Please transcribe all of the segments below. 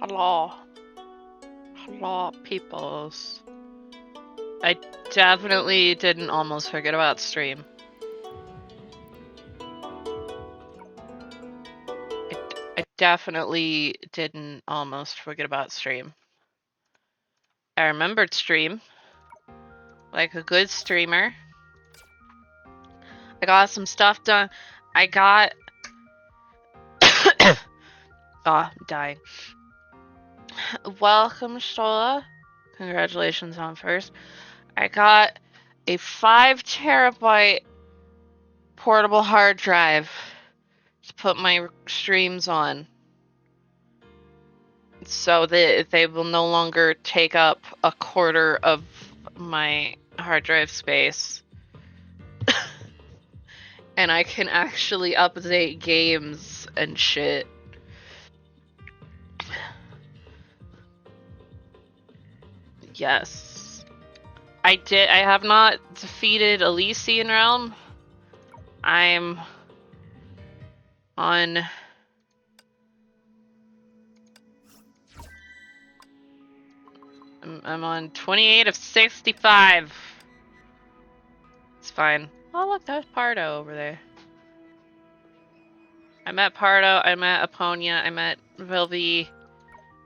Hello. Hello, peoples. I definitely didn't almost forget about stream. I definitely didn't almost forget about stream. I remembered stream. Like a good streamer. I got some stuff done. I got... oh, I'm dying. Welcome, Stola. Congratulations on first. I got a 5 terabyte portable hard drive to put my streams on, so that they will no longer take up a quarter of my hard drive space. And I can actually update games and shit. Yes. I have not defeated Elysian Realm. I'm on... I'm on 28 of 65. It's fine. Oh look, there's Pardo over there. I met Pardo, I met Aponia, I met Vilvi,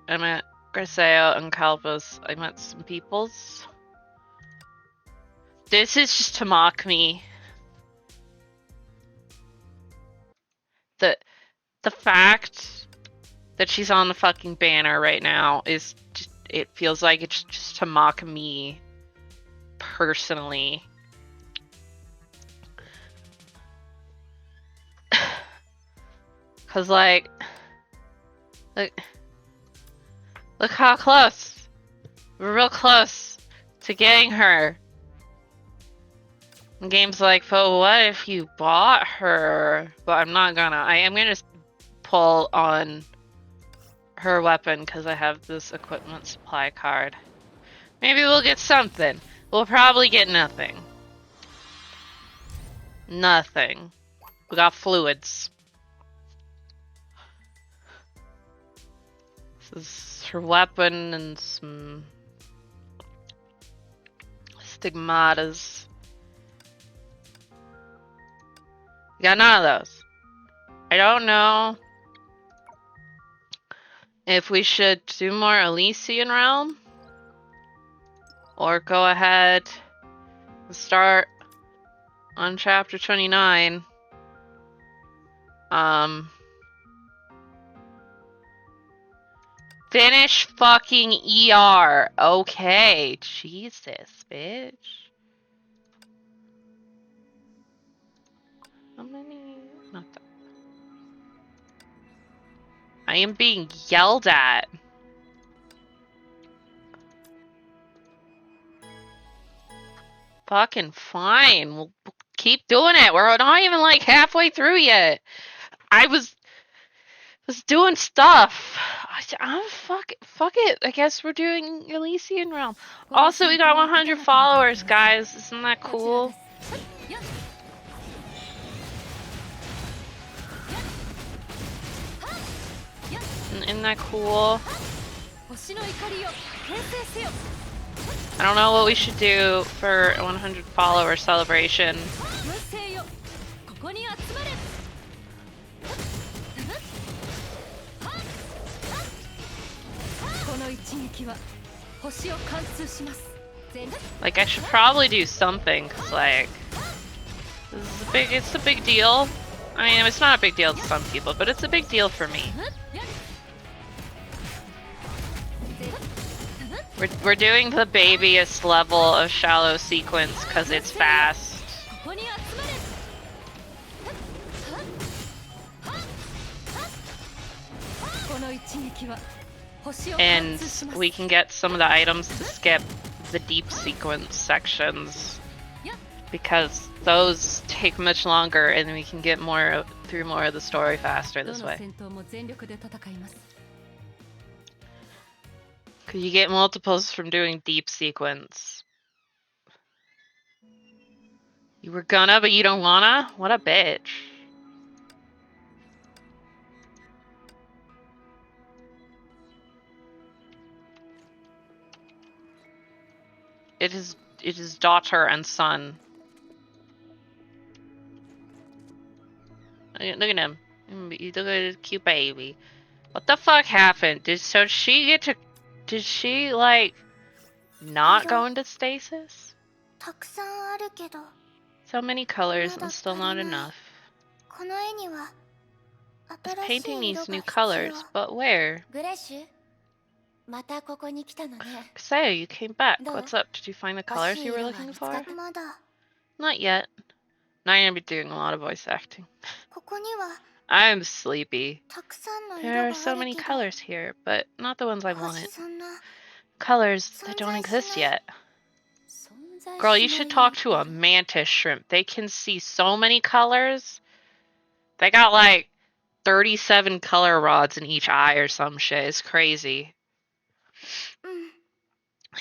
I met Griseo and Calvus. I met some peoples. This is just to mock me. The fact that she's on the fucking banner right now is just, it feels like it's just to mock me personally. Cause like, look how close. We're real close to getting her. And game's like, but what if you bought her? But I'm not gonna. I am gonna pull on her weapon because I have this equipment supply card. Maybe we'll get something. We'll probably get nothing. Nothing. We got fluids. This is her weapon and some stigmatas. Got none of those. I don't know if we should do more Elysian Realm or go ahead and start on chapter 29. Finish fucking ER. Okay. Jesus, bitch. How many? Not that. I am being yelled at. Fucking fine. We'll keep doing it. We're not even like halfway through yet. I was doing stuff. I'm fuck it. I guess we're doing Elysian Realm. Also, we got 100 followers, guys. Isn't that cool? Isn't that cool? I don't know what we should do for a 100 follower celebration. Like, I should probably do something, cause like, it's a big deal. I mean, it's not a big deal to some people, but it's a big deal for me. We're doing the babyest level of shallow sequence because it's fast. And we can get some of the items to skip the deep sequence sections because those take much longer and we can get through more of the story faster this way. Cause you get multiples from doing deep sequence. You were gonna, but you don't wanna? What a bitch. It is daughter and son. Look at him. Look at this cute baby. What the fuck happened? Did she like not go into stasis? So many colors and still not enough. This painting needs new colors, but where? Kuseo, you came back. What's up? Did you find the colors you were looking for? Not yet. Now I'm gonna be doing a lot of voice acting. I'm sleepy. There are so many colors here, but not the ones I want. Colors that don't exist yet. Girl, you should talk to a mantis shrimp. They can see so many colors. They got like 37 color rods in each eye or some shit. It's crazy.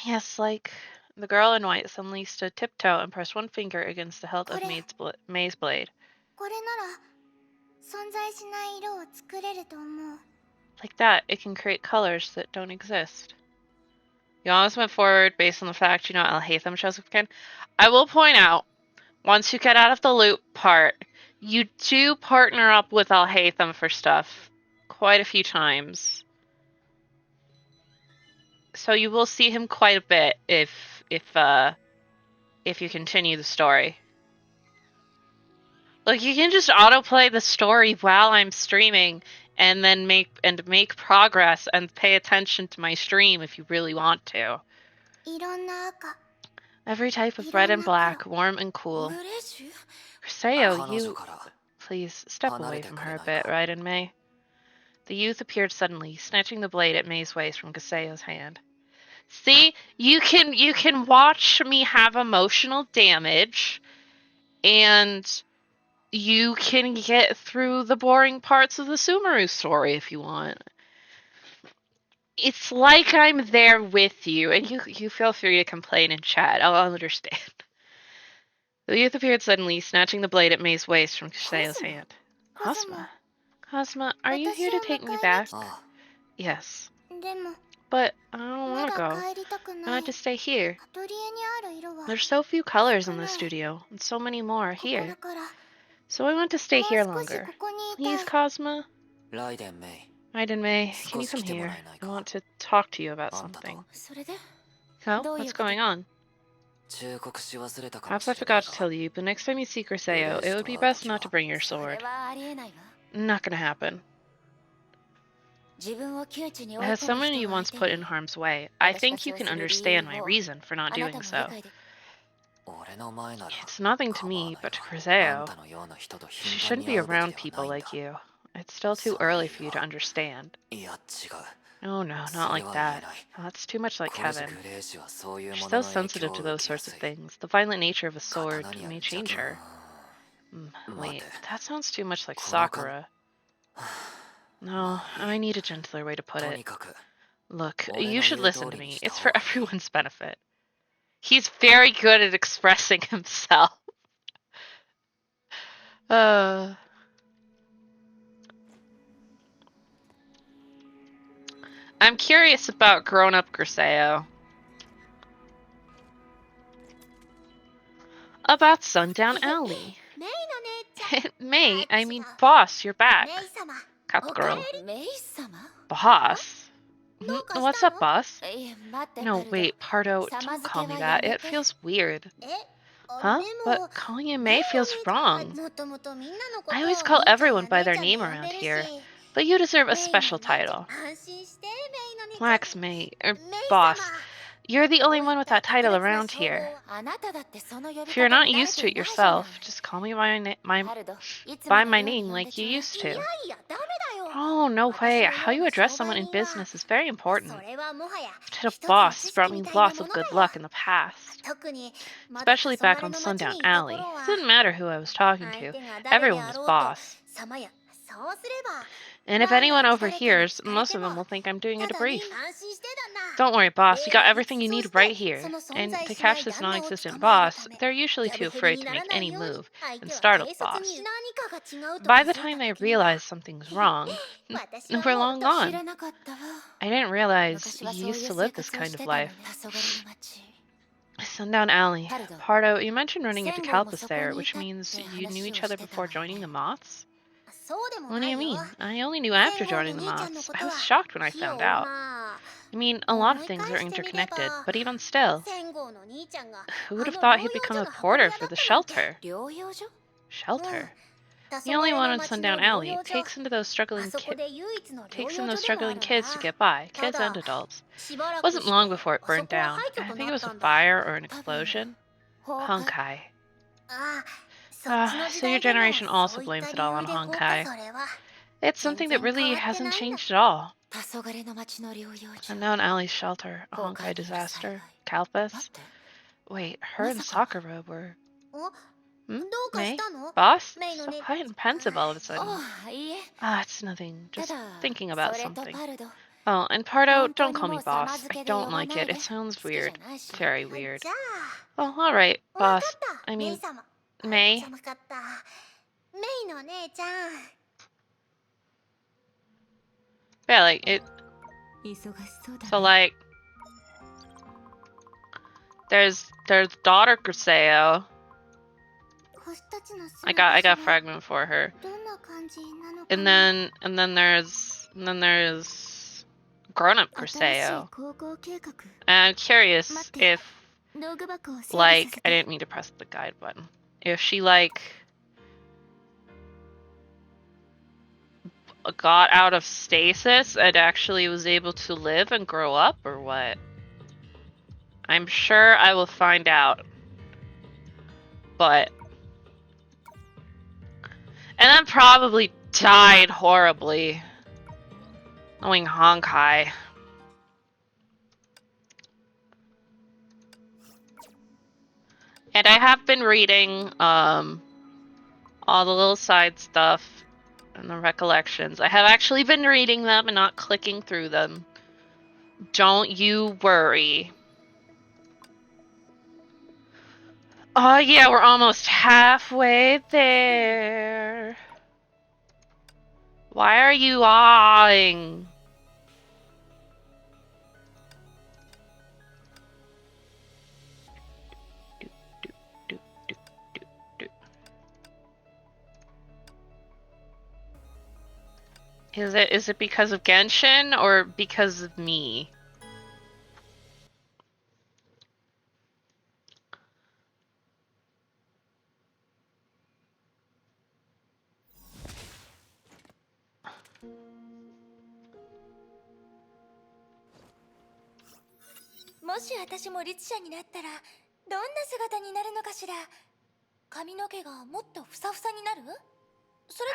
Yes, like the girl in white suddenly stood tiptoe and pressed one finger against the hilt of May's blade. Like that, it can create colors that don't exist. You almost went forward based on the fact you know Alhaitham shows up again. I will point out, once you get out of the loop part, you do partner up with Alhaitham for stuff quite a few times. So you will see him quite a bit if you continue the story. Look, you can just autoplay the story while I'm streaming and then make progress and pay attention to my stream if you really want to. Every type of red and black, warm and cool. Kuseo, you... Please, step away from her a bit, Raiden May. The youth appeared suddenly, snatching the blade at May's waist from Kuseo's hand. See? You can watch me have emotional damage, and you can get through the boring parts of the Sumeru story if you want. It's like I'm there with you, and you feel free to complain in chat. I'll understand. The youth appeared suddenly, snatching the blade at May's waist from Kuseo's hand. Cosma? Cosma, are you here to take me back? Yes. But I don't want to go. I want to stay here. There's so few colors in the studio, and so many more here. So I want to stay here longer. Please, Cosma? Raiden May, can you come here? I want to talk to you about something. So, what's going on? Perhaps I forgot to tell you, but next time you see Kuseo, it would be best not to bring your sword. Not gonna happen. As someone you once put in harm's way, I think you can understand my reason for not doing so. It's nothing to me, but to Kuseo. She shouldn't be around people like you. It's still too early for you to understand. Oh no, not like that. That's too much like Kevin. She's so sensitive to those sorts of things. The violent nature of a sword may change her. Wait, that sounds too much like Sakura. No, I need a gentler way to put it. Look, you should listen to me. It's for everyone's benefit. He's very good at expressing himself. I'm curious about grown-up Kuseo. About Sundown Alley. May, I mean boss, you're back. Cut girl. Boss? What's up, boss? No, wait, Pardo, don't call me that. It feels weird. Huh? But calling you May feels wrong. I always call everyone by their name around here. But you deserve a special title. Wax May, or boss. You're the only one with that title around here. If you're not used to it yourself, just call me by my name like you used to. Oh, no way. How you address someone in business is very important. Title boss brought me lots of good luck in the past. Especially back on Sundown Alley. It didn't matter who I was talking to. Everyone was boss. And if anyone overhears, most of them will think I'm doing a debrief. Don't worry, boss. You got everything you need right here. And to catch this non-existent boss, they're usually too afraid to make any move and startle the boss. By the time they realize something's wrong, we're long gone. I didn't realize you used to live this kind of life. Sundown Alley. Pardo, you mentioned running into Kalpus there, which means you knew each other before joining the Moths? What do you mean? I only knew after joining the Moths. I was shocked when I found out. I mean, a lot of things are interconnected, but even still. Who would have thought he'd become a porter for the shelter? Shelter? He only wanted Sundown Alley. It takes in those struggling kids to get by, kids and adults. It wasn't long before it burned down. I think it was a fire or an explosion. Honkai. So your generation also blames it all on Honkai. It's something that really hasn't changed at all. Sundown Alley's shelter, a Honkai disaster. Kalpus? Wait, her and Sakura were... May? Boss? So quiet and pensive all of a sudden. It's nothing. Just thinking about something. Oh, and Pardo, don't call me boss. I don't like it. It sounds weird. Very weird. Oh, alright, boss. I mean, May. Yeah, like, it... So, like... There's daughter Griseo. I got a fragment for her. And then there's grown-up Griseo. And I'm curious if, like, I didn't mean to press the guide button. If she, like, got out of stasis and actually was able to live and grow up, or what? I'm sure I will find out. But... And then probably died horribly. Knowing Honkai. And I have been reading all the little side stuff and the recollections. I have actually been reading them and not clicking through them. Don't you worry. Oh yeah, we're almost halfway there. Why are you awing? Is it because of Genshin or because of me?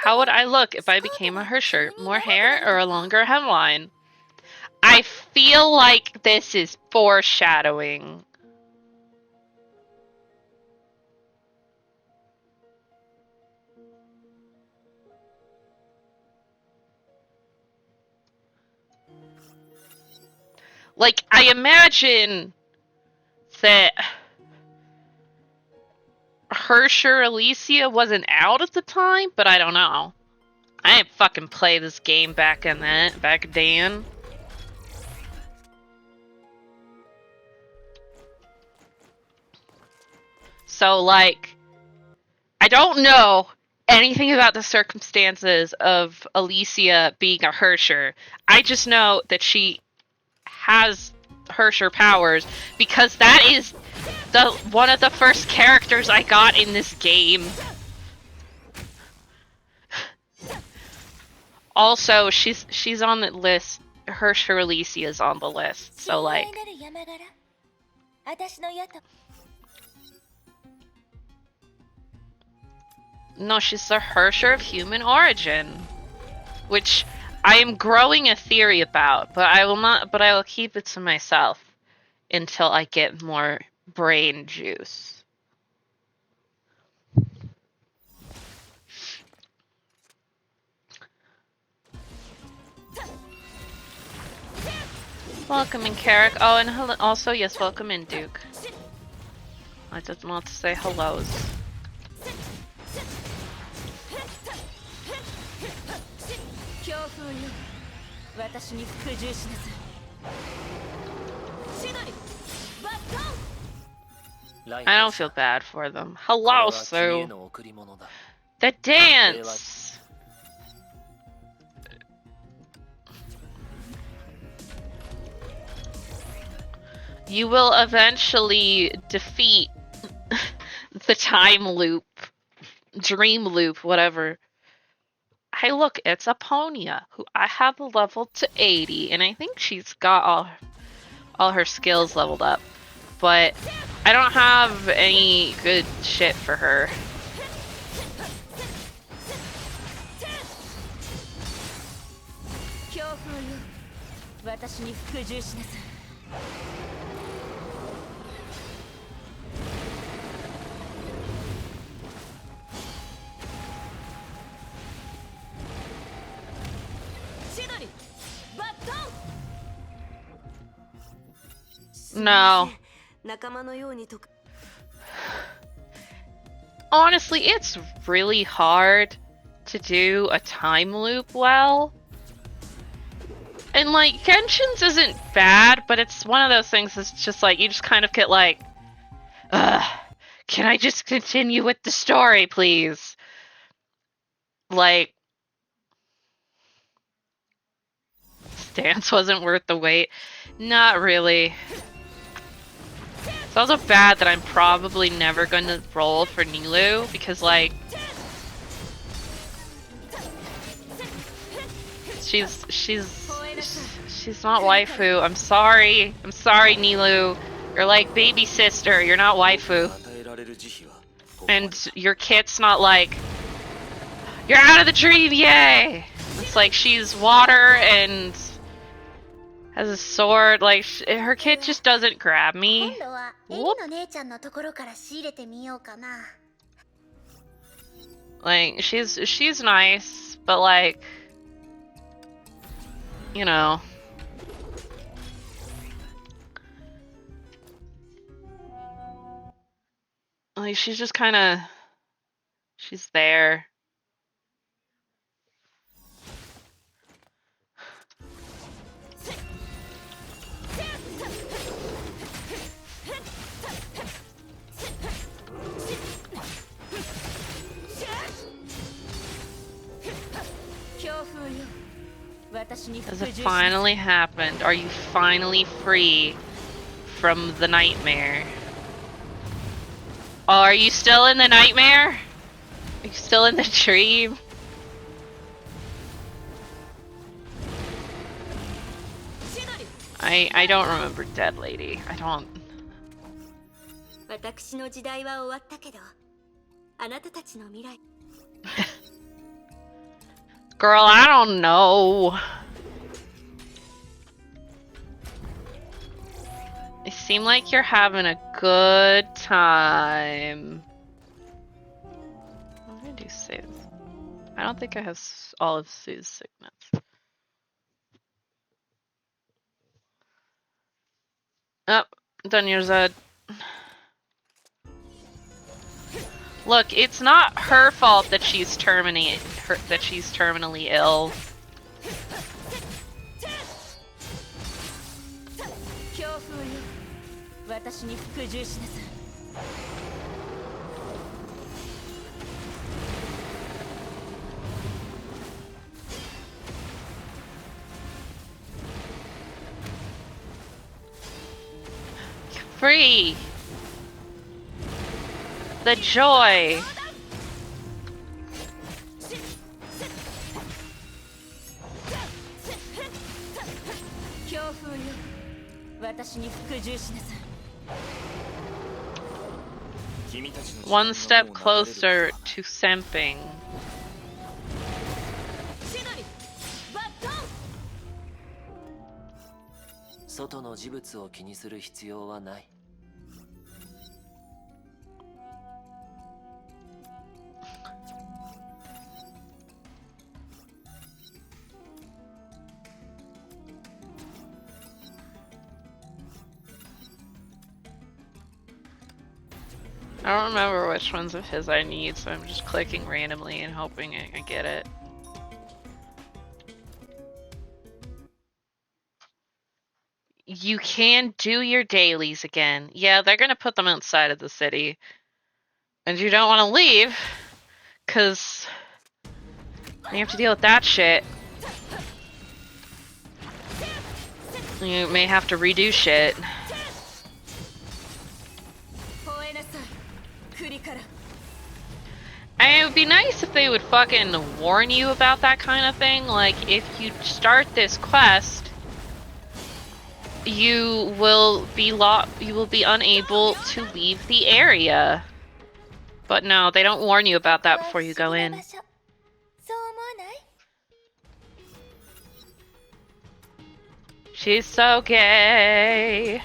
How would I look if I became a Hersher? More hair or a longer hemline? I feel like this is foreshadowing. Like, I imagine that Hersher Alicia wasn't out at the time, but I don't know. I didn't fucking play this game back then. So, like, I don't know anything about the circumstances of Alicia being a Hersher. I just know that she has Hersher powers because that is one of the first characters I got in this game. Also, she's on the list. Hersher Alicia is on the list, so like. No, she's the Hersher of human origin, which I am growing a theory about, but I will keep it to myself until I get more brain juice. Welcome in, Carrick. Oh, and hello, also, yes, welcome in, Duke. I just want to say hellos. I don't feel bad for them. Hello, Sue. The dance! You will eventually defeat the time loop, dream loop, whatever. Hey, look, it's Aponia, who I have leveled to 80, and I think she's got all her skills leveled up. But I don't have any good shit for her. No. Honestly, it's really hard to do a time loop well. And like, Genshin's isn't bad, but it's one of those things that's just like, you just kind of get like, can I just continue with the story, please? Like, dance wasn't worth the wait. Not really. It's also bad that I'm probably never going to roll for Nilou, because like, she's not waifu. I'm sorry, Nilou. You're like baby sister, you're not waifu. And your kit's not like, you're out of the dream, yay! It's like she's water and has a sword, like, her kid just doesn't grab me. Whoop. Like, she's nice, but like, you know. Like, she's just kinda, she's there. Has it finally happened? Are you finally free from the nightmare? Oh, are you still in the nightmare? Are you still in the dream? I don't remember Dead Lady. I don't. Girl, I don't know. You seem like you're having a good time. I'm gonna do Sue's. I don't think I have all of Sue's signets. Oh, done your Zed. Look, it's not her fault that she's terminally ill. Free! The joy! One step closer to semping. I don't remember which ones of his I need, so I'm just clicking randomly and hoping I get it. You can do your dailies again. Yeah, they're gonna put them outside of the city. And you don't want to leave, because you have to deal with that shit. You may have to redo shit. And it would be nice if they would fucking warn you about that kind of thing. Like, if you start this quest, you will be unable to leave the area. But no, they don't warn you about that before you go in. She's so gay.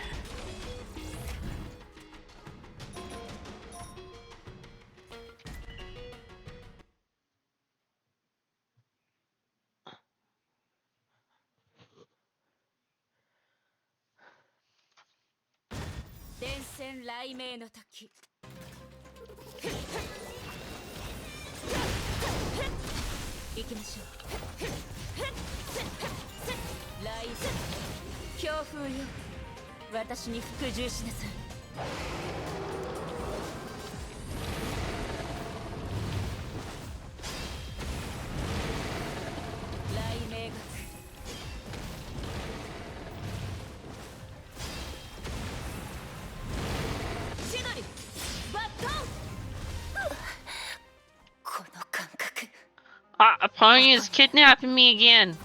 Epponia is kidnapping me again.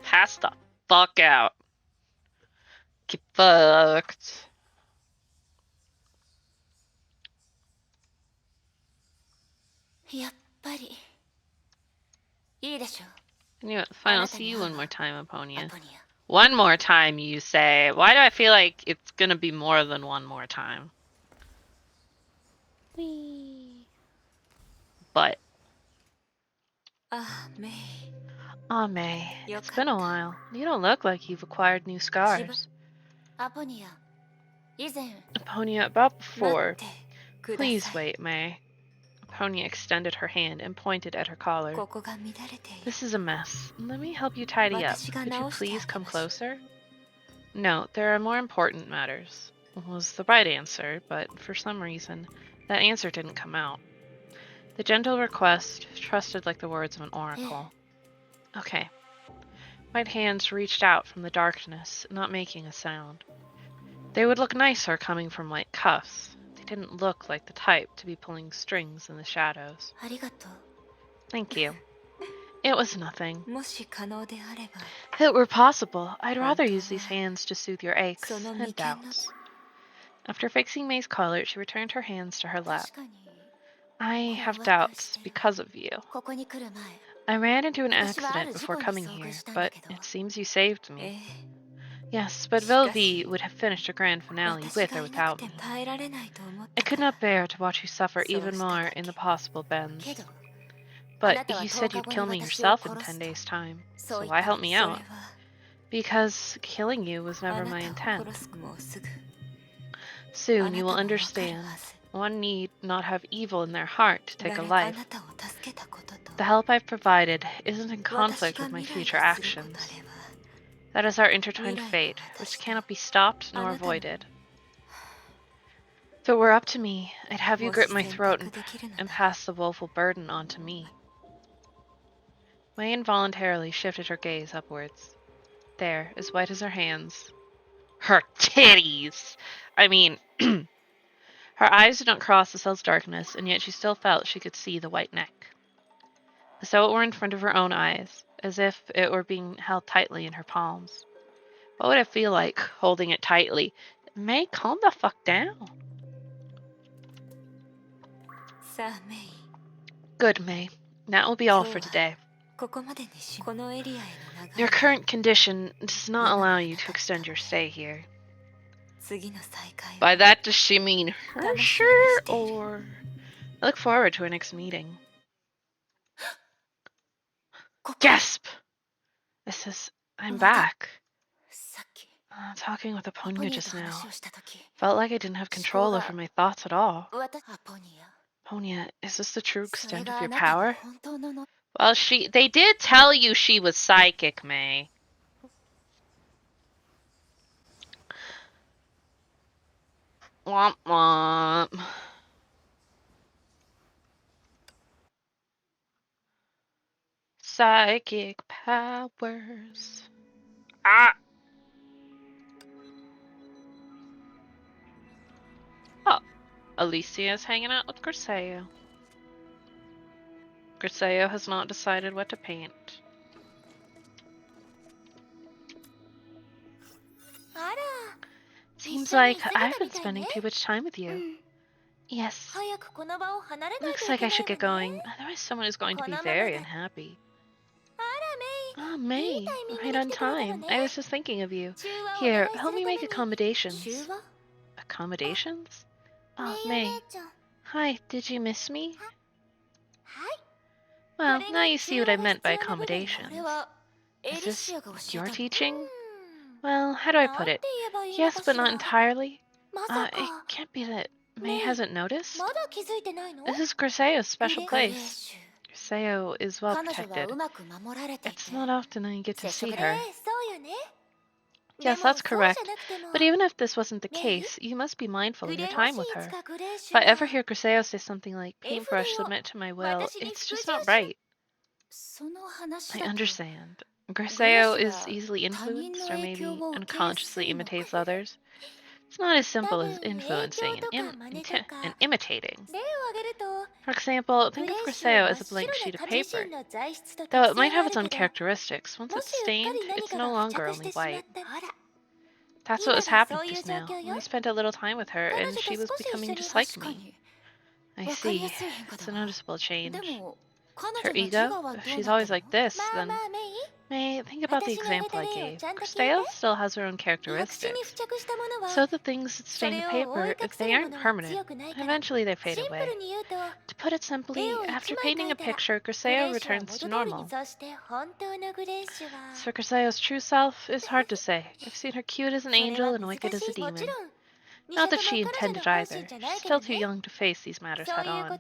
Pass the fuck out. Get fucked. Anyway, fine, I'll see you one more time, Epponia. One more time, you say. Why do I feel like it's gonna be more than one more time? Whee. But. Aw, May. It's been a while. You don't look like you've acquired new scars. Epponia, about before. Please wait, May. Epponia extended her hand and pointed at her collar. This is a mess. Let me help you tidy up. Could you please come closer? No, there are more important matters. Was the right answer, but for some reason, that answer didn't come out. The gentle request trusted like the words of an oracle. Okay. White hands reached out from the darkness, not making a sound. They would look nicer coming from white cuffs. They didn't look like the type to be pulling strings in the shadows. Thank you. It was nothing. If it were possible, I'd rather use these hands to soothe your aches and doubts. After fixing May's collar, she returned her hands to her lap. I have doubts because of you. I ran into an accident before coming here, but it seems you saved me. Yes, but Vilvi would have finished a grand finale with or without me. I could not bear to watch you suffer even more in the possible bends. But you said you'd kill me yourself in 10 days' time, so why help me out? Because killing you was never my intent. Soon you will understand. One need not have evil in their heart to take a life. The help I've provided isn't in conflict with my future actions. That is our intertwined fate, which cannot be stopped nor avoided. If it were up to me, I'd have you grip my throat and pass the woeful burden on to me. May involuntarily shifted her gaze upwards. There, as white as her hands. Her titties! I mean, her eyes did not cross the cell's darkness, and yet she still felt she could see the white neck. As though it were in front of her own eyes, as if it were being held tightly in her palms. What would it feel like, holding it tightly? May, calm the fuck down. Good, May. That will be all for today. Your current condition does not allow you to extend your stay here. By that, does she mean her sure, or... I look forward to our next meeting. Gasp! I'm back. Talking with Epponia just now. Felt like I didn't have control over my thoughts at all. Epponia, is this the true extent of your power? Well, they did tell you she was psychic, May. Womp womp. Psychic powers. Ah! Oh, Alicia's hanging out with Griseo. Griseo has not decided what to paint. Seems like I've been spending too much time with you. Yes. Looks like I should get going, otherwise someone is going to be very unhappy. Ah, May, right on time. I was just thinking of you. Here, help me make accommodations. Accommodations? Oh, May. Hi, did you miss me? Well, now you see what I meant by accommodations. Is this your teaching? Well, how do I put it? Yes, but not entirely. It can't be that May hasn't noticed. This is Griseo's special place. Griseo is well protected. It's not often I get to see her. Yes, that's correct. But even if this wasn't the case, you must be mindful of your time with her. If I ever hear Griseo say something like, paintbrush, submit to my will, it's just not right. I understand. Griseo is easily influenced, or maybe unconsciously imitates others. It's not as simple as influencing and imitating. For example, think of Griseo as a blank sheet of paper. Though it might have its own characteristics, once it's stained, it's no longer only white. That's what was happening just now. I spent a little time with her, and she was becoming just like me. I see. It's a noticeable change. Her ego? If she's always like this, then... May, think about the example I gave. Griseo still has her own characteristics. So the things that stain the paper, if they aren't permanent, eventually they fade away. To put it simply, after painting a picture, Griseo returns to normal. As for Griseo's true self, it's hard to say. I've seen her cute as an angel and wicked as a demon. Not that she intended either. She's still too young to face these matters head on.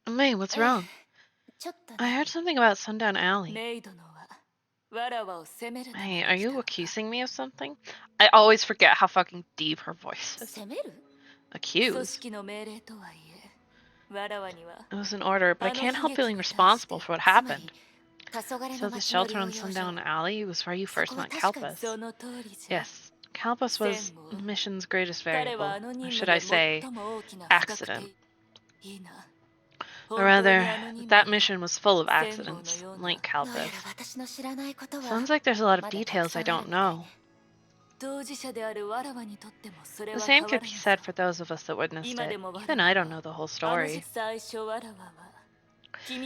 May, what's wrong? I heard something about Sundown Alley. Hey, are you accusing me of something? I always forget how fucking deep her voice is. Accuse? It was an order, but I can't help feeling responsible for what happened. So the shelter on Sundown Alley was where you first met Kalpas. Yes, Kalpas was the mission's greatest variable, or should I say, accident. Or rather, that mission was full of accidents, like Kalpas. Sounds like there's a lot of details I don't know. The same could be said for those of us that witnessed it. Even I don't know the whole story.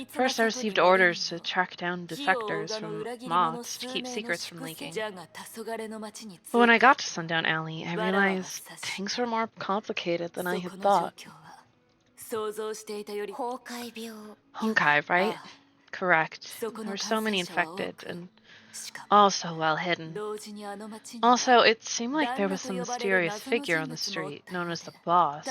First, I received orders to track down defectors from moths to keep secrets from leaking. But when I got to Sundown Alley, I realized things were more complicated than I had thought. Honkai, right? Correct. There were so many infected, and all so well hidden. Also, it seemed like there was some mysterious figure on the street, known as the boss.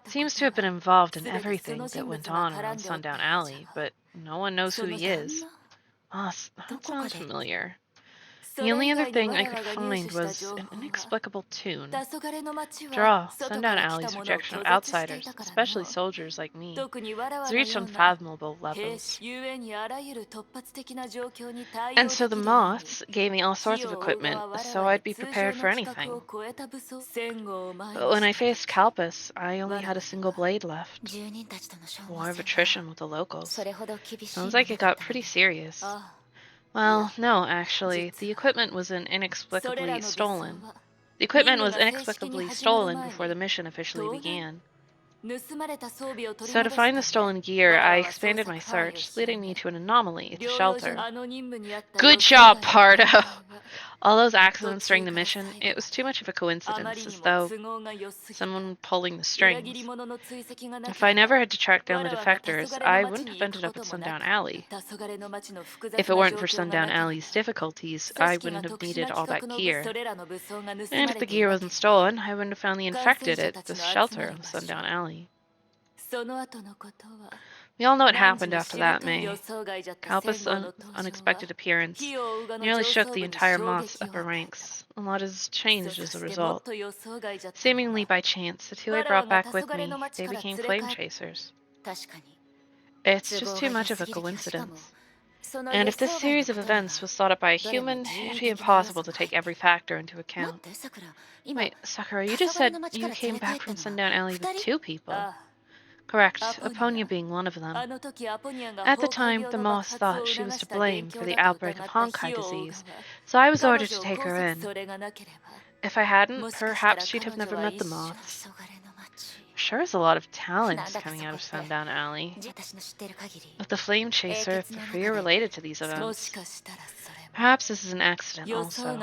Seems to have been involved in everything that went on around Sundown Alley, but no one knows who he is. Boss, that sounds familiar. The only other thing I could find was an inexplicable tune. Draw, Sundown Alley's rejection of outsiders, especially soldiers like me, has reached unfathomable levels. And so the moths gave me all sorts of equipment, so I'd be prepared for anything. But when I faced Kalpas, I only had a single blade left. War of attrition with the locals. Sounds like it got pretty serious. Well, no, actually, the equipment was inexplicably stolen. The equipment was inexplicably stolen before the mission officially began. So to find the stolen gear, I expanded my search, leading me to an anomaly at the shelter. Good job, Pardo! All those accidents during the mission, it was too much of a coincidence, as though someone pulling the strings. If I never had to track down the defectors, I wouldn't have ended up at Sundown Alley. If it weren't for Sundown Alley's difficulties, I wouldn't have needed all that gear. And if the gear wasn't stolen, I wouldn't have found the infected at the shelter on Sundown Alley. We all know what happened after that, May. Kalpa's unexpected appearance nearly shook the entire Moth's upper ranks. A lot has changed as a result. Seemingly by chance, the two I brought back with me, they became flame chasers. It's just too much of a coincidence. And if this series of events was thought up by a human, it'd be impossible to take every factor into account. Wait, Sakura, you just said you came back from Sundown Alley with 2 people. Correct, Aponia being one of them. At the time, the Moths thought she was to blame for the outbreak of Honkai disease, so I was ordered to take her in. If I hadn't, perhaps she'd have never met the Moths. Sure is a lot of talent coming out of Sundown Alley. With the Flame Chaser, if you're related to these events. Perhaps this is an accident also.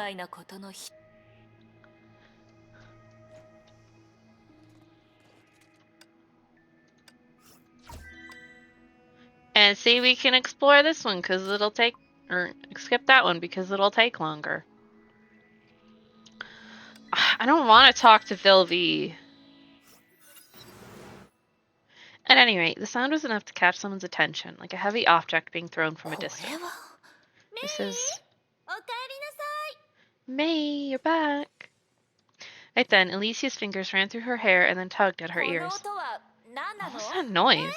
And see, we can explore this one because it'll take, or skip that one because it'll take longer. I don't want to talk to Vilvi. At any rate, the sound was enough to catch someone's attention, like a heavy object being thrown from a distance. This is... May, you're back. Right then, Alicia's fingers ran through her hair and then tugged at her ears. What was that noise?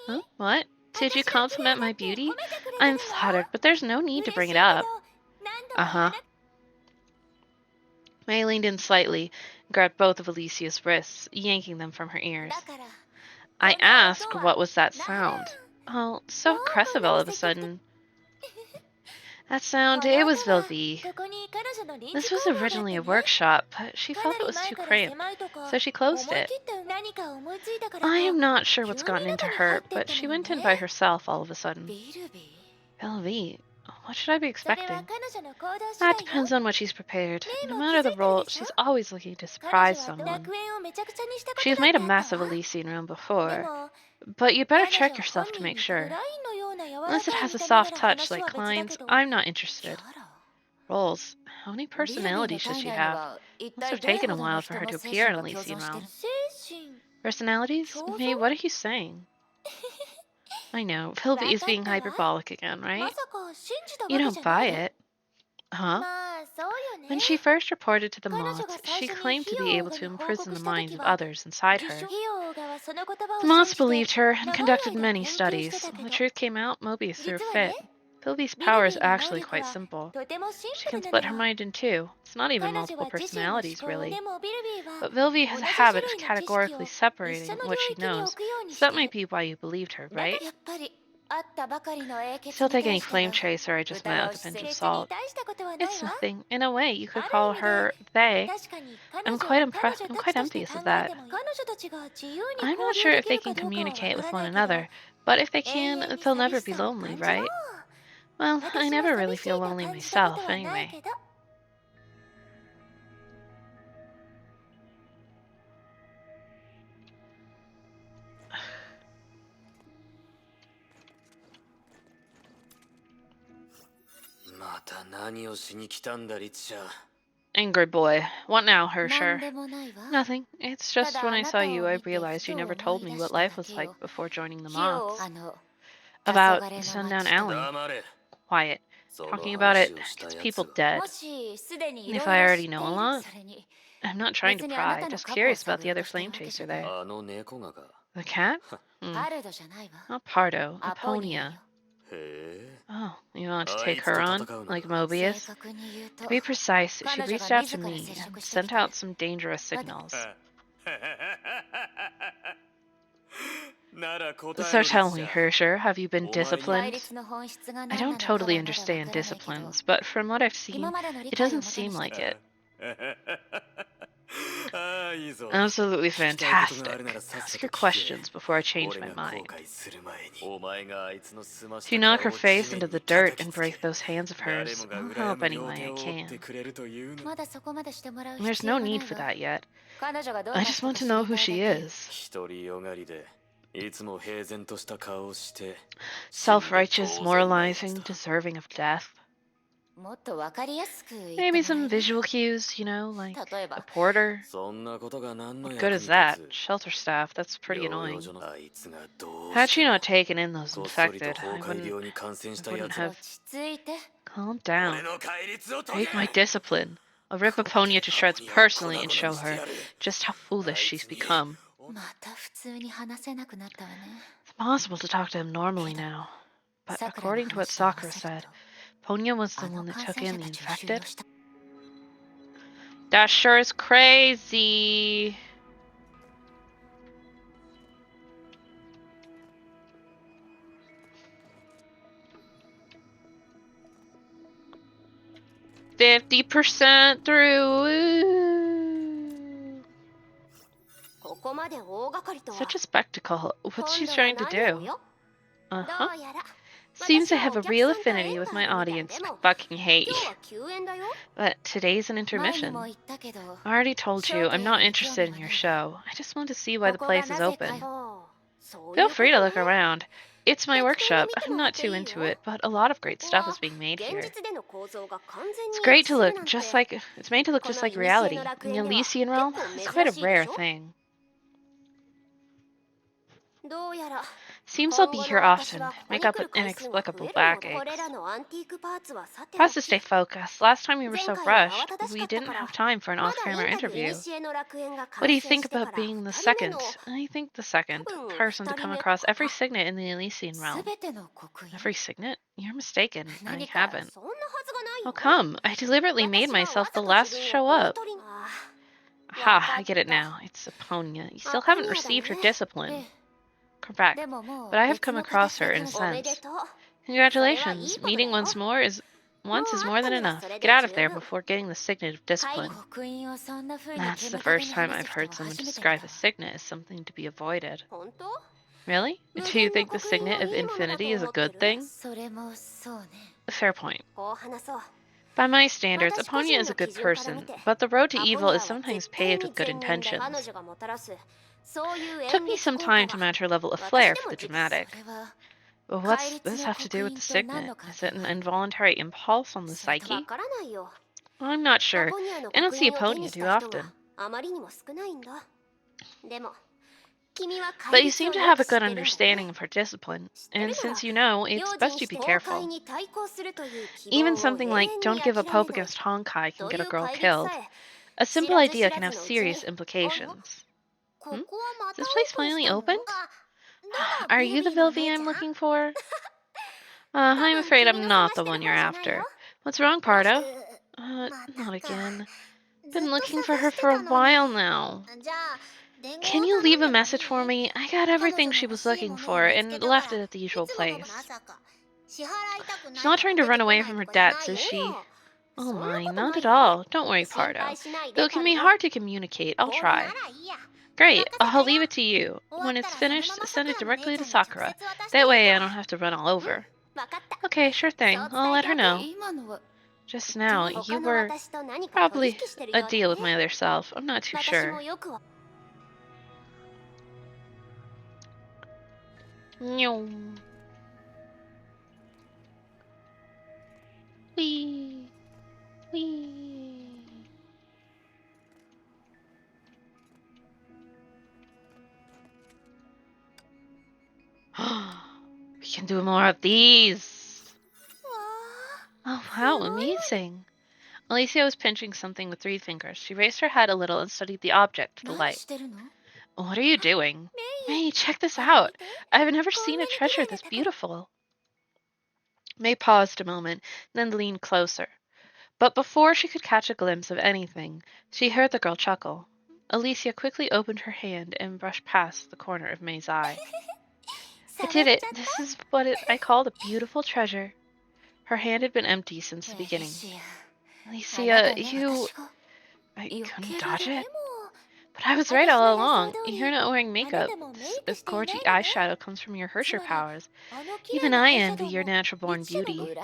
Huh? What? Did you compliment my beauty? I'm flattered, but there's no need to bring it up. Uh-huh. May leaned in slightly and grabbed both of Alicia's wrists, yanking them from her ears. I asked, what was that sound? Oh, so aggressive all of a sudden. That sound, it was Vilvi. This was originally a workshop, but she felt it was too cramped, so she closed it. I am not sure what's gotten into her, but she went in by herself all of a sudden. Vilvi, what should I be expecting? That depends on what she's prepared. No matter the role, she's always looking to surprise someone. She's made a mess of Elysian room before, but you better check yourself to make sure. Unless it has a soft touch like Klein's, I'm not interested. Roles, how many personalities should she have? Must have taken a while for her to appear in Elysian realm. Personalities? May, what are you saying? I know, Vilvi is being hyperbolic again, right? You don't buy it. Huh? When she first reported to the Moths, she claimed to be able to imprison the minds of others inside her. The Moths believed her and conducted many studies. When the truth came out, Mobius threw a fit. Vilvi's power is actually quite simple. She can split her mind in 2. It's not even multiple personalities, really. But Vilvi has a habit of categorically separating what she knows, so that might be why you believed her, right? Still take any flame chaser I just met with a pinch of salt. It's nothing. In a way, you could call her they. I'm quite impressed. I'm quite envious of that. I'm not sure if they can communicate with one another, but if they can, they'll never be lonely, right? Well, I never really feel lonely myself, anyway. Angry boy. What now, Hersher? Nothing. It's just when I saw you, I realized you never told me what life was like before joining the Moths. About Sundown Alley. Quiet. Talking about it gets people dead. If I already know a lot, I'm not trying to pry, just curious about the other flame chaser there. The cat? Not Pardo, Aponia. Oh, you want to take her on, like Mobius? To be precise, she reached out to me and sent out some dangerous signals. So tell me, Hersher, have you been disciplined? I don't totally understand disciplines, but from what I've seen, it doesn't seem like it. Absolutely fantastic. Ask your questions before I change my mind. If you knock her face into the dirt and break those hands of hers, I'll help any way I can. There's no need for that yet. I just want to know who she is. Self-righteous, moralizing, deserving of death. Maybe some visual cues, like a porter. What good is that? Shelter staff, that's pretty annoying. Had she not taken in those infected, I wouldn't have... Calm down. Break my discipline. I'll rip Aponia to shreds personally and show her just how foolish she's become. It's impossible to talk to him normally now. But according to what Sakura said, Ponya was the one that took in the infected? That sure is crazy. %50 through. Such a spectacle. What's she trying to do? Uh-huh. Seems I have a real affinity with my audience. I fucking hate you. But today's an intermission. I already told you, I'm not interested in your show. I just want to see why the place is open. Feel free to look around. It's my workshop. I'm not too into it, but a lot of great stuff is being made here. It's great to look just like... It's made to look just like reality. In the Elysian realm, it's quite a rare thing. Seems I'll be here often. Make up inexplicable backaches. Has to stay focused. Last time we were so rushed, we didn't have time for an off-camera interview. What do you think about being the second? I think the second person to come across every signet in the Elysian realm. Every signet? You're mistaken. I haven't. How come? I deliberately made myself the last to show up. Aha, I get it now. It's Aponia. You still haven't received her discipline. Correct, but I have come across her in a sense. Congratulations, meeting once is more than enough. Get out of there before getting the signet of discipline. That's the first time I've heard someone describe a signet as something to be avoided. Really? Do you think the signet of infinity is a good thing? Fair point. By my standards, Aponia is a good person, but the road to evil is sometimes paved with good intentions. Took me some time to match her level of flair for the dramatic. But what's this have to do with the signet? Is it an involuntary impulse on the psyche? I'm not sure. I don't see Aponia too often. But you seem to have a good understanding of her discipline, and since you know, it's best you be careful. Even something like don't give up hope against Honkai can get a girl killed. A simple idea can have serious implications. Is this place finally opened? Are you the Vilvi I'm looking for? I'm afraid I'm not the one you're after. What's wrong, Pardo? Not again. Been looking for her for a while now. Can you leave a message for me? I got everything she was looking for and left it at the usual place. She's not trying to run away from her debts, is she? Oh my, not at all. Don't worry, Pardo. Though it can be hard to communicate, I'll try. Great, I'll leave it to you. When it's finished, send it directly to Sakura. That way I don't have to run all over. Okay, sure thing. I'll let her know. Just now, you were probably a deal with my other self. I'm not too sure. No. Wee. Wee. We can do more of these. Oh, wow, amazing. Alicia was pinching something with 3 fingers. She raised her head a little and studied the object to the light. What are you doing? May, check this out. I've never seen a treasure this beautiful. May paused a moment, then leaned closer. But before she could catch a glimpse of anything, she heard the girl chuckle. Alicia quickly opened her hand and brushed past the corner of May's eye. I did it. This is what I called a beautiful treasure. Her hand had been empty since the beginning. Alicia, I couldn't dodge it? But I was right all along. You're not wearing makeup. This gorgeous eyeshadow comes from your Hersher powers. Even I envy your natural-born beauty.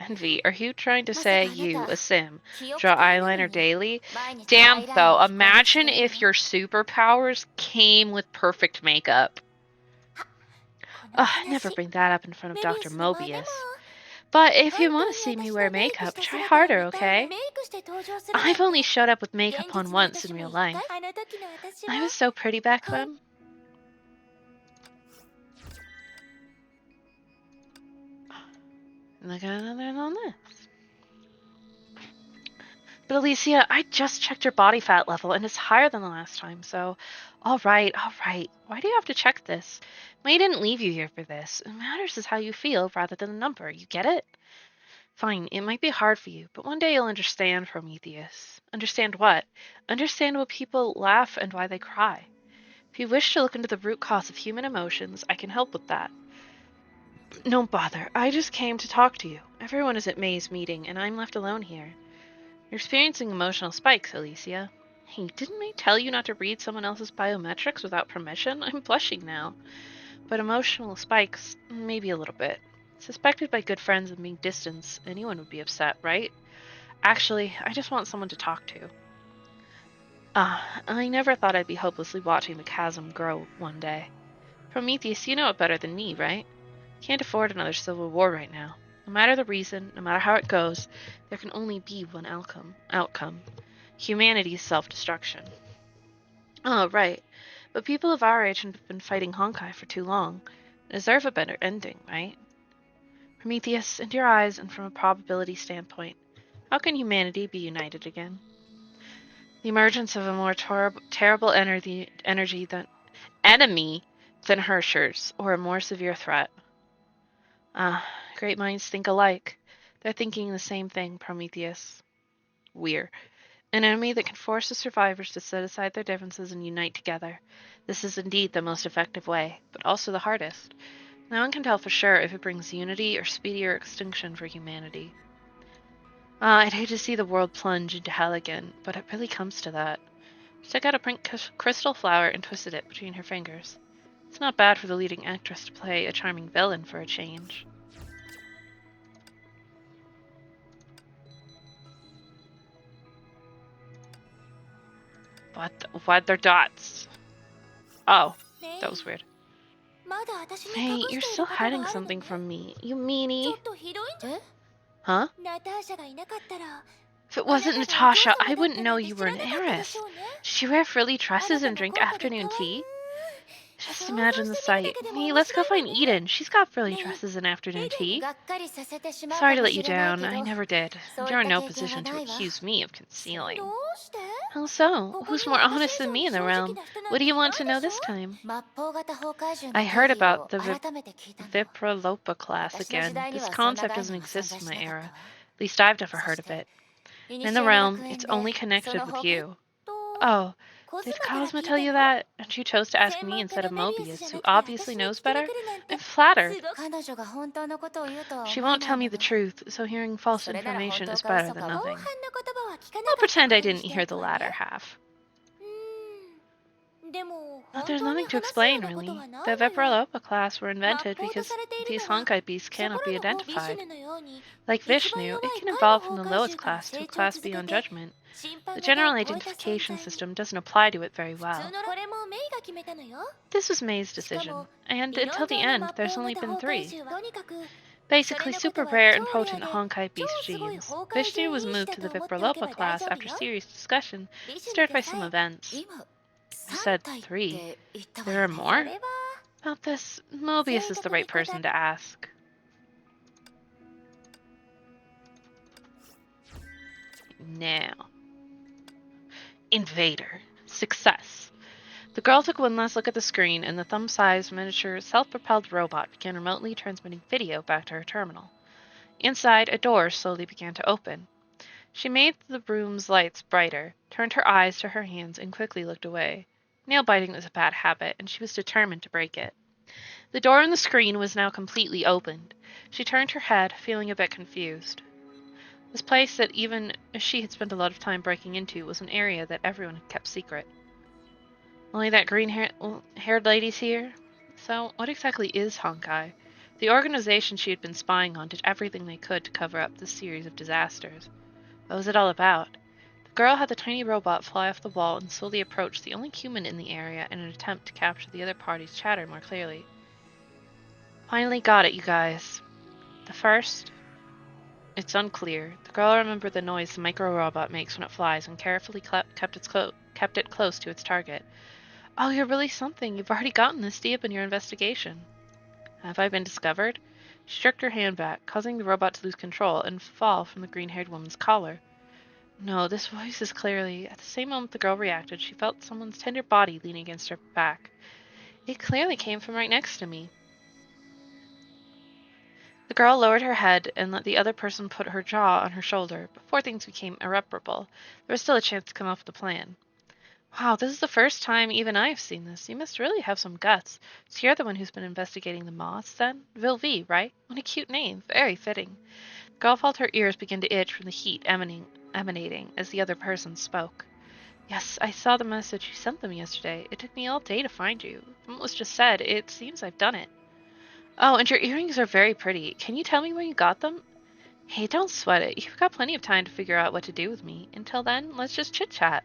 Envy? Are you trying to say you, a sim, draw eyeliner daily? Damn, though, imagine if your superpowers came with perfect makeup. Ugh, never bring that up in front of Dr. Mobius. But if you want to see me wear makeup, try harder, okay? I've only showed up with makeup on once in real life. I was so pretty back then. Look at on this. But Alicia, I just checked your body fat level and it's higher than the last time, so... Alright. Why do you have to check this? May didn't leave you here for this. What matters is how you feel rather than the number, you get it? Fine, it might be hard for you, but one day you'll understand, Prometheus. Understand what? Understand why people laugh and why they cry. If you wish to look into the root cause of human emotions, I can help with that. Don't bother, I just came to talk to you. Everyone is at May's meeting, and I'm left alone here. You're experiencing emotional spikes, Alicia. Hey, didn't May tell you not to read someone else's biometrics without permission? I'm blushing now. But emotional spikes, maybe a little bit. Suspected by good friends and being distant, anyone would be upset, right? Actually, I just want someone to talk to. I never thought I'd be hopelessly watching the chasm grow one day. Prometheus, you know it better than me, right? Can't afford another civil war right now. No matter the reason, no matter how it goes, there can only be one outcome. Humanity's self-destruction. Oh, right. But people of our age have been fighting Honkai for too long. They deserve a better ending, right? Prometheus, in your eyes and from a probability standpoint, how can humanity be united again? The emergence of a more terrible enemy than Hershers, or a more severe threat. Great minds think alike. They're thinking the same thing, Prometheus. We're an enemy that can force the survivors to set aside their differences and unite together. This is indeed the most effective way, but also the hardest. No one can tell for sure if it brings unity or speedier extinction for humanity. I'd hate to see the world plunge into hell again, but it really comes to that. She took out a pink crystal flower and twisted it between her fingers. It's not bad for the leading actress to play a charming villain for a change. What? They're dots. Oh, that was weird. Hey, you're still hiding something from me, you meanie. Huh? If it wasn't Natasha, I wouldn't know you were an heiress. Did you wear frilly tresses and drink afternoon tea? Just imagine the sight. Hey, let's go find Eden. She's got frilly dresses and afternoon tea. Sorry to let you down. I never did. You're in no position to accuse me of concealing. How so? Who's more honest than me in the realm? What do you want to know this time? I heard about the Vipralopa class again. This concept doesn't exist in my era. At least I've never heard of it. In the realm, it's only connected with you. Oh, did Cosma tell you that? And you chose to ask me instead of Mobius, who obviously knows better? I'm flattered. She won't tell me the truth, so hearing false information is better than nothing. I'll pretend I didn't hear the latter half. But there's nothing to explain, really. The Vipralopa class were invented because these Honkai beasts cannot be identified. Like Vishnu, it can evolve from the lowest class to a class beyond judgment. The general identification system doesn't apply to it very well. This was May's decision, and until the end, there's only been 3. Basically super rare and potent Honkai beast genes. Vishnu was moved to the Vipralopa class after serious discussion, stirred by some events. You said 3. There are more? About this, Mobius is the right person to ask. Now. Invader. Success. The girl took one last look at the screen, and the thumb-sized miniature self-propelled robot began remotely transmitting video back to her terminal. Inside, a door slowly began to open. She made the room's lights brighter, turned her eyes to her hands, and quickly looked away. Nail-biting was a bad habit, and she was determined to break it. The door on the screen was now completely opened. She turned her head, feeling a bit confused. This place that even she had spent a lot of time breaking into was an area that everyone had kept secret. Only that green-haired lady's here? So, what exactly is Honkai? The organization she had been spying on did everything they could to cover up this series of disasters. What was it all about? The girl had the tiny robot fly off the wall and slowly approach the only human in the area in an attempt to capture the other party's chatter more clearly. Finally got it, you guys. The first? It's unclear. The girl remembered the noise the micro-robot makes when it flies and carefully kept it close to its target. Oh, you're really something. You've already gotten this deep in your investigation. Have I been discovered? She jerked her hand back, causing the robot to lose control and fall from the green-haired woman's collar. No, this voice is clearly... At the same moment the girl reacted, she felt someone's tender body leaning against her back. It clearly came from right next to me. The girl lowered her head and let the other person put her jaw on her shoulder. Before things became irreparable, there was still a chance to come up with a plan. Wow, this is the first time even I've seen this. You must really have some guts. So you're the one who's been investigating the moths, then? Vilvi, right? What a cute name. Very fitting. The girl felt her ears begin to itch from the heat emanating as the other person spoke. Yes, I saw the message you sent them yesterday. It took me all day to find you. From what was just said, it seems I've done it. Oh, and your earrings are very pretty. Can you tell me where you got them? Hey, don't sweat it. You've got plenty of time to figure out what to do with me. Until then, let's just chit-chat.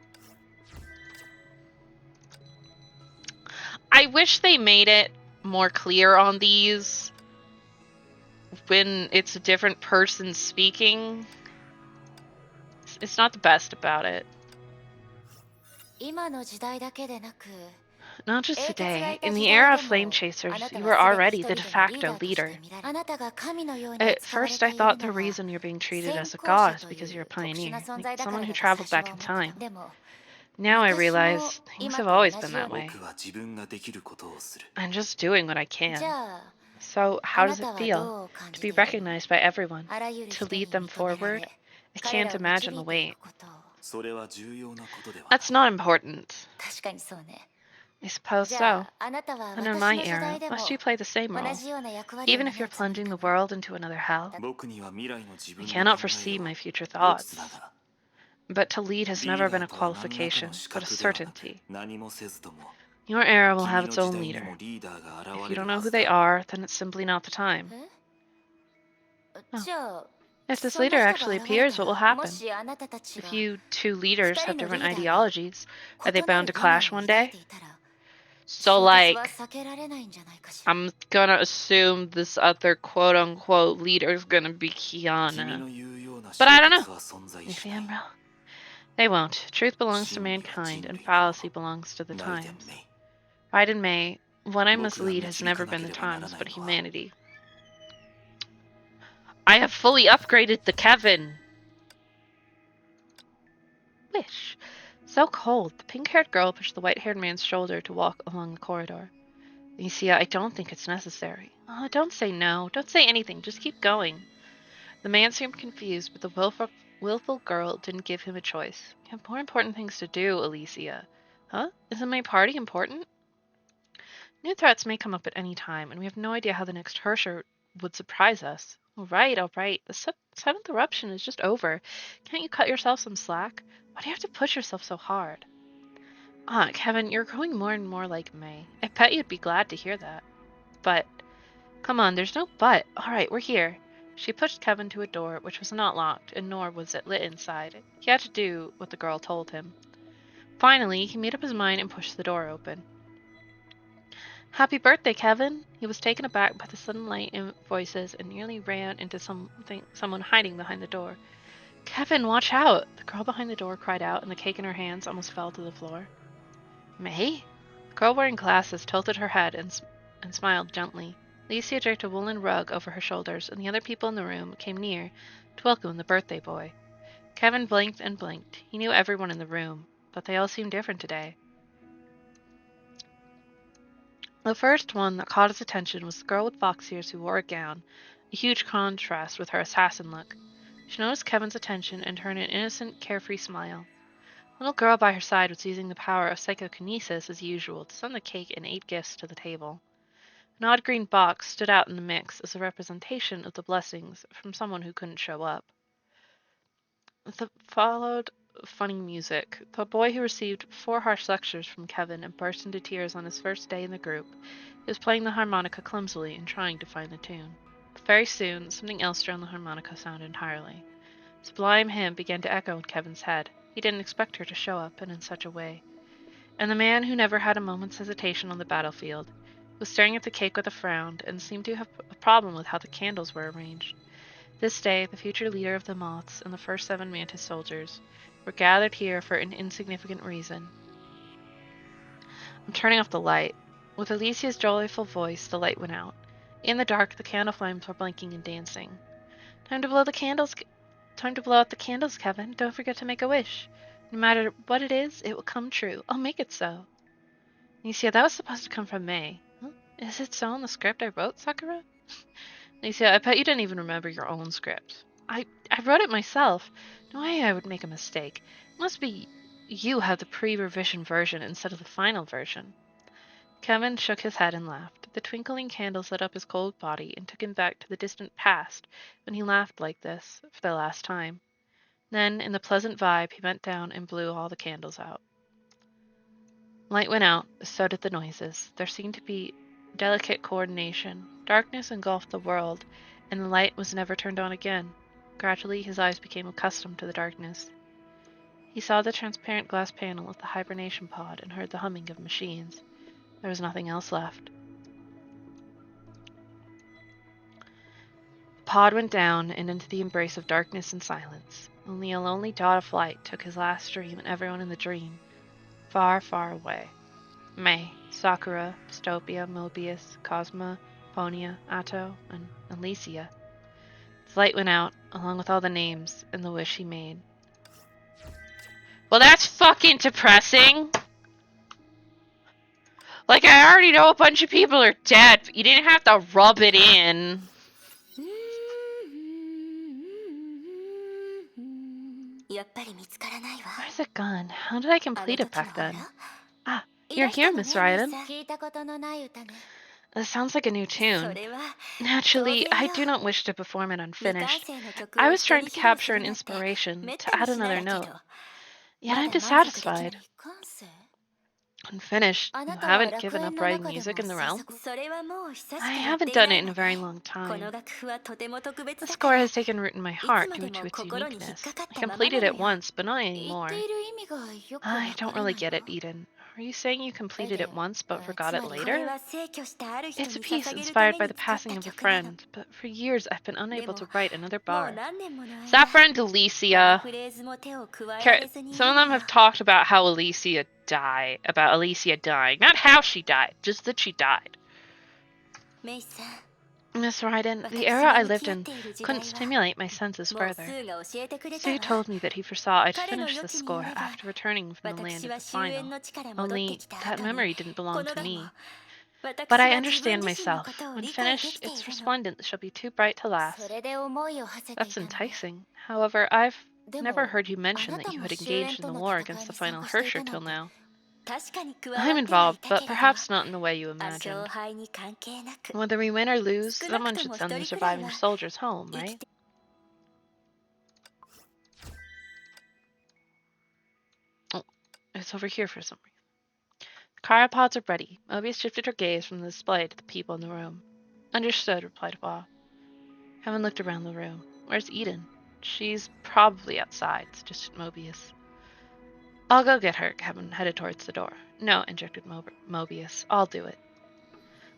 I wish they made it more clear on these when it's a different person speaking. It's not the best about it. Not just today. In the era of flame chasers, you were already the de facto leader. At first, I thought the reason you're being treated as a god is because you're a pioneer, like someone who traveled back in time. Now I realize things have always been that way. I'm just doing what I can. So, how does it feel to be recognized by everyone, to lead them forward? I can't imagine the wait. That's not important. I suppose so. And in my era, must you play the same role? Even if you're plunging the world into another hell? I cannot foresee my future thoughts. But to lead has never been a qualification, but a certainty. Your era will have its own leader. If you don't know who they are, then it's simply not the time. Oh. If this leader actually appears, what will happen? If you two leaders have different ideologies, are they bound to clash one day? So, like, I'm gonna assume this other quote-unquote leader is gonna be Kiana. But I don't know. Maybe I'm wrong. They won't. Truth belongs to mankind, and fallacy belongs to the times. Right in May, what I must lead has never been the times, but humanity. I have fully upgraded the Kevin! Wish. So cold. The pink-haired girl pushed the white-haired man's shoulder to walk along the corridor. Alicia, I don't think it's necessary. Oh, don't say no. Don't say anything. Just keep going. The man seemed confused, but the willful girl didn't give him a choice. You have more important things to do, Alicia. Huh? Isn't my party important? New threats may come up at any time, and we have no idea how the next Hersher would surprise us. All right, all right. The seventh eruption is just over. Can't you cut yourself some slack? Why do you have to push yourself so hard? Ah, Kevin, you're growing more and more like May. I bet you'd be glad to hear that. But, come on, there's no but. All right, we're here. She pushed Kevin to a door, which was not locked, and nor was it lit inside. He had to do what the girl told him. Finally, he made up his mind and pushed the door open. Happy birthday, Kevin! He was taken aback by the sudden light and voices and nearly ran into someone hiding behind the door. Kevin, watch out! The girl behind the door cried out, and the cake in her hands almost fell to the floor. May? The girl wearing glasses tilted her head and smiled gently. Alicia draped a woolen rug over her shoulders, and the other people in the room came near to welcome the birthday boy. Kevin blinked and blinked. He knew everyone in the room, but they all seemed different today. The first one that caught his attention was the girl with fox ears who wore a gown, a huge contrast with her assassin look. She noticed Kevin's attention and turned an innocent, carefree smile. The little girl by her side was using the power of psychokinesis as usual to send the cake and 8 gifts to the table. An odd green box stood out in the mix as a representation of the blessings from someone who couldn't show up. Followed funny music. The boy who received 4 harsh lectures from Kevin and burst into tears on his first day in the group. He was playing the harmonica clumsily and trying to find the tune. But very soon, something else drowned the harmonica sound entirely. A sublime hymn began to echo in Kevin's head. He didn't expect her to show up, and in such a way. And the man who never had a moment's hesitation on the battlefield was staring at the cake with a frown and seemed to have a problem with how the candles were arranged. This day, the future leader of the Moths and the first 7 Mantis soldiers were gathered here for an insignificant reason. I'm turning off the light. With Alicia's joyful voice, the light went out. In the dark, the candle flames were blinking and dancing. Time to blow out the candles, Kevin. Don't forget to make a wish. No matter what it is, it will come true. I'll make it so. Alicia, that was supposed to come from May. Huh? Is it so in the script I wrote, Sakura? Alicia, I bet you didn't even remember your own script. I wrote it myself. No way I would make a mistake. It must be you have the pre-revision version instead of the final version. Kevin shook his head and laughed. The twinkling candles lit up his cold body and took him back to the distant past when he laughed like this for the last time. Then, in the pleasant vibe, he bent down and blew all the candles out. Light went out, so did the noises. There seemed to be delicate coordination. Darkness engulfed the world, and the light was never turned on again. Gradually, his eyes became accustomed to the darkness. He saw the transparent glass panel of the hibernation pod and heard the humming of machines. There was nothing else left. The pod went down and into the embrace of darkness and silence. Only a lonely dot of light took his last dream and everyone in the dream, far, far away. May, Sakura, Dystopia, Mobius, Cosma, Ponia, Atto, and Alicia. His light went out, along with all the names and the wish he made. Well, that's fucking depressing! Like, I already know a bunch of people are dead, but you didn't have to rub it in. Where's it gone? How did I complete it back then? Ah, you're here, Miss Ryden. That sounds like a new tune. Naturally, I do not wish to perform it unfinished. I was trying to capture an inspiration, to add another note. Yet I'm dissatisfied. Unfinished? You haven't given up writing music in the realm? I haven't done it in a very long time. The score has taken root in my heart due to its uniqueness. I completed it once, but not anymore. I don't really get it, Eden. Are you saying you completed it once but forgot it later? It's a piece inspired by the passing of a friend, but for years I've been unable to write another bar. Is that friend Alicia? Some of them have talked about how Alicia dying. Not how she died, just that she died. Miss Ryden, the era I lived in couldn't stimulate my senses further. Sue told me that he foresaw I'd finish the score after returning from the land of the final, only that memory didn't belong to me. But I understand myself. When finished, its resplendence shall be too bright to last. That's enticing. However, I've never heard you mention that you had engaged in the war against the final Hersher till now. I'm involved, but perhaps not in the way you imagined. Whether we win or lose, someone should send the surviving soldiers home, right? Oh, it's over here for some reason. The cryopods are ready. Mobius shifted her gaze from the display to the people in the room. Understood, replied Hua. Kevin looked around the room. Where's Eden? She's probably outside, suggested Mobius. I'll go get her, Kevin headed towards the door. No, interjected Mobius. I'll do it.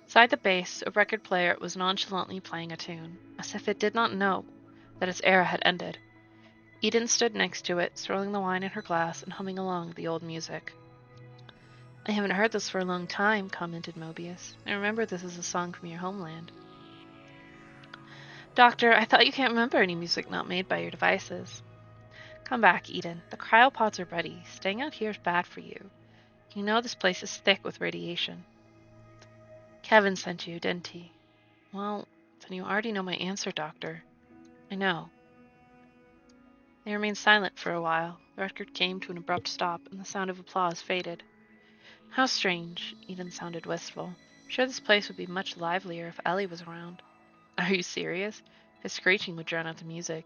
Beside the base, a record player was nonchalantly playing a tune, as if it did not know that its era had ended. Eden stood next to it, swirling the wine in her glass and humming along the old music. I haven't heard this for a long time, commented Mobius. I remember this is a song from your homeland. Doctor, I thought you can't remember any music not made by your devices. Come back, Eden. The cryopods are ready. Staying out here is bad for you. You know this place is thick with radiation. Kevin sent you, didn't he? Well, then you already know my answer, Doctor. I know. They remained silent for a while. The record came to an abrupt stop, and the sound of applause faded. How strange, Eden sounded wistful. I'm sure this place would be much livelier if Ellie was around. Are you serious? His screeching would drown out the music.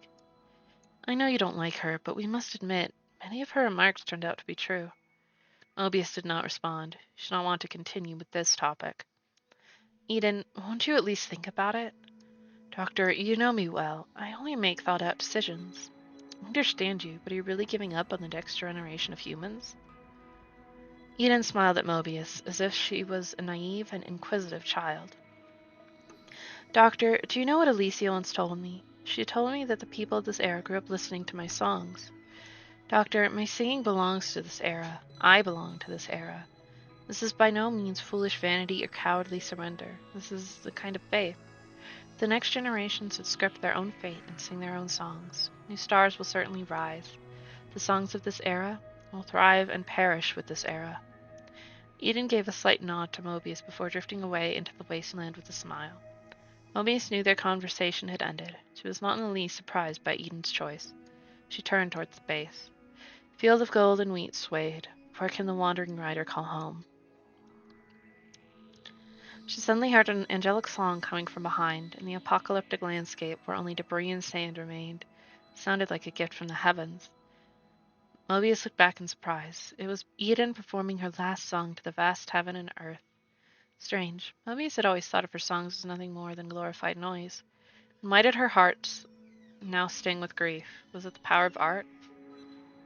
I know you don't like her, but we must admit, Many of her remarks turned out to be true. Mobius did not respond. She did not want to continue with this topic. Eden, won't you at least think about it? Doctor, you know me well. I only make thought-out decisions. I understand you, but are you really giving up on the next generation of humans? Eden smiled at Mobius, as if she was a naive and inquisitive child. Doctor, do you know what Alicia once told me? She told me that the people of this era grew up listening to my songs. Doctor, my singing belongs to this era. I belong to this era. This is by no means foolish vanity or cowardly surrender. This is the kind of faith. The next generations would script their own fate and sing their own songs. New stars will certainly rise. The songs of this era will thrive and perish with this era. Eden gave a slight nod to Mobius before drifting away into the wasteland with a smile. Mobius knew their conversation had ended. She was not in the least surprised by Eden's choice. She turned towards the base. The field of gold and wheat swayed. Where can the wandering rider call home? She suddenly heard an angelic song coming from behind, in the apocalyptic landscape where only debris and sand remained. It sounded like a gift from the heavens. Mobius looked back in surprise. It was Eden performing her last song to the vast heaven and earth. Strange. Mobius had always thought of her songs as nothing more than glorified noise. And why did her heart now sting with grief? Was it the power of art?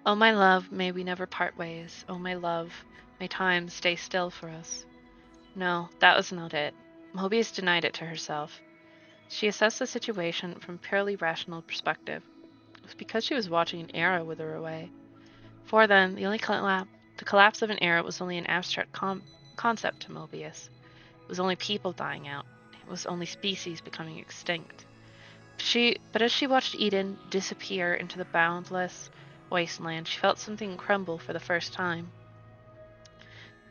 Oh, my love, may we never part ways. Oh, my love, may time stay still for us. No, that was not it. Mobius denied it to herself. She assessed the situation from a purely rational perspective. It was because she was watching an era wither away. Before then, the collapse of an era was only an abstract concept to Mobius. It was only people dying out. It was only species becoming extinct. But as she watched Eden disappear into the boundless wasteland, she felt something crumble for the first time.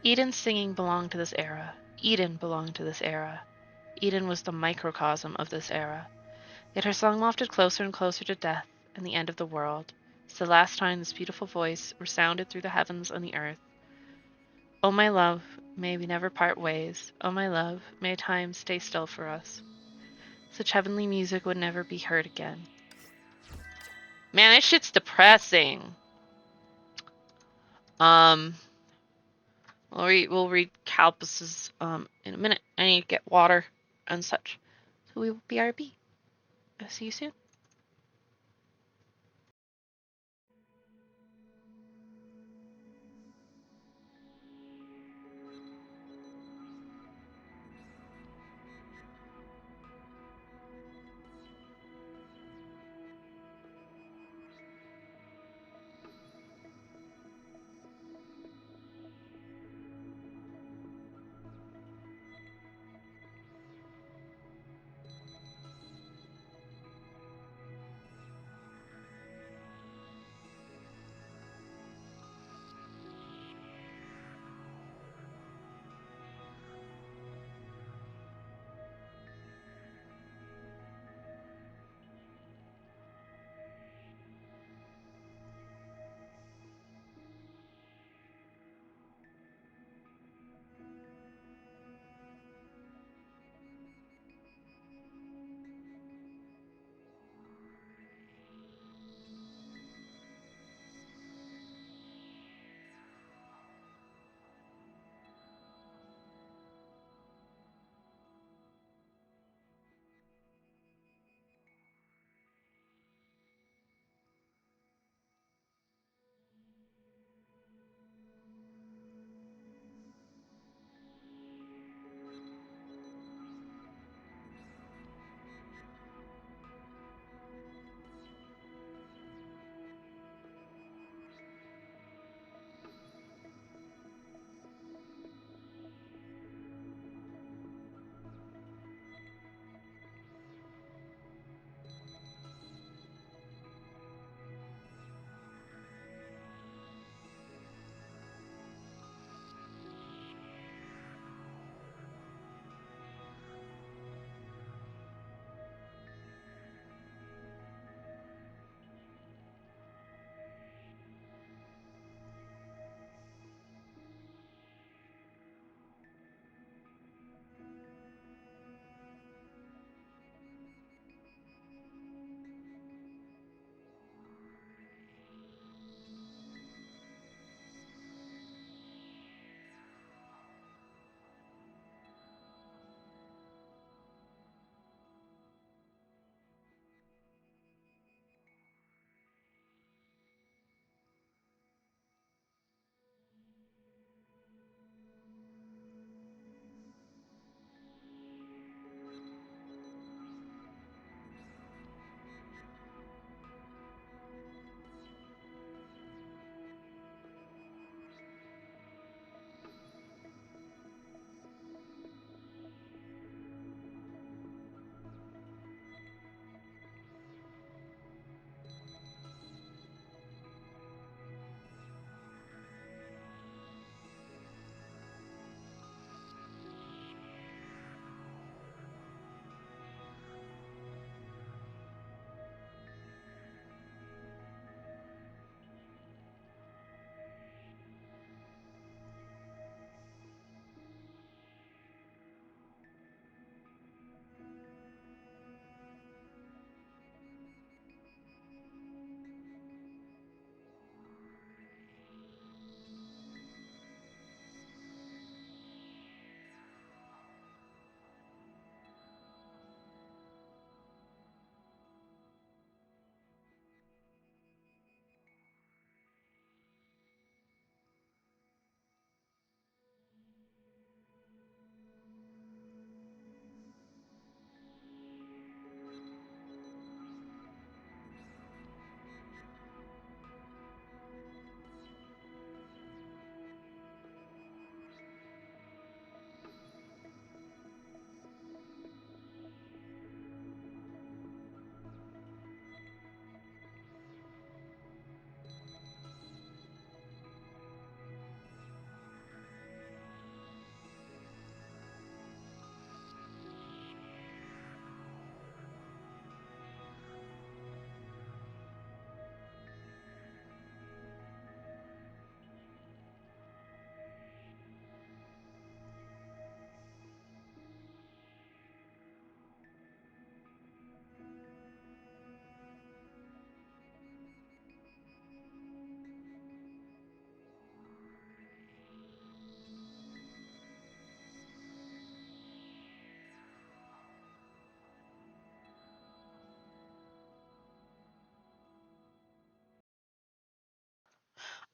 Eden's singing belonged to this era. Eden belonged to this era. Eden was the microcosm of this era. Yet her song wafted closer and closer to death and the end of the world. It's the last time this beautiful voice resounded through the heavens and the earth. Oh, my love, may we never part ways. Oh, my love, may time stay still for us. Such heavenly music would never be heard again. Man, this shit's depressing. Um, we'll read Calpus's in a minute. I need to get water and such. So we will BRB. I'll see you soon.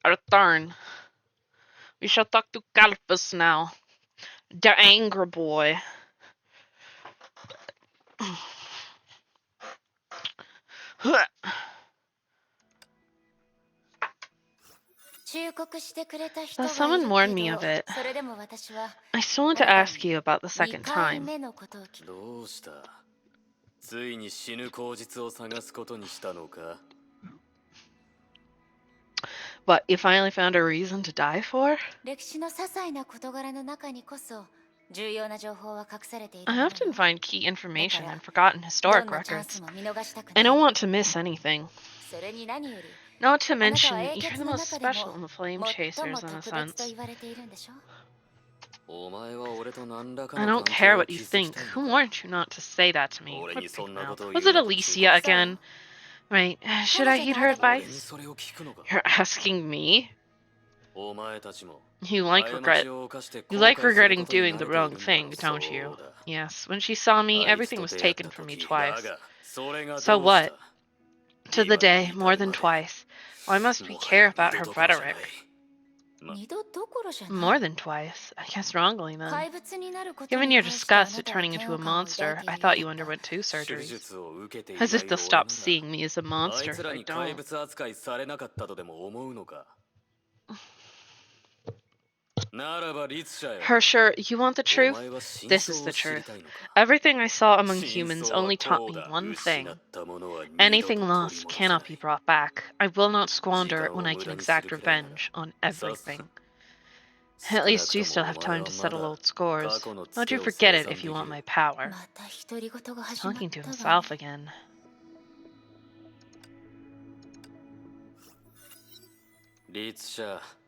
Return. We shall talk to Calpus now. The angry boy. Though someone warned me of it, I still want to ask you about the second time. どうした?ついに死ぬ口実を探すことにしたのか? What, you finally found a reason to die for? 歴史の些細な事柄の中にこそ重要な情報は隠されている I もの often よ。 find key information in forgotten ど historic んなチャンス records. も見逃したく I ない don't の。 want to miss anything. それに何より Not to あなたは mention, 英 you're 傑 the の most 中で special も in the flame 最も chasers in a 特別と sense. 言われているんでしょ。 お前は俺と何らか I の don't 関 care 係を what you 築き think. たい Who のか? warned you not to say that to me? 俺 What にそんな big こ mouth? とを Was 言う it なと忠 Alicia 告したよ。 again? Right. Should I heed her 俺 advice? にそれを聞くのか? You're asking me? お前たちも You like 過ちを犯して後 You like 悔する regretting ことに doing 慣 the れている wrong んだろ thing, う。 don't you? そうだ。 Yes. When she saw me, あいつ everything と was 出会っ taken た from me 時、 twice. だがそれが So どうした? what? To the 今に day, 至 more る than まで twice. Why must we もは care や about 二 her 度どころじゃない。 rhetoric? 二度どころじゃない。 More than twice. I guess wrongly then. 怪物になること Given に your 対してあ disgust な at たは turning 嫌 into a 悪感を抱い monster, てい I る thought よ you うだった。 underwent two 手 surgeries. 術を受けてい As な if い they'll 俺 stop が seeing me as a あ monster いつ if ら I に怪 don't. 物扱いされなかったとでも思うのか? ならば律者よ。 Hersher, you want the お truth? 前は真 This is 相を the 知り truth. たいのか? Everything I saw among 真 humans 相は only taught こう me だ。 one 失 thing. ったものは二度 Anything と取り lost 戻せな cannot be い。 brought back. I will not 時 squander it 間 when を I 無 can 駄にする exact くらいなら revenge on さっさ everything. 少 At な least く you と still もお have 前 time は to ま settle だ old scores. 過去の Don't ツテ you を forget 清 it 算 if で you き want る。 my power. また独り言が始まっ Talking to たわ himself ね。 again.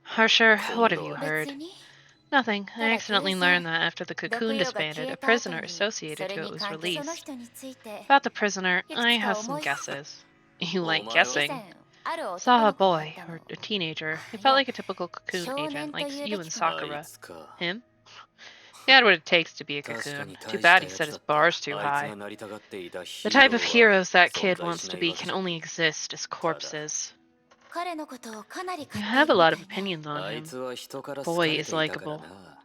Harsher, what have you 別 heard? に Nothing. I ただ accidentally 偶然 learned that after the 毒 cocoon 藥が disbanded, 消 a えた後 prisoner にそ associated れ to it に was 関係その released. 人について About the prisoner, いく I つ have か some 思い guesses. You like 以 guessing. 前ある男 Saw の a 子がい boy, たの。 or a teenager. He い felt や like a typical cocoon 少 agent, 年と like 言う you べ and きかな。 Sakura. あいつか。 Him? He had what it takes to be a 確か cocoon. に Too 大した bad he や set つ his だった。 bars too あいつ high. がなりたがっていたヒ The ー type ロ of ーは heroes that 存 kid 在 wants し to ない be わけ can じゃない。 only exist as corpses. 彼のことをかなり You 買ってい have a るみ lot た of いね。 opinions on あい him. つは人から好か Boy れ is ていたから likable. な。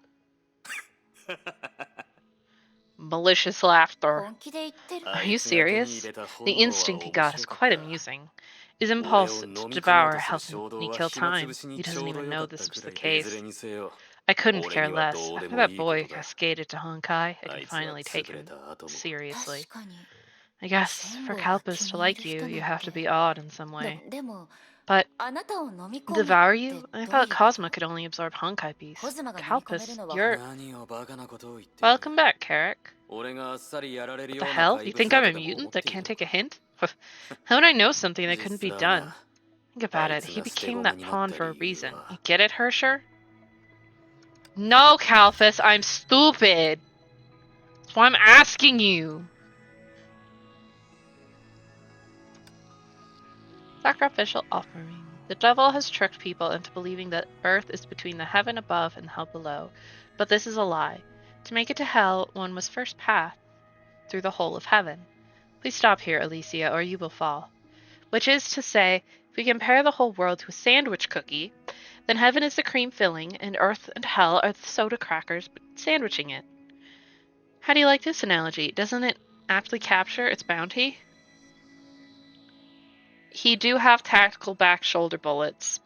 Malicious laughter. 本気で言ってる。 Are あ you いつが手に入 serious? れた The 本能は instinct he 面 got is 白かっ quite た。 amusing. His 俺 impulse を to 飲み込もう devour とする helped 衝動 me は kill 暇つ time. ぶし He にち doesn't ょうど even よか know った this く was ら the いでいず case. れにせよ I couldn't 俺 care には less. どうで After も that いいこ boy とだ。 cascaded to Honkai, I あ could いつは finally 潰 take れ him た後も seriously. 確かに I guess 戦 for 後を Kalpus 気 to に入 like る you, 人 you なん have to て be odd in some で way. でも But あなたを飲み込む devour って you? I どうい thought うこと Cosmo could only absorb Honkai コ beasts. ズマが飲み込める Kalpus, のは you're... 何をバカなことを言っている。 Welcome back, Carrick. 俺があっさりやられる What よ the うな hell? 怪 You 物 think だ I'm と a でも mutant 思って that いる can't の take a か。 hint? How would I know something that 実 couldn't be だ done? な。 Think あ about い it. つ He が捨て became 駒 that になっ pawn た for a 理由 reason. は You get it, Hersher? No, Kalfus, I'm stupid. That's why I'm asking you. Sacrificial offering. The devil has tricked people into believing that earth is between the heaven above and hell below. But this is a lie. To make it to hell, one must first pass through the hole of heaven. Please stop here, Alicia, or you will fall. Which is to say, if we compare the whole world to a sandwich cookie, then heaven is the cream filling, and earth and hell are the soda crackers sandwiching it. How do you like this analogy? Doesn't it aptly capture its bounty? He do have tactical back shoulder bullets.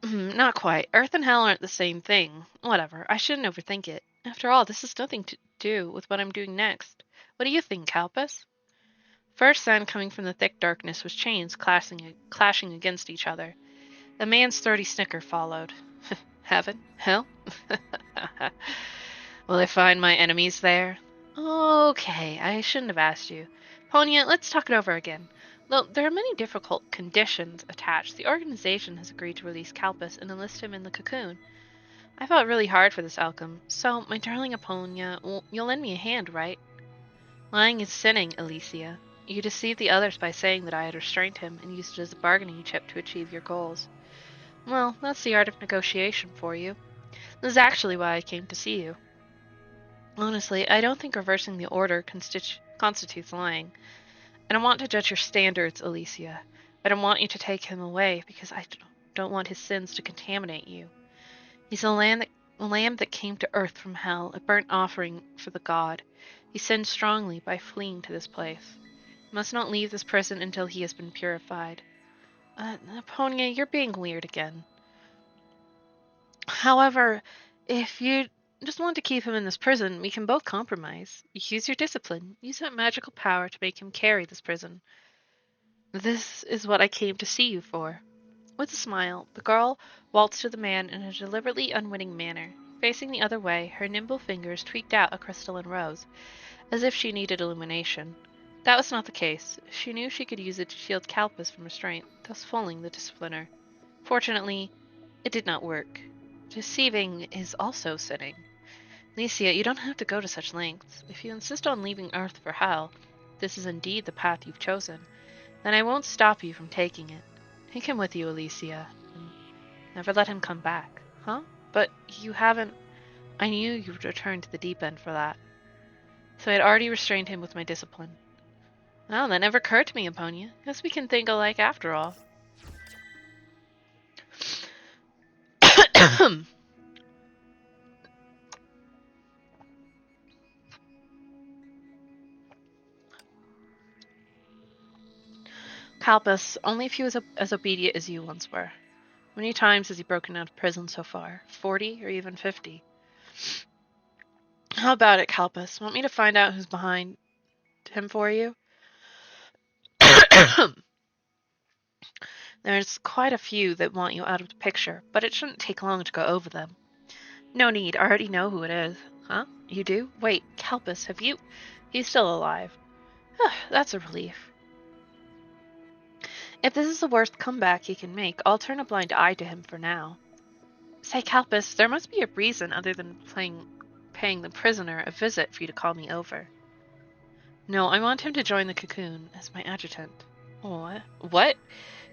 Not quite. Earth and hell aren't the same thing. Whatever. I shouldn't overthink it. After all, this has nothing to do with what I'm doing next. What do you think, Kalpus? First sound coming from the thick darkness was chains clashing against each other. A man's throaty snicker followed. Heaven? Hell? Will I find my enemies there? Okay, I shouldn't have asked you. Ponya, let's talk it over again. Though there are many difficult conditions attached, the organization has agreed to release Kalpus and enlist him in the cocoon. I fought really hard for this outcome, so, my darling Aponia, you'll lend me a hand, right? Lying is sinning, Alicia. You deceived the others by saying that I had restrained him and used it as a bargaining chip to achieve your goals. Well, that's the art of negotiation for you. This is actually why I came to see you. Honestly, I don't think reversing the order constitutes lying. And I want to judge your standards, Alicia. I don't want you to take him away because I don't want his sins to contaminate you. He's a lamb that came to earth from hell, a burnt offering for the god. He sinned strongly by fleeing to this place. He must not leave this prison until he has been purified. Naponia, you're being weird again. However, if you just want to keep him in this prison, we can both compromise. Use your discipline. Use that magical power to make him carry this prison. This is what I came to see you for. With a smile, the girl waltzed to the man in a deliberately unwitting manner. Facing the other way, her nimble fingers tweaked out a crystalline rose, as if she needed illumination. That was not the case. She knew she could use it to shield Calpus from restraint, thus fooling the discipliner. Fortunately, it did not work. Deceiving is also sinning. Licia, you don't have to go to such lengths. If you insist on leaving Earth for hell, this is indeed the path you've chosen, then I won't stop you from taking it. Take him with you, Alicia, and never let him come back. Huh? But you haven't... I knew you would return to the deep end for that. So I had already restrained him with my discipline. Well, that never occurred to me, Aponia. Guess we can think alike after all. Calpus, only if he was as obedient as you once were. How many times has he broken out of prison so far? 40 or even 50? How about it, Calpus? Want me to find out who's behind him for you? There's quite a few that want you out of the picture, but it shouldn't take long to go over them. No need, I already know who it is. Huh? You do? Wait, Calpus, have you... He's still alive. That's a relief. If this is the worst comeback he can make, I'll turn a blind eye to him for now. Say, Calpus, there must be a reason other than paying the prisoner a visit for you to call me over. No, I want him to join the cocoon as my adjutant. What? What?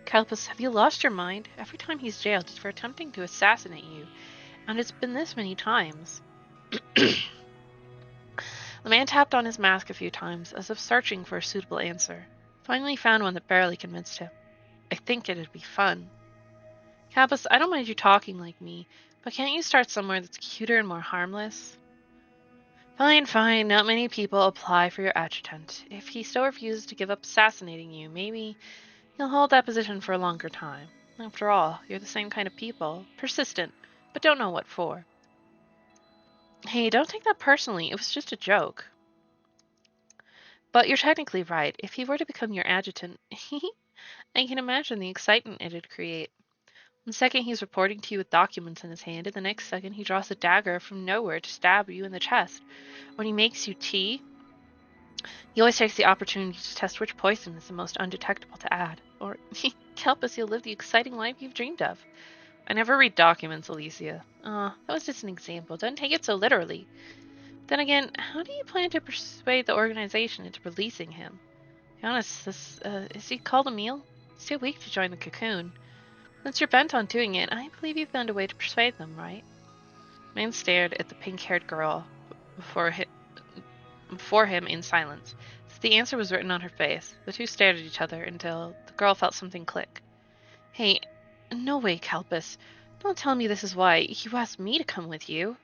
Calpus, have you lost your mind? Every time he's jailed, it's for attempting to assassinate you, and it's been this many times. The man tapped on his mask a few times, as if searching for a suitable answer. Finally found one that barely convinced him. I think it'd be fun. Calpus, I don't mind you talking like me, but can't you start somewhere that's cuter and more harmless? Fine, fine. Not many people apply for your adjutant. If he still refuses to give up assassinating you, maybe he'll hold that position for a longer time. After all, you're the same kind of people. Persistent, but don't know what for. Hey, don't take that personally. It was just a joke. But you're technically right. If he were to become your adjutant, I can imagine the excitement it'd create. One second he's reporting to you with documents in his hand, and the next second he draws a dagger from nowhere to stab you in the chest. When he makes you tea, he always takes the opportunity to test which poison is the most undetectable to add. Or, help us, you'll live the exciting life you've dreamed of. I never read documents, Alicia. That was just an example. Don't take it so literally. Then again, how do you plan to persuade the organization into releasing him? To be honest, is he called Emil? He's too weak to join the cocoon. Since you're bent on doing it, I believe you've found a way to persuade them, right? The man stared at the pink-haired girl before him in silence. So the answer was written on her face. The two stared at each other until the girl felt something click. Hey, no way, Calpus. Don't tell me this is why you asked me to come with you.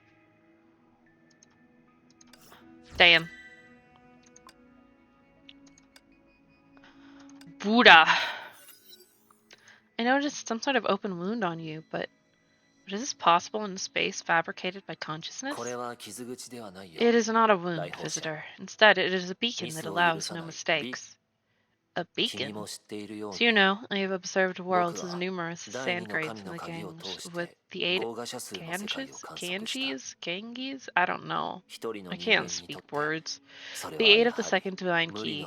Damn. Buddha. I noticed some sort of open wound on you, but is this possible in a space fabricated by consciousness? It is not a wound, visitor. Instead, it is a beacon that allows no mistakes. A beacon? So you know, I have observed worlds as numerous as sand grates in the ganges with the aid Ganges? I don't know. I can't speak words. The aid of the second divine key.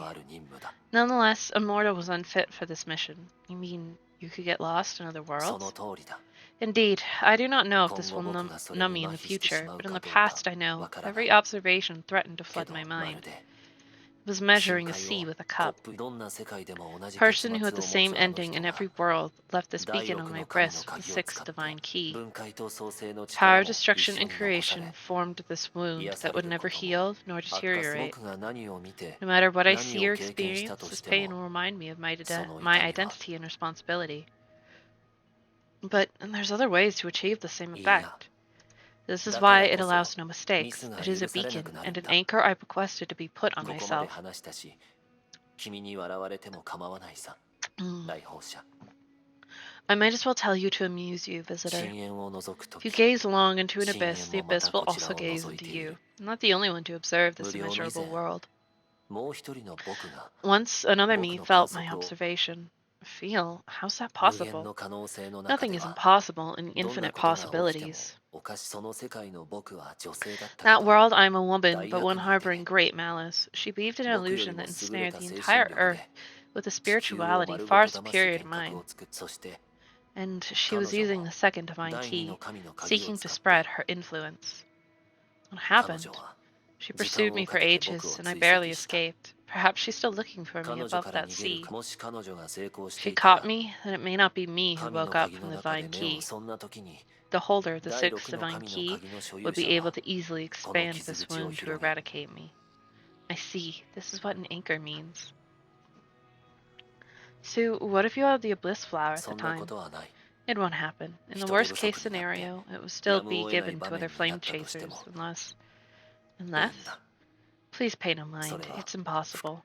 Nonetheless, a mortal was unfit for this mission. You mean you could get lost in other worlds? Indeed, I do not know if this will numb me in the future, but in the past I know every observation threatened to flood my mind. was measuring a sea with a cup. どんな世界でも同じ結 Person 末 who を had the 持つ same あの ending 人 in が every world left this 第 beacon 六 on の my 神の wrist with the 鍵を sixth 使って divine key. 分解と創生の Power, 力も一 destruction, 緒 and に残さ creation れ formed this wound 癒 that さ would れる never ことも heal nor 悪化す deteriorate. 僕が何を見て No matter what I 何 see or を経験したと experience, し this て pain も will remind me of my その my 痛みは identity and responsibility. But there's other ways to achieve the same いいや effect. This is だか why ら it こそ allows no ミ mistakes. スが It is a 許されな beacon くなる and ん an だ anchor I requested to be put on ここまで myself. 話したし君に笑われても構わないさ Mm. 来訪者 I might as well tell you to amuse you, visitor. 深淵を覗く If you 時 gaze long into an 深 abyss, 淵 the もま abyss た will こちら also を gaze 覗い into てい you. る I'm not the only one to observe this 無料の以 immeasurable 前 world. もう一人の僕が Once another 僕 me の felt 観 my 測を observation. Feel? How's that 無限 possible? の可能性の中 Nothing で is は impossible in どんな infinite ことが起きても possibilities. おかしその世界の僕は女性だったけ That ど world, I'm a woman, 大 but 悪 one 人 harboring で great malice. She weaved an 僕より illusion も that 優れ ensnared た the 精神 entire 力 earth で with a 地球を spirituality 丸ご far と騙す superior to 幻覚 mine. を作っそして And she 彼 was 女 using も the second divine 第二の key, 神の鍵を seeking 使 to っ spread て her influence. What 彼 happened? 女は She 時 pursued 間 me を for かけて僕 ages, を and I 追 barely 跡した escaped. Perhaps she's still looking for me 彼女 above から that 逃げる sea. かもし彼女が成功し If て she いた caught ら me, then it may not be me who 神の woke up 鍵 from の the 中で divine 目を key. そんな時に The holder, the 第 sixth 六の divine 神の key, 鍵の所 would 有 be 者 able は to easily この expand 傷 this 口を wound to 広げ eradicate me. I see. This is what an anchor means. Sue, what if you had the abyss flower at そ the んなこ time? とはない It won't happen. In the 人手 worst 不 case 足になって scenario, it would や still む be を得ない given 場 to other 面にな flame ったとして chasers, も unless... いいん Unless? だ Please pay no そ mind. れは It's impossible.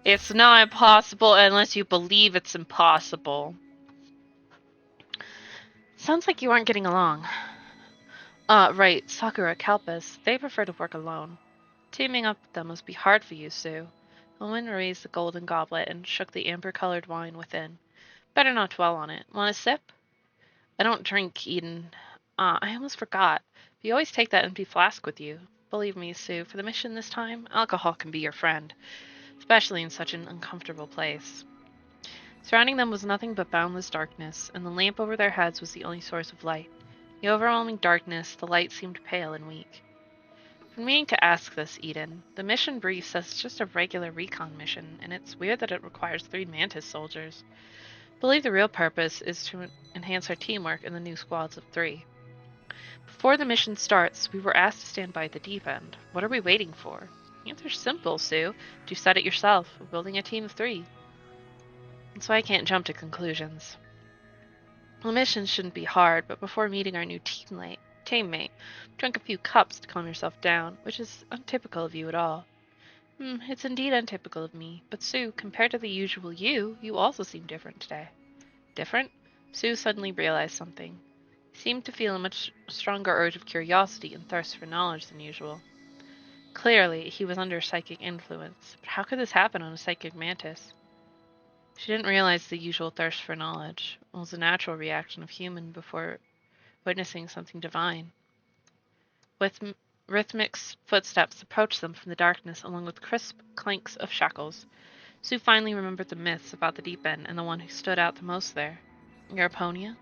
It's not impossible unless you believe it's impossible. Sounds like you aren't getting along. Right, Sakura, Kalpas, they prefer to work alone. Teaming up with them must be hard for you, Sue. The woman raised the golden goblet and shook the amber-colored wine within. Better not dwell on it. Want a sip? I don't drink, Eden. I almost forgot. But you always take that empty flask with you. Believe me, Sue, for the mission this time, alcohol can be your friend, especially in such an uncomfortable place. Surrounding them was nothing but boundless darkness, and the lamp over their heads was the only source of light. The overwhelming darkness, the light seemed pale and weak. I've been meaning to ask this, Eden. The mission brief says it's just a regular recon mission, and it's weird that it requires 3 Mantis soldiers. I believe the real purpose is to enhance our teamwork in the new squads of 3. Before the mission starts, we were asked to stand by at the deep end. What are we waiting for? The answer's simple, Sue. You said it yourself. We're building a team of 3. That's why I can't jump to conclusions. The mission shouldn't be hard, but before meeting our new teammate, drink a few cups to calm yourself down, which is untypical of you at all. It's indeed untypical of me, but Sue, compared to the usual you also seem different today. Different? Sue suddenly realized something. He seemed to feel a much stronger urge of curiosity and thirst for knowledge than usual. Clearly, he was under psychic influence, but how could this happen on a psychic mantis? She didn't realize the usual thirst for knowledge. It was a natural reaction of human before witnessing something divine. With rhythmic footsteps approached them from the darkness along with crisp clanks of shackles. Sue finally remembered the myths about the deep end and the one who stood out the most there. Araponia?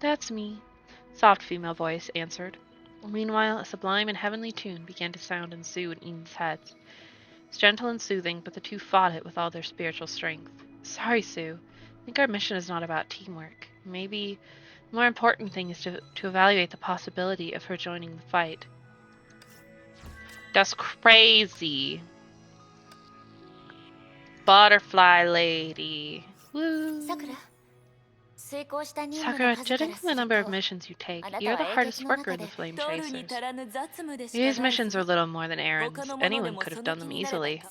That's me, soft female voice answered. Meanwhile, a sublime and heavenly tune began to sound in Sue and Eden's heads. It was gentle and soothing, but the two fought it with all their spiritual strength. Sorry, Sue. I think our mission is not about teamwork. Maybe the more important thing is to evaluate the possibility of her joining the fight. That's crazy. Butterfly lady. Woo. Sakura, judging from the number of missions you take, you're the hardest worker in the Flame Chasers. These missions are little more than errands. Anyone could have done them easily.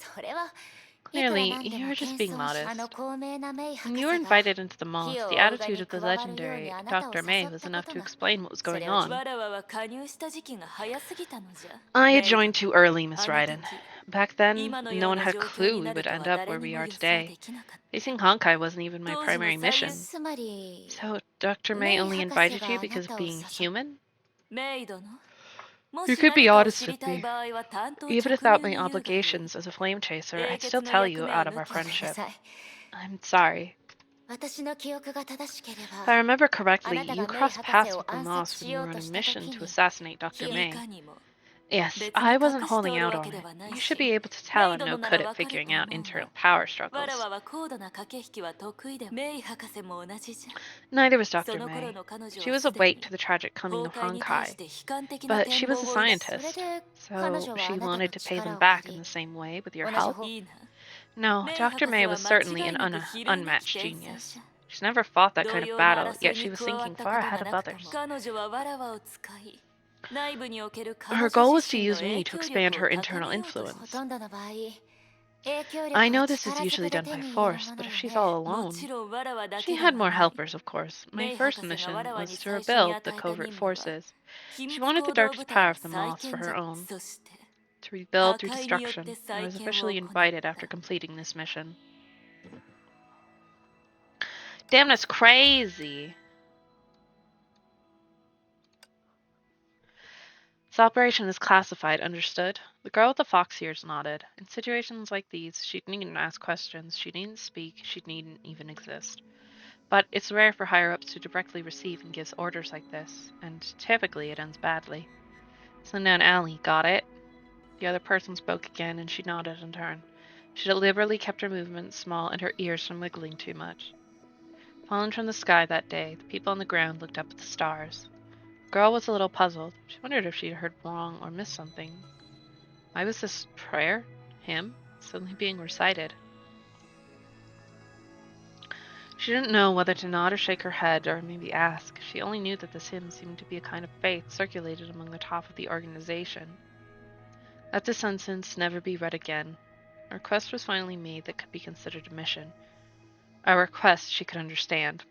Clearly, you're just being modest. When you were invited into the mall, the attitude of the legendary Dr. May was enough to explain what was going on. I had joined too early, Miss Raiden. Back then, no one had a clue we would end up where we are today. Facing Honkai wasn't even my primary mission. So, Dr. May only invited you because of being human? You could be honest with me. Even without my obligations as a flame chaser, I'd still tell you out of our friendship. I'm sorry. If I remember correctly, you crossed paths with the Moss when you were on a mission to assassinate Dr. May. Yes, I wasn't holding out on it. You should be able to tell I'm no good at figuring out internal power わら struggles. わは高度な駆け引きは得意でメイ博士も同じじゃ Neither was そ Dr. の頃 May. の彼女 She は was すで awake に to the tragic coming 崩 of 壊に対し Honkai, て悲観的な but 展 she 望 was a を抱く scientist, それで彼 so 女は she あなた wanted と to pay 力 them を back 借 in り the same way with your 同じ help. 方いいな No, メイ Dr. 博士 May は was 間 certainly 違 an いなく比類なき unmatched 天才 genius. じゃ She's never fought that 同 kind of 様の battle, 争 yet い she に was 加わっ thinking たこ far と ahead が of なくとも others. 彼女はわらわを使い内部における彼 Her 女 goal 自 was to 身の use 影 me to 響 expand 力を her 高 internal めようとほ influence. とんどの場合影響 I 力 know は this is 力ず usually くで done 手 by に入れる force, も but の if よ she's ね all も alone, ちろんわらわだ she けで had は more ない helpers, of course. My メイ first 博士がわ mission らわ was に to 最初に rebuild the 与えた covert 任務は forces. 秘 She 密 wanted the 行動部 darkest 隊 power の of the 再 moths for 建じ her ゃ own, そして to 破 rebuild through 壊によって destruction. I 再 was 建を officially 行っ invited た after completing this mission. Damn, that's crazy! This operation is classified, understood? The girl with the fox ears nodded. In situations like these, she needn't ask questions, she needn't speak, she needn't even exist. But it's rare for higher-ups to directly receive and give orders like this, and typically it ends badly. Sundown Alley, got it? The other person spoke again, and she nodded in turn. She deliberately kept her movements small and her ears from wiggling too much. Fallen from the sky that day, the people on the ground looked up at the stars. The girl was a little puzzled. She wondered if she'd heard wrong or missed something. Why was this prayer, hymn, suddenly being recited? She didn't know whether to nod or shake her head or maybe ask. She only knew that this hymn seemed to be a kind of faith circulated among the top of the organization. Let the sentence never be read again. A request was finally made that could be considered a mission. A request she could understand.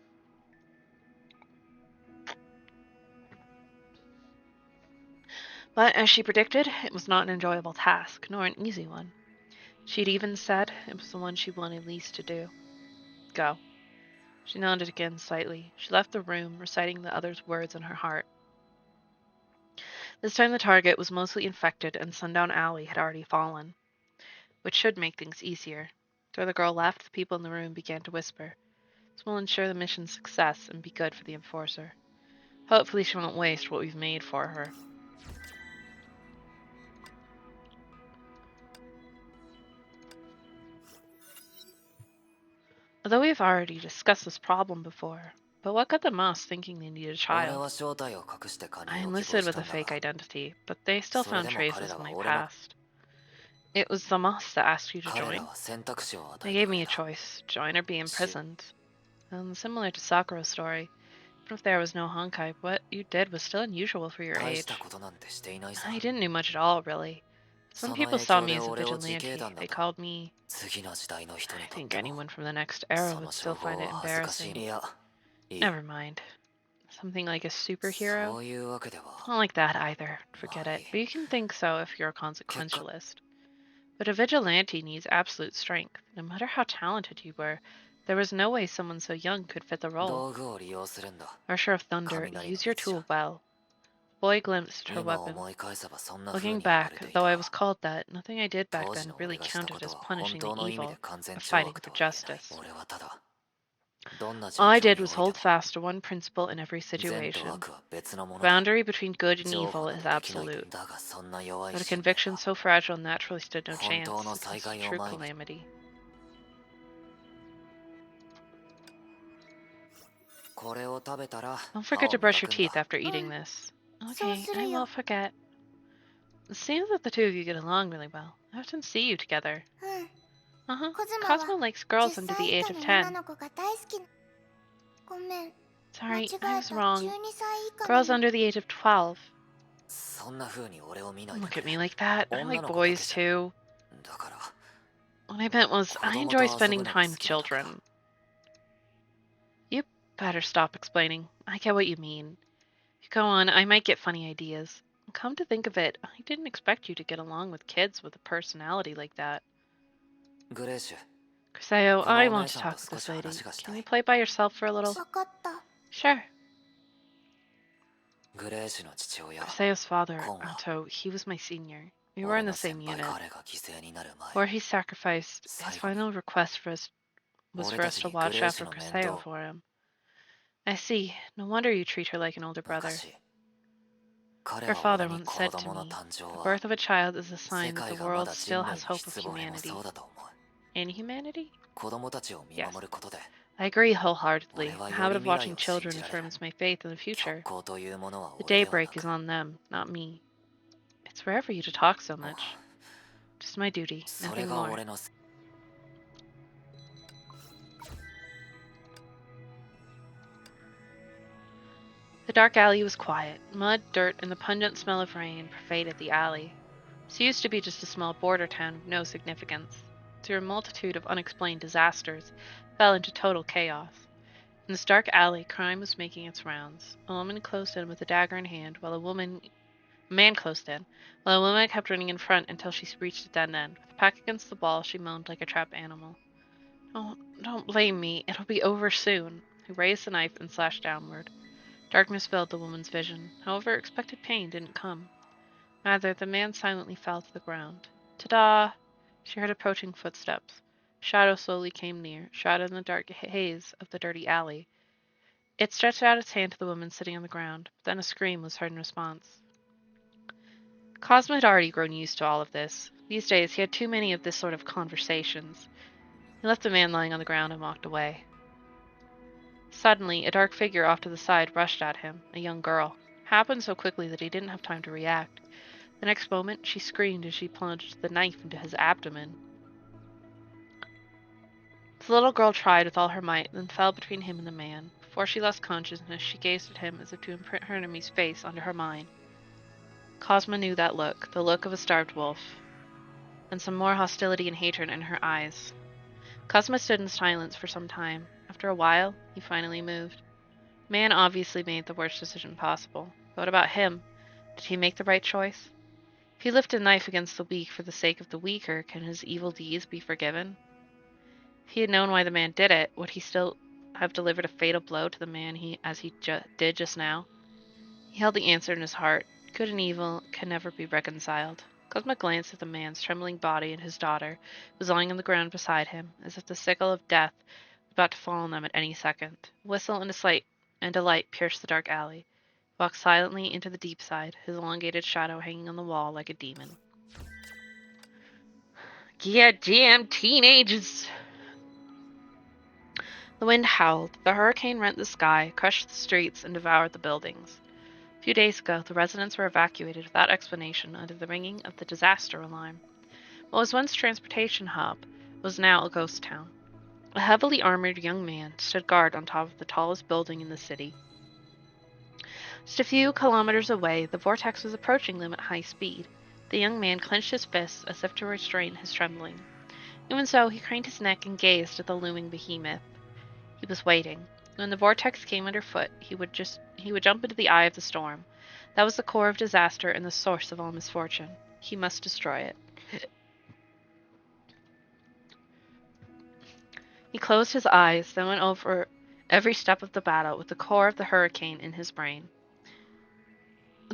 But as she predicted, it was not an enjoyable task, nor an easy one. She'd even said it was the one she wanted least to do. Go. She nodded again slightly. She left the room, reciting the other's words in her heart. This time the target was mostly infected, and Sundown Alley had already fallen, which should make things easier. After the girl left, the people in the room began to whisper. This will ensure the mission's success and be good for the enforcer. Hopefully she won't waste what we've made for her. Although we've already discussed this problem before, but what got the Moss thinking they needed a 俺 child? は正体を隠して加 I 入を希望 enlisted し with た a んだ fake が identity, but they still それ found でも traces 彼ら of は my 俺の past. It was the Moss that asked you to 彼ら join. は選択肢を与 They えて gave く me れ a た choice, join or be Shit. imprisoned. And similar to Sakura's story, even if there was no Honkai, what you did was still unusual for your 大 age. したことなんてしていないさ I didn't do much at all, really. Some その people 影 saw 響 me で as a 俺を自警 vigilante. 団だ They と called me... 次の時代の人 I にとっ think ても anyone from the next era そ would の still 称号 find it は恥ずかしい embarrassing. いやいい Never mind. Something like a そ superhero? ういうわけで It's は not like that either. Forget it. Why? But you can think so if you're a consequentialist. But a vigilante needs absolute strength. No matter how talented you were, there was no way someone so young could fit the role. 道具を利用するんだ Rusher of Thunder, 雷の use your 術じゃ tool well. The boy glimpsed her 今 weapon. 思い返せばそんな風 Looking に言われ back, てい though た I was called that, nothing I did back 当時 then の really 俺がしたこ counted と as は punishing 本 the 当の意味で evil 完全 of 懲 fighting 悪 for とは言えない justice. 俺はただどんな状 All I 況 did に was おい hold ても fast to one principle in every 善と situation. 悪は別のも The のだ boundary between good and 譲 evil 歩な is どできないと absolute. だがそんな弱い But a 信念 conviction は so fragile naturally stood no 本 chance 当の against 災 a 害を true 前に calamity. これを食べたら Don't 歯 forget を to 磨 brush く your ん teeth だ after eating this. So Okay, I するよ。 won't forget. It seems that the two of you get along really well. I often see you together. うん Uh-huh. コズマは Cosmo likes 10 girls under 歳 the 以 age 下 of の 10. 女の子が大好きごめん間違 Sorry, え I た was 12 wrong. 歳以下 Girls の under the age of 12. そんな風に俺を見ないで Look く at れ me like that. I 女 like の子だけ boys じゃ too. だから What I meant was, 子 I 供 enjoy と遊ぶ spending のが time 好 with きなだけだ children. You better stop explaining. I get what you mean. If you go on, I might get funny ideas. Come to think of it, I didn't expect you to get along with kids with a personality like that. グレーシュ Criseo, この I お姉 want to さんと talk with 少 this し lady. 話がした Can い you play by yourself for a little? 分かった Sure. グレーシュの父親 Criseo's father, Kongo. Otto, he was my senior. We were 俺 in the の先 same 輩 unit. 彼が犠牲になる Before 前 he sacrificed, his 最後に final request was 俺 for た us ち to にグ watch レーシュ after の面 Criseo 倒 for him. I see. No wonder you treat her like an older brother. 昔彼 Her は father 俺に once 子 said to 供の me, 誕生 the は birth of a child is a 世 sign that the 界がま world だ still 人類 has に hope of 失望にもそ humanity. うだと思う。 In humanity? 子供たちを見 Yes. 守ることで I agree wholeheartedly. 俺は The よ habit り of 未来 watching を信 children じられる。 affirms my faith in the 極 future. 光というものは The 俺ではな daybreak is く on them, not me. It's rare for you to talk so much. Just my duty, それ nothing が more. 俺の The dark alley was quiet. Mud, dirt, and the pungent smell of rain pervaded the alley. This used to be just a small border town of no significance. Through a multitude of unexplained disasters, it fell into total chaos. In this dark alley, crime was making its rounds. A woman closed in with a dagger in hand, while a man closed in, while a woman kept running in front until she reached a dead end. With her back against the wall, she moaned like a trapped animal. Don't blame me. It'll be over soon. He raised the knife and slashed downward. Darkness filled the woman's vision. However, expected pain didn't come. Rather, the man silently fell to the ground. Ta-da! She heard approaching footsteps. Shadow slowly came near, shrouded in the dark haze of the dirty alley. It stretched out its hand to the woman sitting on the ground, but then a scream was heard in response. Cosmo had already grown used to all of this. These days, he had too many of this sort of conversations. He left the man lying on the ground and walked away. Suddenly, a dark figure off to the side rushed at him, a young girl. It happened so quickly that he didn't have time to react. The next moment, she screamed as she plunged the knife into his abdomen. The little girl tried with all her might, then fell between him and the man. Before she lost consciousness, she gazed at him as if to imprint her enemy's face onto her mind. Cosmo knew that look, the look of a starved wolf, and some more hostility and hatred in her eyes. Cosmo stood in silence for some time. After a while, he finally moved. Man obviously made the worst decision possible. But what about him? Did he make the right choice? If he lifted a knife against the weak for the sake of the weaker, can his evil deeds be forgiven? If he had known why the man did it, would he still have delivered a fatal blow to the man as he did just now? He held the answer in his heart. Good and evil can never be reconciled. Cosmo glanced at the man's trembling body and his daughter, who was lying on the ground beside him, as if the sickle of death was about to fall on them at any second. A whistle and a light pierced the dark alley. He walked silently into the deep side, his elongated shadow hanging on the wall like a demon. Goddamn teenagers! The wind howled. The hurricane rent the sky, crushed the streets, and devoured the buildings. A few days ago, the residents were evacuated without explanation under the ringing of the disaster alarm. What was once a transportation hub was now a ghost town. A heavily armored young man stood guard on top of the tallest building in the city. Just a few kilometers away, the vortex was approaching them at high speed. The young man clenched his fists as if to restrain his trembling. Even so, he craned his neck and gazed at the looming behemoth. He was waiting. When the vortex came underfoot, he would jump into the eye of the storm. That was the core of disaster and the source of all misfortune. He must destroy it. He closed his eyes, then went over every step of the battle with the core of the hurricane in his brain.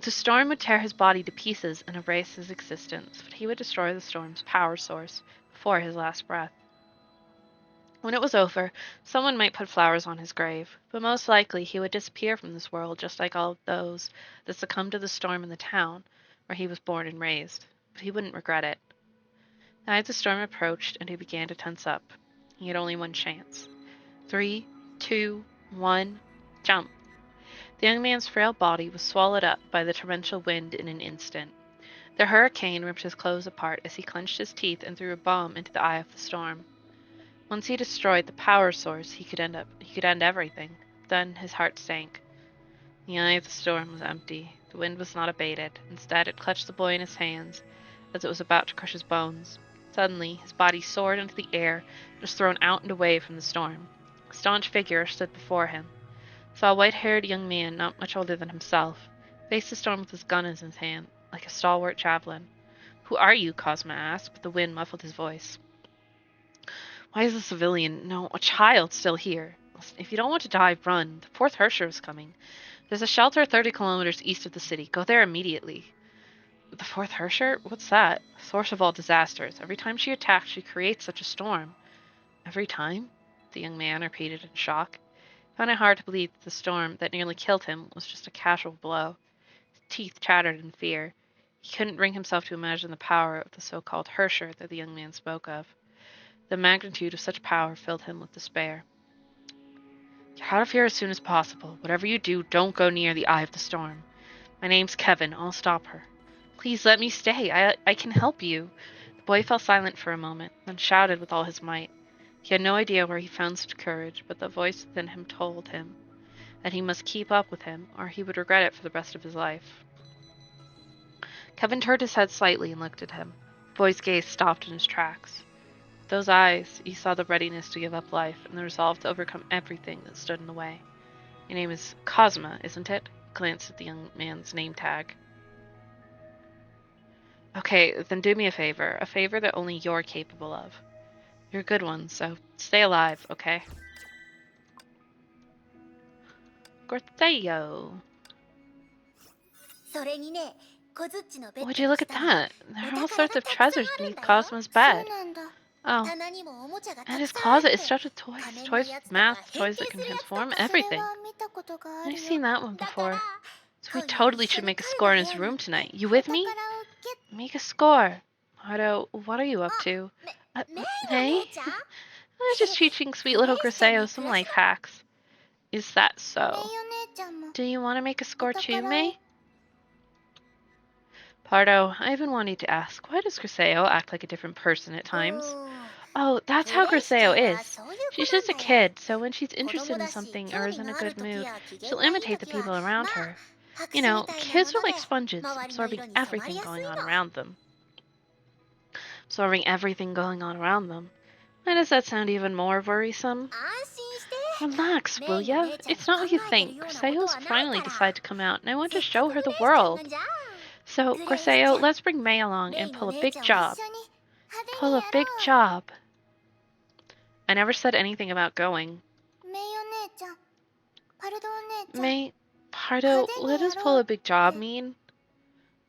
The storm would tear his body to pieces and erase his existence, but he would destroy the storm's power source before his last breath. When it was over, someone might put flowers on his grave, but most likely he would disappear from this world just like all of those that succumbed to the storm in the town where he was born and raised. But he wouldn't regret it. Now as the storm approached and he began to tense up, he had only one chance. 3, 2, 1, jump. The young man's frail body was swallowed up by the torrential wind in an instant. The hurricane ripped his clothes apart as he clenched his teeth and threw a bomb into the eye of the storm. Once he destroyed the power source, he could end everything. Then his heart sank. The eye of the storm was empty. The wind was not abated. Instead, it clutched the boy in his hands as it was about to crush his bones. Suddenly, his body soared into the air and was thrown out and away from the storm. A staunch figure stood before him. He saw a white-haired young man not much older than himself, face the storm with his gun in his hand, like a stalwart javelin. "Who are you?" Cosmo asked, but the wind muffled his voice. "Why is a civilian, no, a child, still here? Listen, if you don't want to die, run. The fourth Hersher is coming. There's a shelter 30 kilometers east of the city. Go there immediately." "The fourth Hersher? What's that?" "Source of all disasters. Every time she attacks, she creates such a storm." "Every time?" the young man repeated in shock. He found it hard to believe that the storm that nearly killed him was just a casual blow. teeth chattered in fear. He couldn't bring himself to imagine the power of the so-called Hersher that the young man spoke of. The magnitude of such power filled him with despair. Get out of here as soon as possible. Whatever you do, don't go near the eye of the storm. My name's Kevin. I'll stop her. Please let me stay. I can help you. The boy fell silent for a moment, then shouted with all his might. He had no idea where he found such courage, but the voice within him told him that he must keep up with him, or he would regret it for the rest of his life. Kevin turned his head slightly and looked at him. The boy's gaze stopped in his tracks. With those eyes, he saw the readiness to give up life and the resolve to overcome everything that stood in the way. Your name is Cosma, isn't it? He glanced at the young man's name tag. Okay, then do me a favor that only you're capable of. You're a good one, so stay alive, okay? Gorteo. Would you look at that? There are all sorts of treasures beneath Cosmo's bed. Oh, and his closet is stuffed with toys. Toys with masks, toys that can transform, everything. I've seen that one before. So we totally should make a score in his room tonight. You with me? Make a score. Haruo, what are you up to? Hey? I was just teaching sweet little Griseo some life hacks. Is that so? Do you want to make a score too, May? Pardo, I've been wanting to ask, why does Griseo act like a different person at times? Oh, that's how Griseo is. She's just a kid, so when she's interested in something or is in a good mood, she'll imitate the people around her. You know, kids are like sponges, absorbing everything going on around them. Why does that sound even more worrisome? Relax, will ya? It's not what you think. Griseo's finally decided to come out, and I want to show her the world. So, Griseo, let's bring May along and pull a big job. Pull a big job. I never said anything about going. May, Pardo, what does pull a big job mean?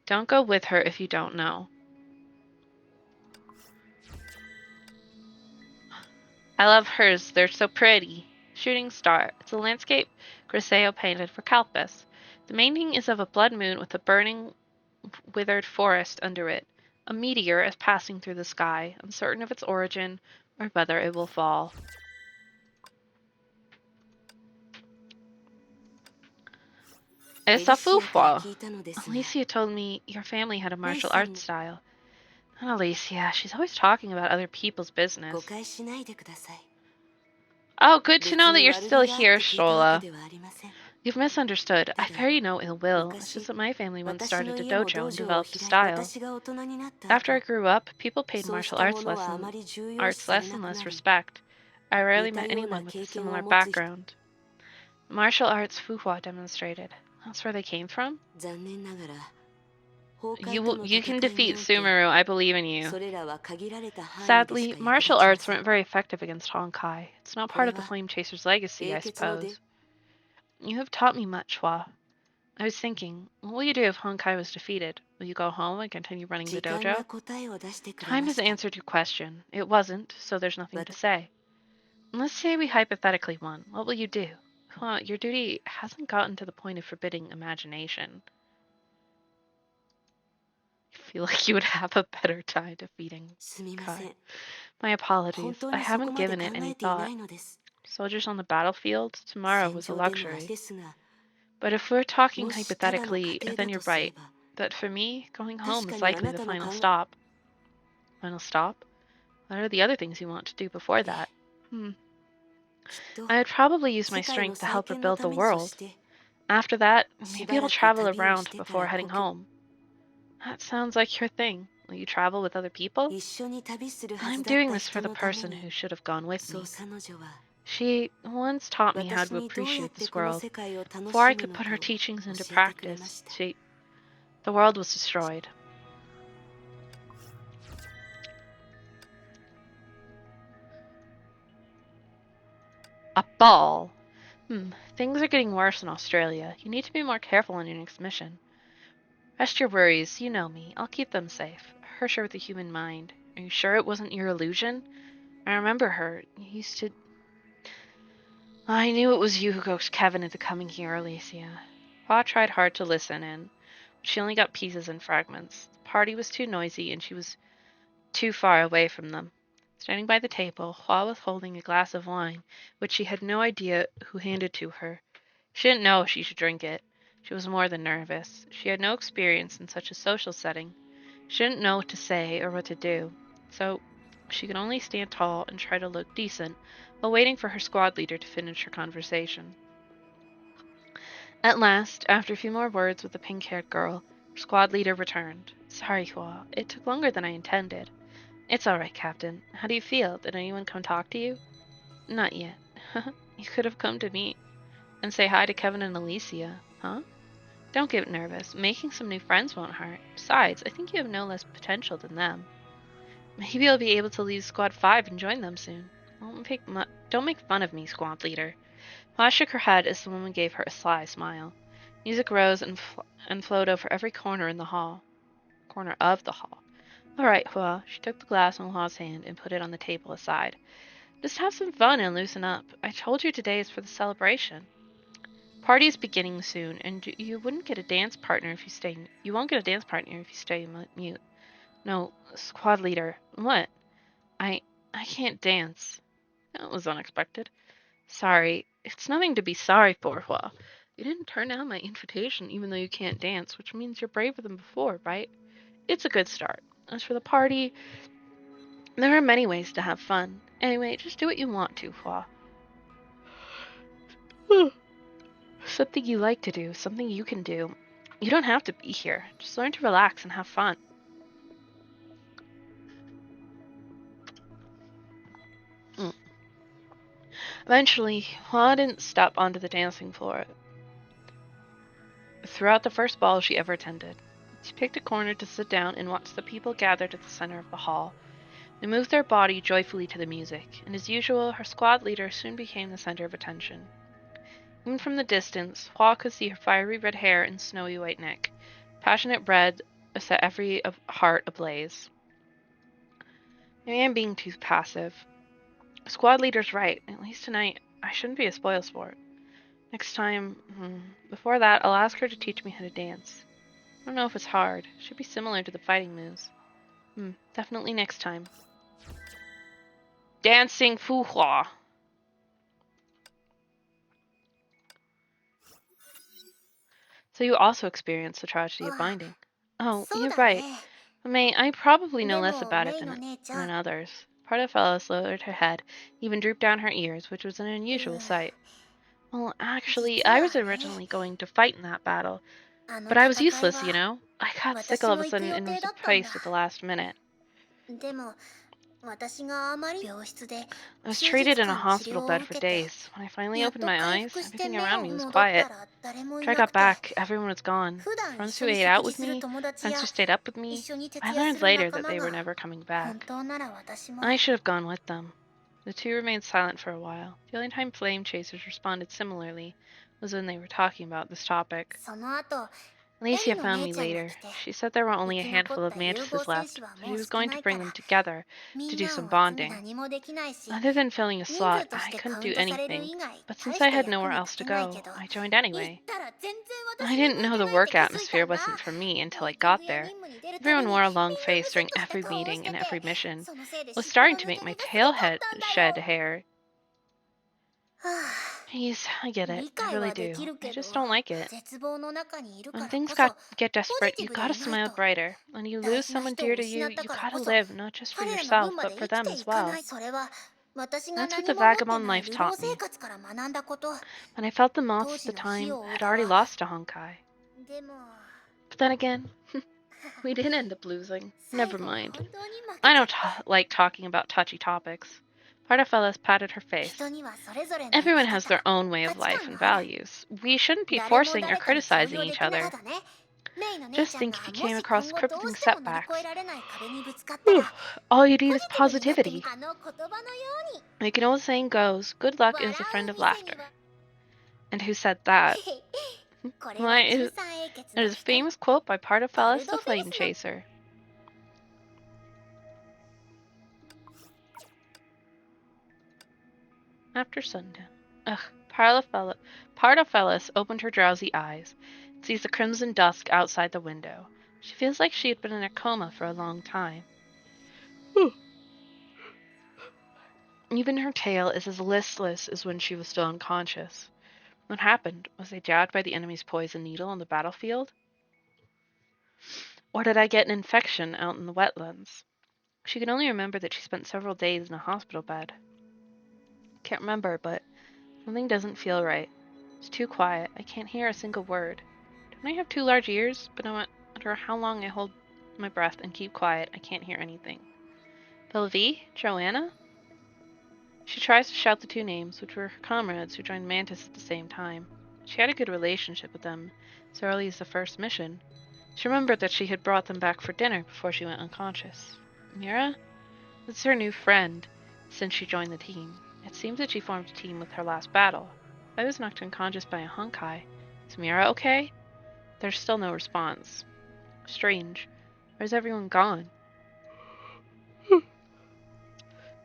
Don't go with her if you don't know. I love hers. They're so pretty. Shooting star. It's a landscape Griseo painted for Calpis. The painting is of a blood moon with a burning, withered forest under it. A meteor is passing through the sky, uncertain of its origin or whether it will fall. It's a fufua. Alicia told me your family had a martial arts style. Not Alicia. She's always talking about other people's business. Oh, good to know that you're still here, Shola. You've misunderstood. I bear you no ill will. It's just that my family once started a dojo and developed a style. After I grew up, people paid martial arts less and less respect. I rarely met anyone with a similar background. Martial arts Fuhua demonstrated. That's where they came from? You can defeat Sumeru. I believe in you. Sadly, martial arts weren't very effective against Honkai. It's not part of the Flame Chaser's legacy, I suppose. You have taught me much, Hua. I was thinking, what will you do if Honkai was defeated? Will you go home and continue running the dojo? Time has answered your question. It wasn't, so there's nothing to say. Let's say we hypothetically won. What will you do? Hua, your duty hasn't gotten to the point of forbidding imagination. I feel like you would have a better time defeating Honkai. My apologies. I haven't given it any thought. Soldiers on the battlefield? Tomorrow was a luxury. But if we're talking hypothetically, then you're right. But for me, going home is likely the final stop. Final stop? What are the other things you want to do before that? I would probably use my strength to help rebuild the world. After that, maybe I'll travel around before heading home. That sounds like your thing. Will you travel with other people? I'm doing this for the person who should have gone with me. She once taught me how to appreciate this world. Before I could put her teachings into practice, the world was destroyed. A ball. Things are getting worse in Australia. You need to be more careful on your next mission. Rest your worries. You know me. I'll keep them safe. Hersher with a human mind. Are you sure it wasn't your illusion? I remember her. You used to... I knew it was you who coaxed Kevin into coming here, Alicia. Pa tried hard to listen, and she only got pieces and fragments. The party was too noisy, and she was too far away from them. Standing by the table, Hua was holding a glass of wine, which she had no idea who handed to her. She didn't know if she should drink it. She was more than nervous. She had no experience in such a social setting. She didn't know what to say or what to do. So she could only stand tall and try to look decent while waiting for her squad leader to finish her conversation. At last, after a few more words with the pink-haired girl, her squad leader returned. Sorry, Hua. It took longer than I intended. It's all right, Captain. How do you feel? Did anyone come talk to you? Not yet. You could have come to me and say hi to Kevin and Alicia, huh? Don't get nervous. Making some new friends won't hurt. Besides, I think you have no less potential than them. Maybe I'll be able to leave Squad 5 and join them soon. Don't make fun of me, Squad Leader. Ma shook her head as the woman gave her a sly smile. Music rose and flowed over every corner of the hall. All right, Hua. She took the glass in Hua's hand and put it on the table aside. Just have some fun and loosen up. I told you today is for the celebration. Party's beginning soon, and you wouldn't get a dance partner if you stay. You won't get a dance partner if you stay mute. No, squad leader. What? I I can't dance. That was unexpected. Sorry. It's nothing to be sorry for, Hua. You didn't turn down my invitation even though you can't dance, which means you're braver than before, right? It's a good start. As for the party, there are many ways to have fun. Anyway, just do what you want to, Hua. Something you like to do, something you can do. You don't have to be here. Just learn to relax and have fun. Eventually, Hua didn't step onto the dancing floor throughout the first ball she ever attended. She picked a corner to sit down and watch the people gathered at the center of the hall. They moved their body joyfully to the music, and as usual, her squad leader soon became the center of attention. Even from the distance, Hua could see her fiery red hair and snowy white neck. Passionate red set every heart ablaze. Maybe I'm being too passive. Squad leader's right. At least tonight, I shouldn't be a spoilsport. Next time, before that, I'll ask her to teach me how to dance. I don't know if it's hard. It should be similar to the fighting moves. Definitely next time. Dancing Fuhua. So you also experienced the tragedy of binding. Oh, you're right. May, I probably know less about it than others. Part of Fellows lowered her head, even drooped down her ears, which was an unusual sight. Well, actually, I was originally going to fight in that battle, but I was useless, you know? I got sick all of a sudden and was replaced at the last minute. I was treated in a hospital bed for days. When I finally opened my eyes, everything around me was quiet. After I got back, everyone was gone. Friends who ate out with me, friends who stayed up with me. I learned later that they were never coming back. I should have gone with them. The two remained silent for a while. The only time Flame Chasers responded similarly was when they were talking about this topic. Alicia found me later. She said there were only a handful of mantises left, so she was going to bring them together to do some bonding. Other than filling a slot, I couldn't do anything, but since I had nowhere else to go, I joined anyway. I didn't know the work atmosphere wasn't for me until I got there. Everyone wore a long face during every meeting and every mission. It was starting to make my shed hair. Please, I get it. I really do. I just don't like it. When things get desperate, you gotta smile brighter. When you lose someone dear to you, you gotta live, not just for yourself, but for them as well. That's what the vagabond life taught me. When I felt the most of the time, I had already lost to Honkai. But then again, we didn't end up losing. Never mind. I don't like talking about touchy topics. Pardafellas patted her face. Everyone has their own way of life and values. We shouldn't be forcing or criticizing each other. Just think if you came across crippling setbacks. All you need is positivity. Like an old saying goes, good luck is a friend of laughter. And who said that? Why, it is a famous quote by Pardafellas the Flame Chaser. After sundown. Pardafellas opened her drowsy eyes. sees the crimson dusk outside the window. She feels like she had been in a coma for a long time. Even her tail is as listless as when she was still unconscious. What happened? Was I jabbed by the enemy's poison needle on the battlefield? Or did I get an infection out in the wetlands? She can only remember that she spent several days in a hospital bed. Can't remember, but something doesn't feel right. It's too quiet. I can't hear a single word. Don't I have two large ears? But no matter how long I hold my breath and keep quiet, I can't hear anything. Bellevue? Joanna? She tries to shout the two names, which were her comrades who joined Mantis at the same time. She had a good relationship with them as early as the first mission. She remembered that she had brought them back for dinner before she went unconscious. Mira? That's her new friend since she joined the team. It seems that she formed a team with her last battle. I was knocked unconscious by a Honkai. Is Mira okay? There's still no response. Strange. Where's everyone gone?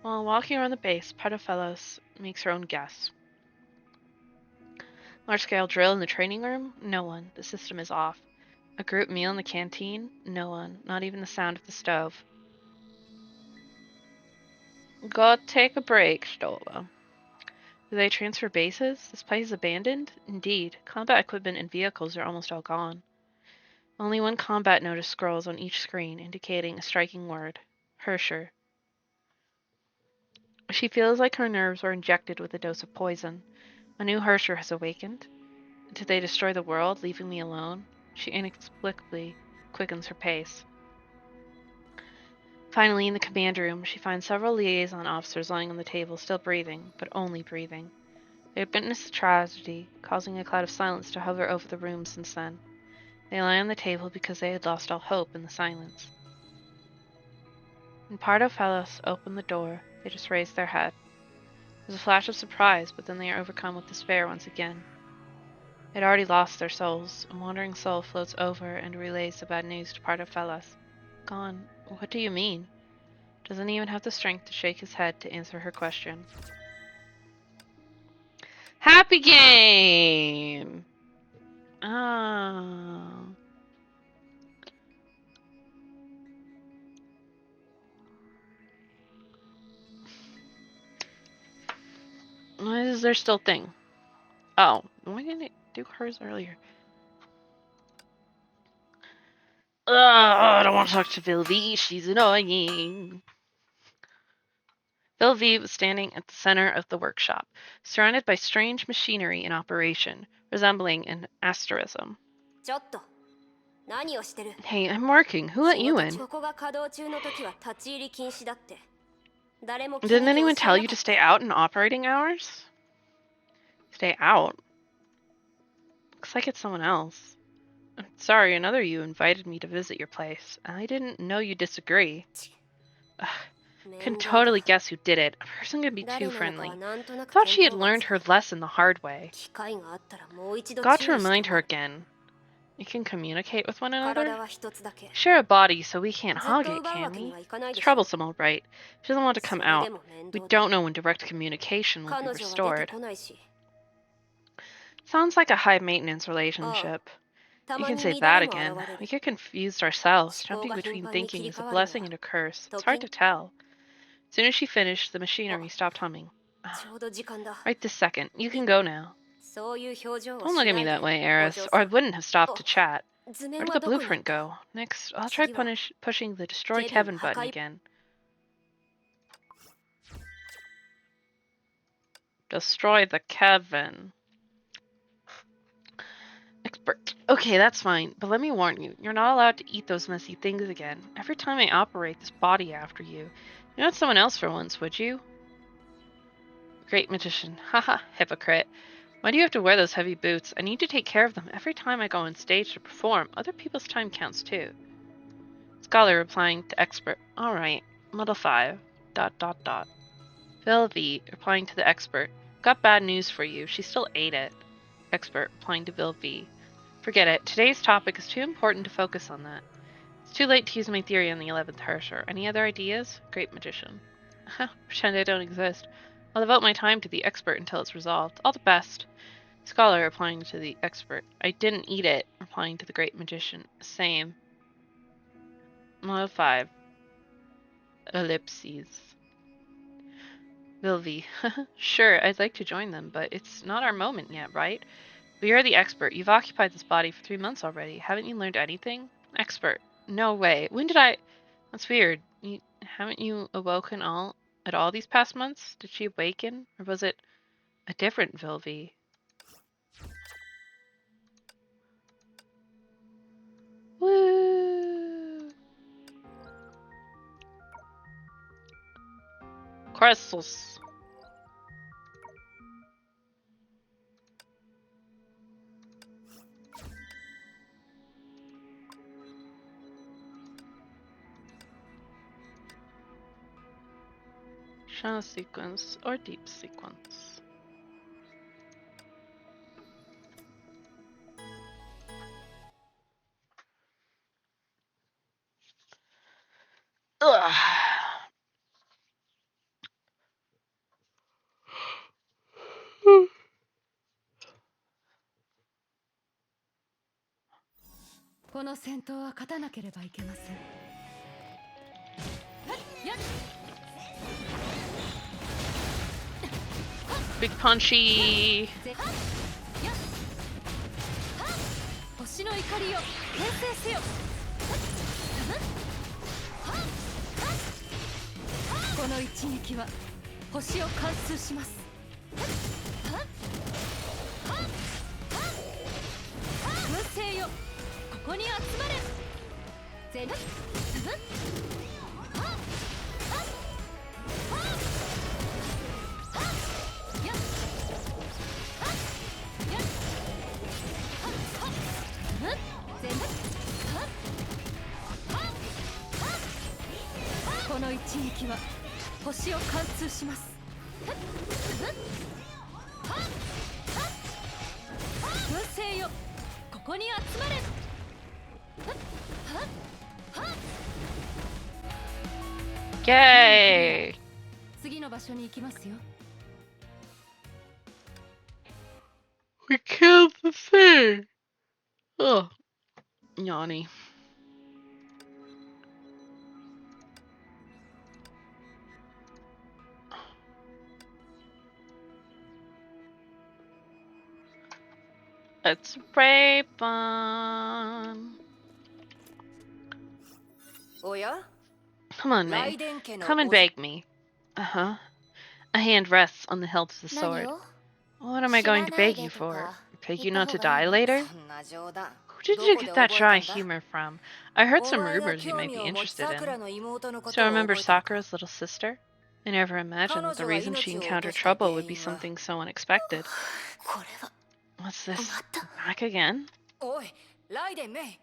While walking around the base, Paterfellos makes her own guess. Large-scale drill in the training room? No one. The system is off. A group meal in the canteen? No one. Not even the sound of the stove. Go take a break, Stola. Do they transfer bases? This place is abandoned? Indeed. Combat equipment and vehicles are almost all gone. Only one combat notice scrolls on each screen, indicating a striking word. Hersher. She feels like her nerves were injected with a dose of poison. A new Hersher has awakened. Did they destroy the world, leaving me alone? She inexplicably quickens her pace. Finally, in the command room, she finds several liaison officers lying on the table, still breathing, but only breathing. They had witnessed the tragedy, causing a cloud of silence to hover over the room since then. They lie on the table because they had lost all hope in the silence. When Pardo Fellows opened the door, they just raised their head. There's a flash of surprise, but then they are overcome with despair once again. They had already lost their souls. A wandering soul floats over and relays the bad news to Pardo Fellows. Gone. What do you mean? Doesn't even have the strength to shake his head to answer her question. Happy game! Oh. Why is there still thing? Oh, why didn't it do hers earlier? I don't want to talk to Vilvi. She's annoying. Vilvi was standing at the center of the workshop, surrounded by strange machinery in operation, resembling an asterism. ちょっと何をしてる Hey, I'm working. Who let 仕 you 事 in? ここが稼働中の時は立ち入り禁止だって誰も Didn't 君に anyone 教え tell な you か to った stay out in operating hours? Stay out? Looks like it's someone else. I'm sorry, another you invited me to visit your place. I didn't know you disagree. Ugh, can 面倒だ totally guess who did it. A person can be 誰 too なのかは friendly. なんとなく Thought she 見 had 当が learned つ her く lesson the hard way. 機会があったらもう一度 Got 注 to 意して remind も her らう again. We can communicate with one 体 another? は一つだけ Share a body so we can't ずっ hog と it, 奪う can わけに we? はいかない It's でしょ troublesome, all right. She doesn't want to come それ out. でも面 We 倒だ don't know when direct communication will be 彼女は出て restored. こないし Sounds like a high maintenance ああ relationship. た You ま can に say 乱 that れも again. 現れる We get confused ourselves, 思考 jumping が between 頻繁に thinking 切り is a 替わるの blessing は and a curse. It's 時 hard に to tell. As soon as she finished, the machinery Oh. stopped humming. ちょうど時間だ Right this second. You can go now. そういう表情を Don't し look at な me いで that way, お Eris, 嬢 or I さん wouldn't have stopped to Oh. chat. 図 Where 面 did は the どこにあっ blueprint た go? Next, I'll try 次は pushing the destroy ケビン Kevin 破 button 壊 again. Destroy the Kevin. Expert. Okay, that's fine, but let me warn you, you're not allowed to eat those messy things again. Every time I operate this body after you, you're not someone else for once, would you? Great magician. Haha, hypocrite. Why do you have to wear those heavy boots? I need to take care of them every time I go on stage to perform. Other people's time counts too. Scholar replying to expert. Alright. Model 5. ... Phil V replying to the expert. Got bad news for you. She still ate it. Expert replying to Bill V. Forget it. Today's topic is too important to focus on that. It's too late to use my theory on the 11th Hersher. Any other ideas? Great magician. Pretend I don't exist. I'll devote my time to the expert until it's resolved. All the best. Scholar replying to the expert. I didn't eat it, replying to the great magician. Same. Model 5. Ellipses. Vilvi. Sure, I'd like to join them, but it's not our moment yet, right? But you're the expert. You've occupied this body for 3 months already. Haven't you learned anything? Expert. No way. When did I... That's weird. Haven't you awoken at all these past months? Did she awaken? Or was it a different Vilvi? Woo! Crystals. Shallow sequence or deep sequence. Ugh. この戦闘は勝たなければいけません。 Big punchy. 星の怒りを形成せよ。この一撃は星を貫通します。群星よ、ここに集まれ。全部。この一撃は星を貫通します。群星よ、ここに集まれ。Yay! 次の場所に行きますよ。 We killed the thing! Ugh. Yanni. Let's rape on. おや Come on, May. Come and beg me. Uh-huh. A hand rests on the hilt of the sword. 何を What am I going to beg you for? Beg you not to die later? そんな冗談 Who did you get that dry humor from? I heard some rumors you might be interested in. So remember Sakura's little sister? I never imagined that the reason she encountered trouble would be something so unexpected. これは What's this? また Back again? おいライデンメイ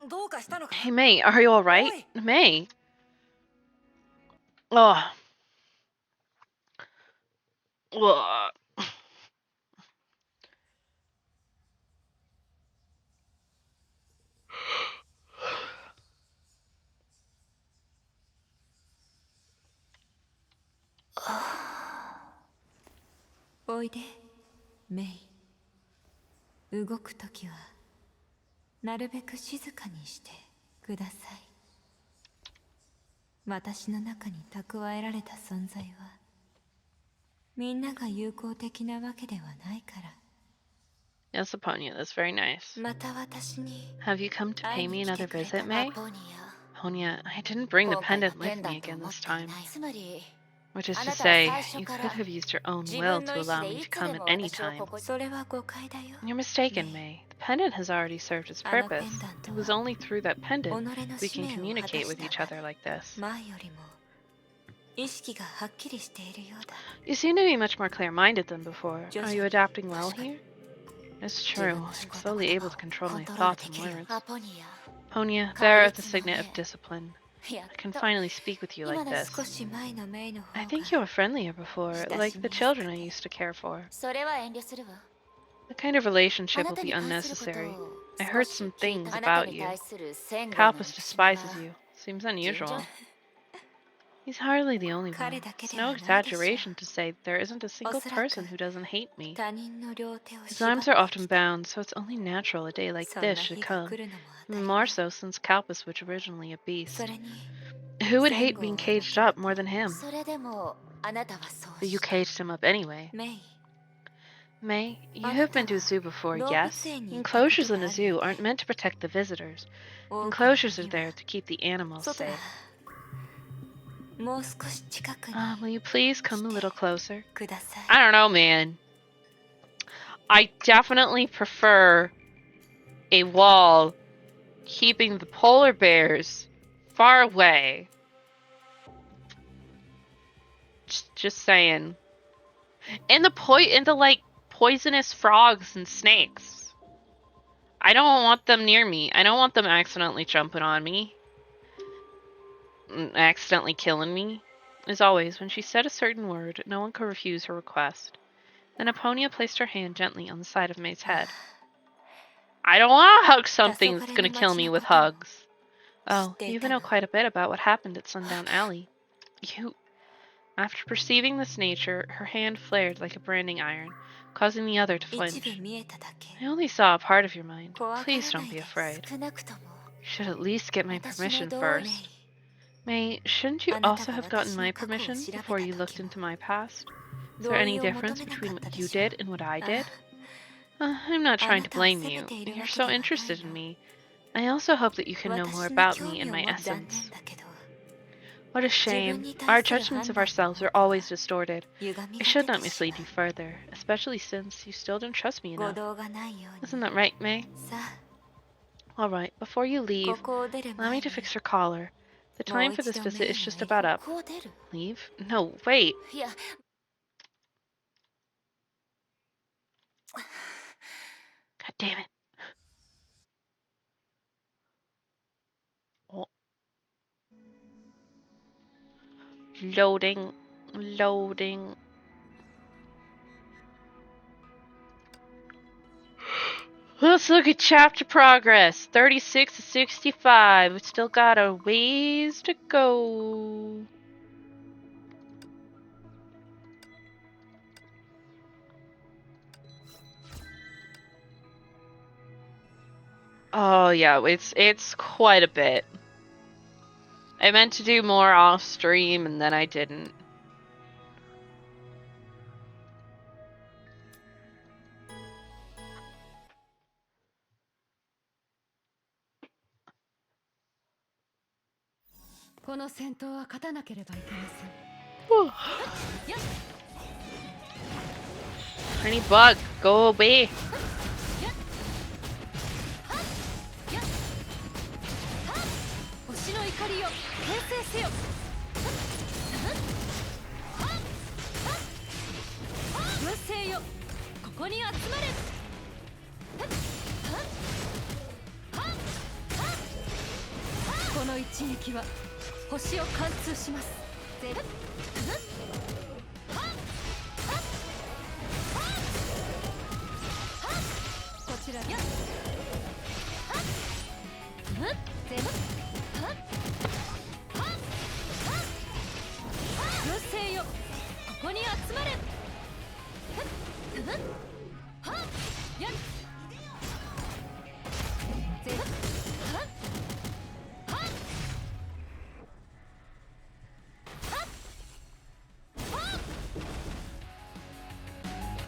どうかしたのか Hey, May, are you alright? Oi. May? Ugh. Ugh. Ah. おいで、メイ。動くときはなるべく静かにしてください。私の中に蓄えられた存在はみんなが友好的なわけではないから。 Yes, Aponia, that's very nice. また私に Have you come to pay me 会いに来 another てくれた visit, May? アポニ Ponya, I didn't bring the 今回は pendant ペ with ンダ me ントを again 持っ this ていな time. い。つまり Which is あ to なたは say, 最初 you か could ら have used your own 自 will 分 to の意 allow 思で me い to つ come で at も any 私を time. ここに。それは誤解だよ。 You're mistaken, May. The pendant has already served its あの purpose. ペンダント It was は only through that 己 pendant の we 使 can 命を果た communicate with し each た other like this. 前よりも意識がはっきりしているようだ。 You seem to be much more clear-minded than before. Just- Are you adapting well here? It's 自 true. 分の思 I'm 考と slowly 言 able 葉 to を control コン my トロール thoughts で and きる words. アポニア。 Ponya, 確 bearer of the 実な signet of ね。 discipline. やっ I can と finally speak with you 今 like の this. 少し前のメイの方 I が think you were friendlier before, like the children I used to care for. それは遠慮するわ。 The kind of あ relationship な will た be に関すること unnecessary. を I 少 heard し some 聞い things た。あなた about に you. 対する線路の Kalpus 道は despises you. Seems unusual. He's hardly the only 彼 one. だけ It's で no はないでしょう。 exaggeration to say there isn't a single おそらく person who doesn't hate me. 他人の両手を His 縛っ arms て are き often た。 bound, so it's only natural a day like そんな this should 日が come. 来るのも当た Even り more 前。 so since Kalpus was originally a そ beast. れに Who would 前 hate 後 being を歩 caged きま up た more than him? それでもあなたはそう But you した。 caged him up anyway. メイ May, you あな have た been to a は zoo before, 動 yes? 物園に行ったこと Enclosures in が a あるよ zoo ね。 aren't meant to protect the visitors. 狼 Enclosures are には there to keep the animals 外だ。 safe. もう少し近くに Will you please come a little closer? ください。 I don't know, man. I definitely prefer a wall keeping the polar bears far away. Just saying. And the like poisonous frogs and snakes. I don't want them near me. I don't want them accidentally jumping on me. Accidentally killing me. As always, when she said a certain word, no one could refuse her request. Then Aponia placed her hand gently on the side of May's head. I don't want to hug something that's going to kill me with hugs. Oh, you even know quite a bit about what happened at Sundown Alley. You... After perceiving this nature, her hand flared like a branding iron, causing the other to 一 flinch. 部見えただけ。 I only saw a part of your mind. 怖がら Please な don't い be で。 afraid. 少なくとも You should at least get my 私の permission 同意 first. May, shouldn't you あなた also が have gotten 私 my の過去を permission 調べた before you 時 looked も into my past? Is 同 there any 意を求 difference めなか between った what で you しょう。 did and what I あ did? I'm not あ trying な to たを blame 責め you. ている You're わけ so ではない interested in の。 me. I also hope that you can know more 私の about 興 me 味 and を my 持つ残 essence. 念だけど What a 自分 shame. に Our 対する judgments 判 of 断 ourselves are の always distorted. 歪み I が should 出 not てしま mislead you further, especially since you still don't trust me う。誤 enough. 動がないよう Isn't に。 that right, May? さ Alright, before you あ、こ leave, こを出る allow 前 me に to fix your collar. The もう time for 一 this 度 visit メイ is に just 会い about こ up. こを出る Leave? No, wait. いや God damn it. Oh. Loading. Loading. Let's look at chapter progress. 36 to 65. We still got a ways to go. Oh yeah, it's quite a bit. I meant to do more off stream and then I didn't. Tiny bug, go away. 星の怒りよ転生せよ群生よここに集まれこの一撃は星を貫通しますこちらよ群生よここに集まれやっ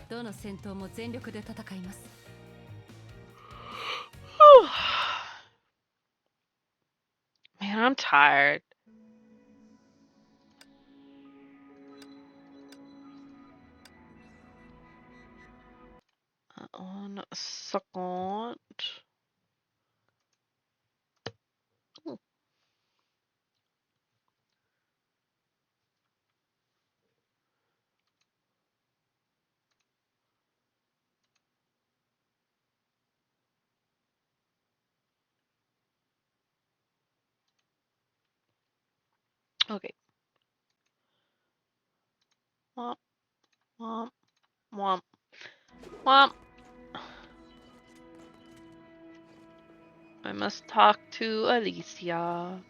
どの戦闘も全力で戦います Man, I'm tired. One second. Oh. Okay. Womp, womp, womp, womp. I must talk to Alicia.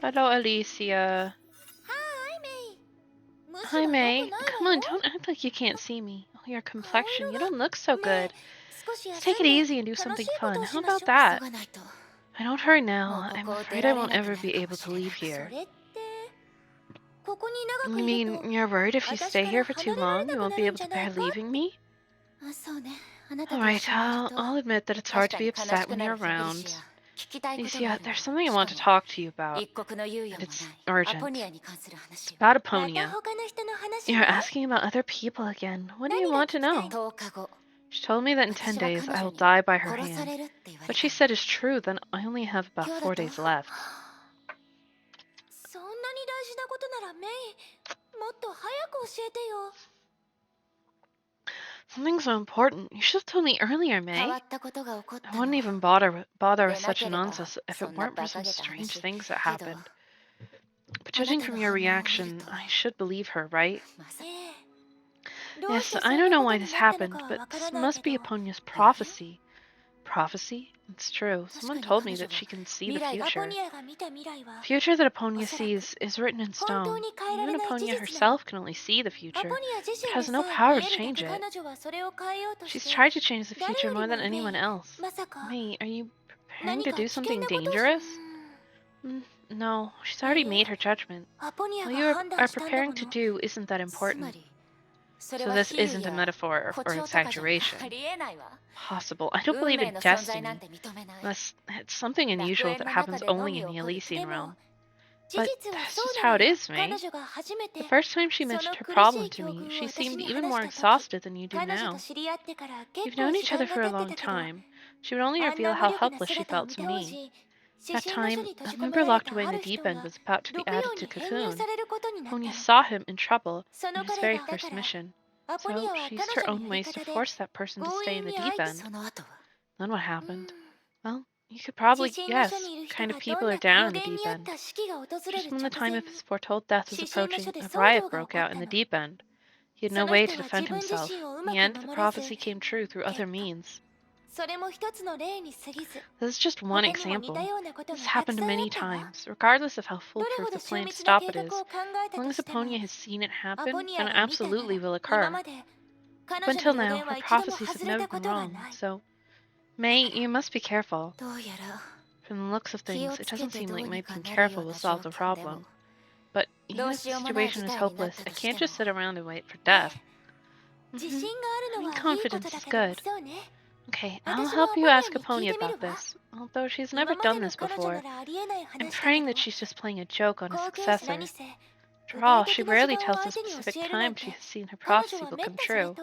Hello, Alicia. Hi, May. Come on, don't act like you can't see me. Oh, your complexion. You don't look so good. Let's take it easy and do something fun. How about that? I don't hurry now. I'm afraid I won't ever be able to leave here. You mean you're worried if you stay here for too long, you won't be able to bear leaving me? Alright, I'll admit that it's hard to be upset when you're around. You see, there's something I want to talk to you about, and it's urgent. It's about Aponia. You're asking about other people again. What do you want to know? She told me that in 10 days I will die by her hand. What she said is true, then I only have about 4 days left. Something so important. You should have told me earlier, May. I wouldn't even bother with such nonsense if it weren't for some strange things that happened. But judging from your reaction, I should believe her, right? Yes, I don't know why this happened, but this must be Aponia's prophecy. Prophecy? It's true. Someone told me that she can see the future. The future that Aponia sees is written in stone. Even Aponia herself can only see the future, but has no power to change it. She's tried to change the future more than anyone else. May, are you preparing to do something dangerous? No, she's already made her judgment. What you are preparing to do isn't that important. So this isn't a metaphor or exaggeration. Possible. I don't believe in destiny. Unless it's something unusual that happens only in the Elysian realm. But that's just how it is, May. The first time she mentioned her problem to me, she seemed even more exhausted than you do now. You've known each other for a long time. She would only reveal how helpless she felt to me. That time, a member locked away in the deep end was about to be added to Cocoon. Ponya saw him in trouble in his very first mission. So she used her own ways to force that person to stay in the deep end. Then what happened? Well, you could probably guess what kind of people are down in the deep end. Just when the time of his foretold death was approaching, a riot broke out in the deep end. He had no way to defend himself. In the end, the prophecy came true through other means. This is just one example. This has happened many times, regardless of how foolproof the plan to stop it is. As long as Aponia has seen it happen, then it absolutely will occur. Up until now, her prophecies have never been wrong, so... May, you must be careful. From the looks of things, it doesn't seem like being careful will solve the problem. But even if the situation is hopeless, I can't just sit around and wait for death. Having confidence is good. Okay, I'll help you ask Aponia about this, although she's never done this before. I'm praying that she's just playing a joke on a successor. After all, she rarely tells the specific time she has seen her prophecy will come true.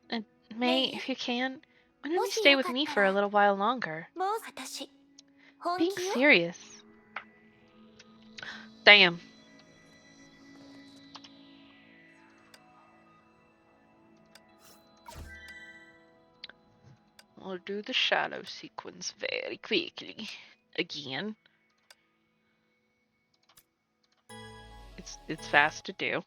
And May, if you can, why don't you stay with me for a little while longer? Being serious. Damn. I'll do the shadow sequence very quickly. Again. It's fast to do.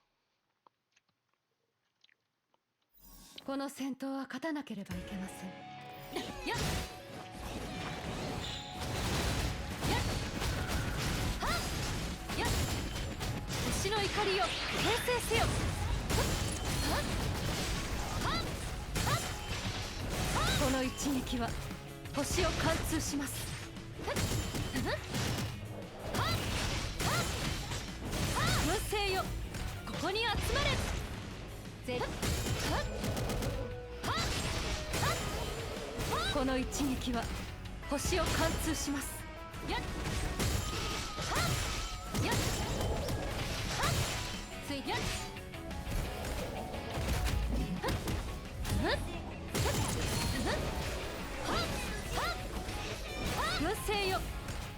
この戦闘は勝たなければいけません。やっやっはっやっ星の怒りよ形成せよ。はっはっはっこの一撃は星を貫通します。はっはっはっはっ群星よここに集まれ。ぜっはっこの一撃は星を貫通します。やっはっやっはっついやっはっはっはっはっ群星よ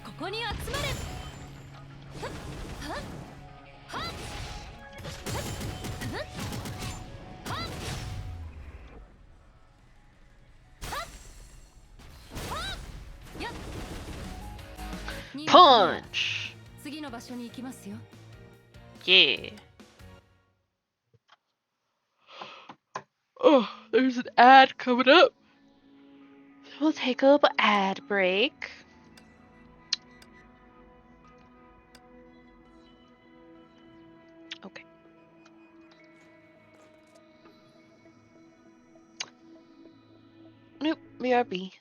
ここに集まれ。はっはっはっはっはっ Punch! 次の場所に行きますよ。 Yeah. Oh, there's an ad coming up. We'll take a little ad break. Okay. Nope, BRB.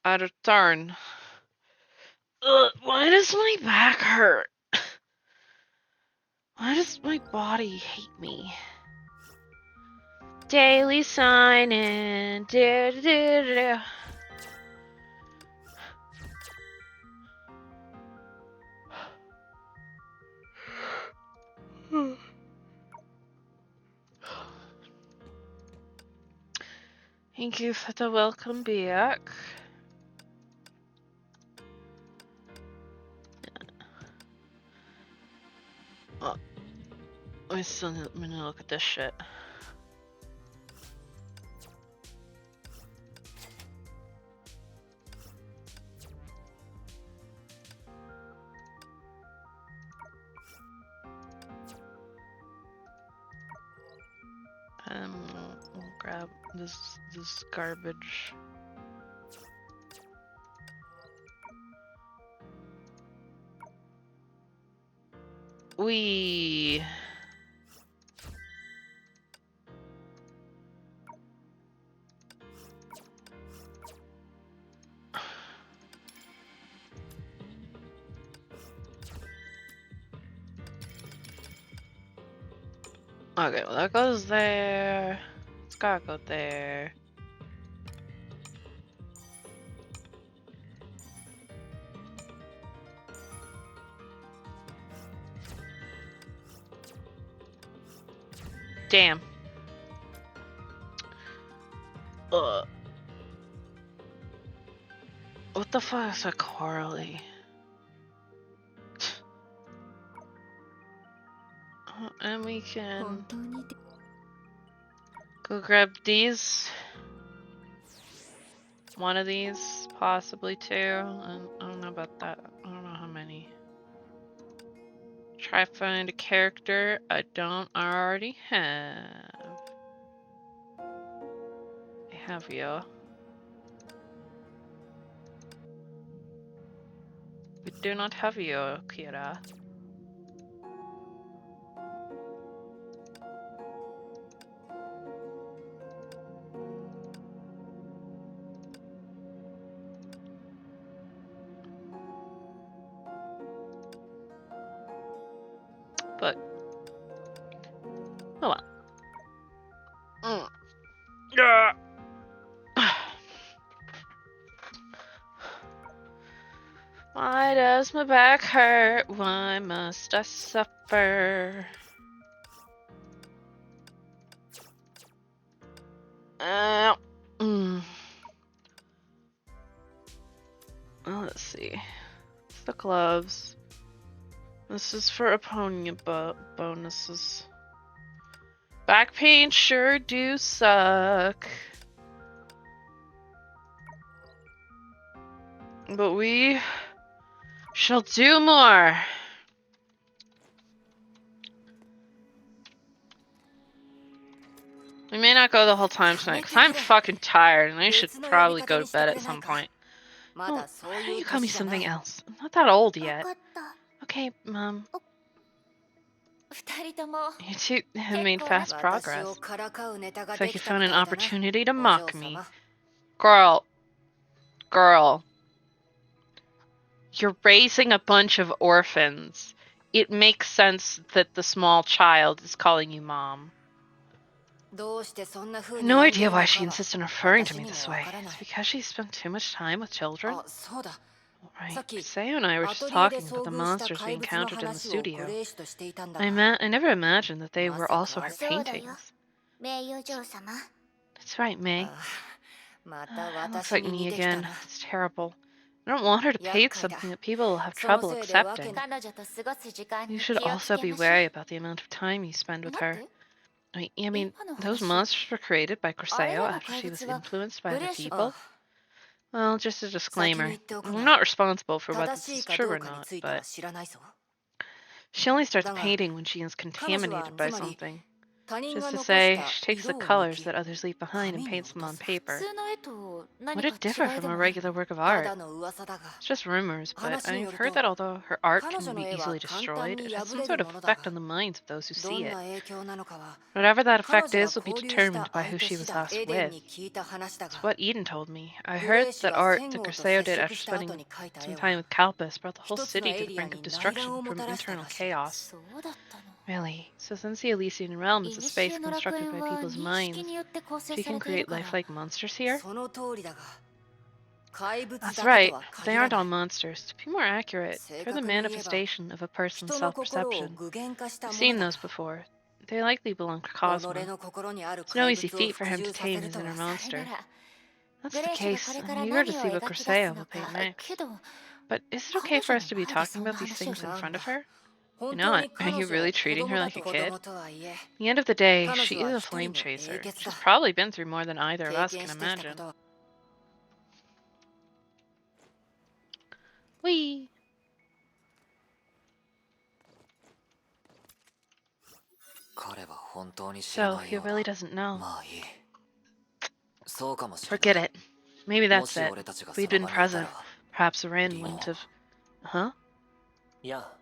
Out of turn. Ugh, why does my back hurt? Why does my body hate me? Daily sign in. Thank you for the welcome back. Oh, I'm gonna look at this shit. We'll grab this garbage. We. Okay, well that goes there. It's gotta go there. Damn. Ugh. What the fuck is a Coralie? And we can 本当にで go grab these. One of these, possibly two. I don't know about that. I don't know how many. Try find a character I don't already have. I have you. We do not have you, Kira. But oh well. Yeah. Why does my back hurt? Why must I suffer? Well, let's see. It's the gloves. This is for opponent bonuses. Back pain sure do suck. But we shall do more. We may not go the whole time tonight, because I'm fucking tired, and I should probably go to bed at some point. Well, why don't you call me something else? I'm not that old 分 yet. かった Okay, Mom. 二人とも You two have made 結構な fast 私 progress. をからかうネタが It's で like you きた found み an たいだな opportunity to お mock 嬢 me. 様 Girl. You're raising a bunch of orphans. It makes sense that the small child is calling you Mom. どうしてそんな I 風 have に no 呼んで idea るの why か she は insists on referring to 私 me に this もわ way. からな It's い because she spent too much time with children? あそうだ Right. さっき Sayo and I were ア just トリエで talking about 遭 the 遇した monsters we 怪物の encountered in the 話をグ studio. レーシュとしていたんだ I が never imagined that they were also her そうだよ paintings. 名誉嬢様 That's right, May. あまた It looks 私 like に me 似てきた again. な It's terrible. I don't want her to paint 厄介だ something that people will have その trouble せいでわけ accepting. な彼女と過ごす時間 You に should 気をつ also け be ましょう wary about the amount of time you spend with 待 her. って I mean, 今の those 話 monsters were created by あれ Corseo らの after 怪 she was 物は influenced by グ other レーシュ people. Well, just a 先 disclaimer. に言っておく I'm が not responsible for whether 正 this しい is か true ど or うかに not, ついては but 知らないぞ she only starts だが painting when she is 彼女は contaminated つ by まり something. 他人 Just が to 残し say, た she takes 色 the を抜 colors き that others leave behind 紙 and に paints 落 them と on す paper. 普通の絵と何 Would か it 違 differ い from で a もある regular work of た art? だの噂だが It's just rumors, but 話によ I've る heard と that although her art 彼 can 女の be 絵は easily 簡単 destroyed, に it has 破 some れ sort る of ものだ effect が on the minds of those who ど see ん it. な影響なのかは Whatever that 彼 effect 女が is will be 交流した determined by 相 who 手 she 次 was 第 last エデン with. に聞いた話だ It's が what Eden told me. I グレ heard ーシュ that が art 10 that 号と Corseo 接 did 触 after した後 spending に描いた some 絵 time は with Calpus brought the whole 一つの city to エ the リア brink of に内乱 destruction をも from たらした internal らしい chaos. そうだったの Really? So since the Elysian realm い is a にし space えの楽 constructed 園 by は people's 認識 minds, によって構成 she され can ている create から lifelike monsters here? その通りだが怪物だ That's け right. とは They 限ら aren't な all い monsters. To be more accurate, 正 they're the 確に言えば manifestation of a person's 人の心を self-perception. 具現化した I've も seen のだ those before. They likely belong to 己 Cosmo. の心にある It's no 怪 easy 物を feat for 服 him to 従さ tame せる his と inner はそれな monster. ら That's グ the レーシュが case. これ I'm から eager 何 to を see what 描き出す Corseo の will か paint next. けど But is it 彼 okay for 女 us to の be 前で talking そんな about these 話を things in なん front だ of her? 本 You're 当 not. に Are 彼 you 女は really 子 treating her 供だ like と a kid? 子供とはいえ At the end of the day, 彼 she 女は is a 一人 flame の chaser. 英傑だ She's probably been through more than either of 経 us 験 can してきたこ imagine. とは Whee! 彼は本当に知ら So ない he よう really だ doesn't know. まあいいそうかもしれ Forget ない it. Maybe も that's し it. 俺たちが If そ we'd の been 場にいた present, ら perhaps Ren Lee. wouldn't have. Huh? いや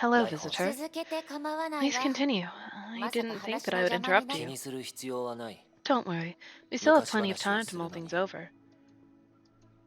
Hello, Right, visitor. 続けて構わない Please わ continue. I まさか didn't think 話 that の I would 邪魔に interrupt な 気 you. にする必要はない Don't worry. We still have 昔 plenty of 話を time す to る mull のに things over.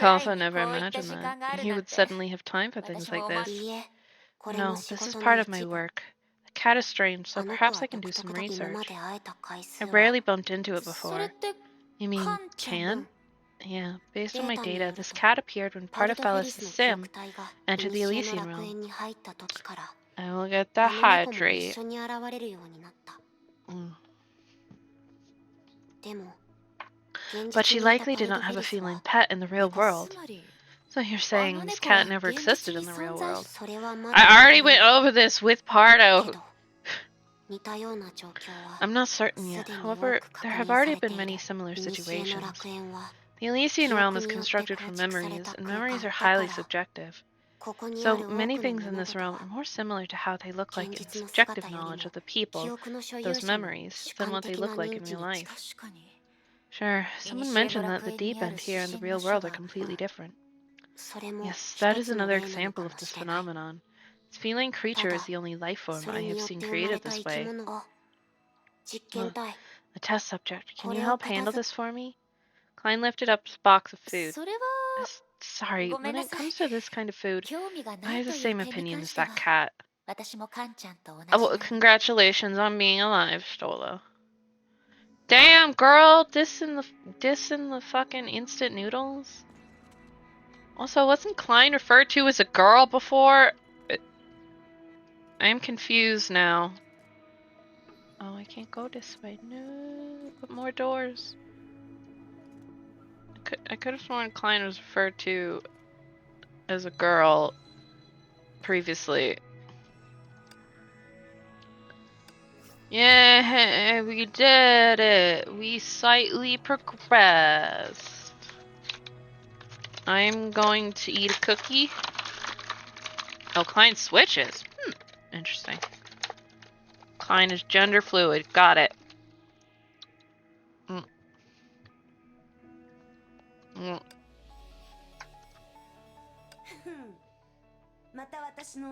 I've also never imagined that he would suddenly have time for things like い this. いえ、これも No, 仕 this is 事の part 一 of my 部。 work. The cat is strange, so あの子 perhaps は I can do 独 some 特だけど今ま research. で会えた回数 I は rarely bumped into it それっ before. て You mean カンちゃん Chan? Yeah, based on my data, this cat appeared when part of Bellis' sim entered the Elysian realm. I will get the hydrate. Mm. But she likely did not have a feline pet in the real world. So you're saying this cat never existed in the real world? I already went over this with Pardo. I'm not certain yet. However, there have already been many similar situations. The Elysian realm is constructed from memories, and memories are highly subjective. So many things in this realm are more similar to how they look like in subjective knowledge of the people, those memories, than what they look like in real life. Sure, someone mentioned that the deep end here and the real world are completely different. Yes, that is another example of this phenomenon. This feline creature is the only life form I have seen created this way. A test subject, can you help handle this for me? Klein lifted up a box of food. Sorry, when it comes to this kind of food, I have the same opinion as that cat. Oh, congratulations on being alive, Stola. Damn, girl, dissing the fucking instant noodles. Also, wasn't Klein referred to as a girl before? I am confused now. Oh, I can't go this way. No, but more doors. I could have sworn Klein was referred to as a girl previously. Yeah, we did it. We slightly progressed. I'm going to eat a cookie. Oh, Klein switches. Interesting. Klein is gender fluid. Got it.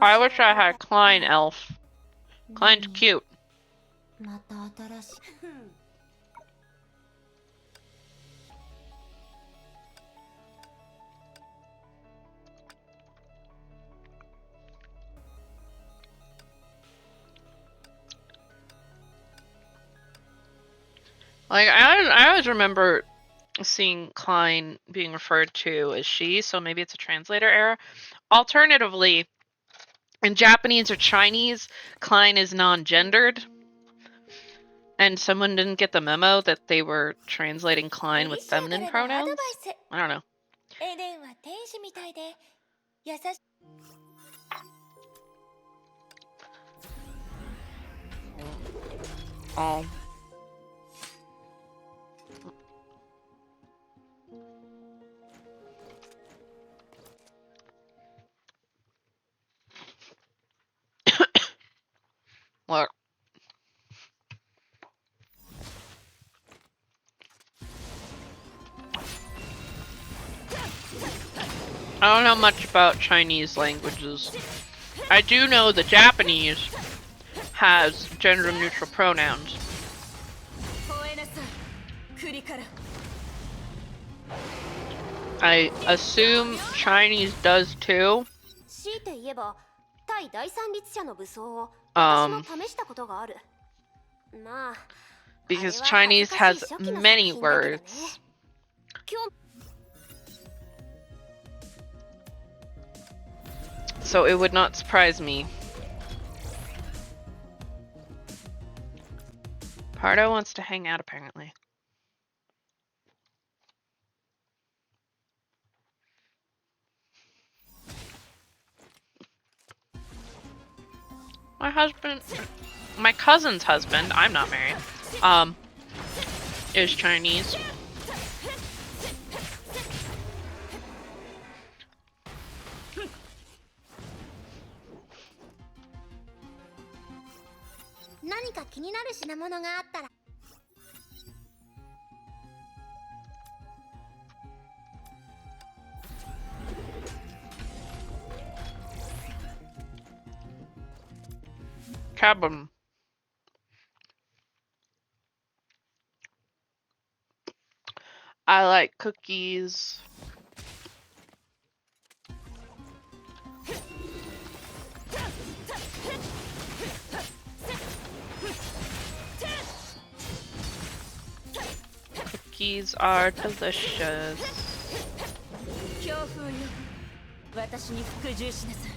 I wish I had Klein elf. Klein's cute. Like, I always remember seeing Klein being referred to as she, so maybe it's a translator error. Alternatively, in Japanese or Chinese, Klein is non-gendered. And someone didn't get the memo that they were translating Klein with feminine pronouns? I don't know. Look. I don't know much about Chinese languages. I do know the Japanese has gender-neutral pronouns. I assume Chinese does too. Because Chinese has many words. So it would not surprise me. Pardo wants to hang out, apparently. My cousin's husband, I'm not married, is Chinese. Cabin. I like cookies. cookies are delicious. 強風よ私に服従しなさい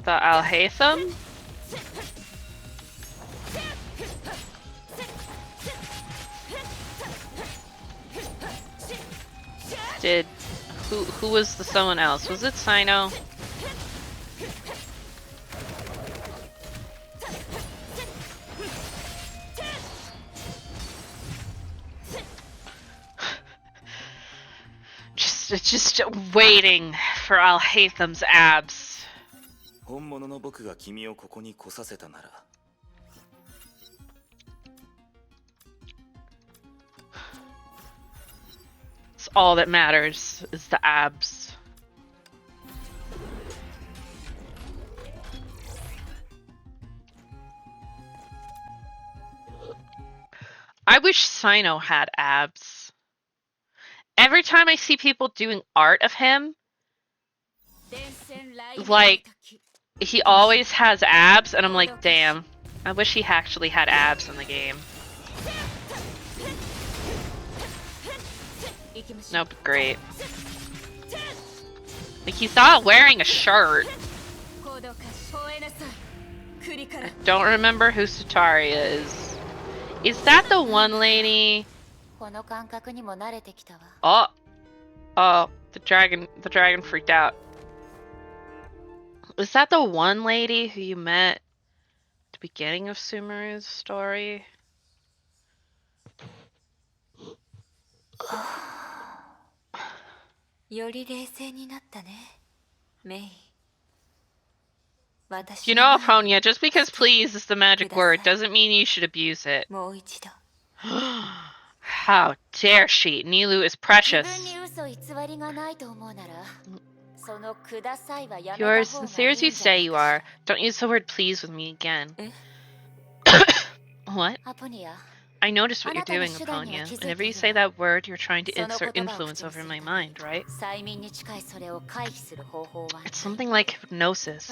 The Alhaitham? Did who was the someone else? Was it Sino? Just waiting for Alhaitham's abs. 本物の僕が君をここに来させたなら It's all that matters is the abs. I wish Sino had abs. Every time I see people doing art of him, like, he always has abs, and I'm like, damn, I wish he actually had abs in the game. Nope, great. Like, he's not wearing a shirt. I don't remember who Sutaria is. Is that the one lady? Oh, the dragon freaked out. Is that the one lady who you met at the beginning of Sumeru's story? You know, Aponia, just because please is the magic word doesn't mean you should abuse it. How dare she? Nilu is precious. You're as sincere as you say you are. Don't use the word please with me again. What? I noticed what you're doing, Aponia. Whenever you say that word, you're trying to exert influence over my mind, right? It's something like hypnosis.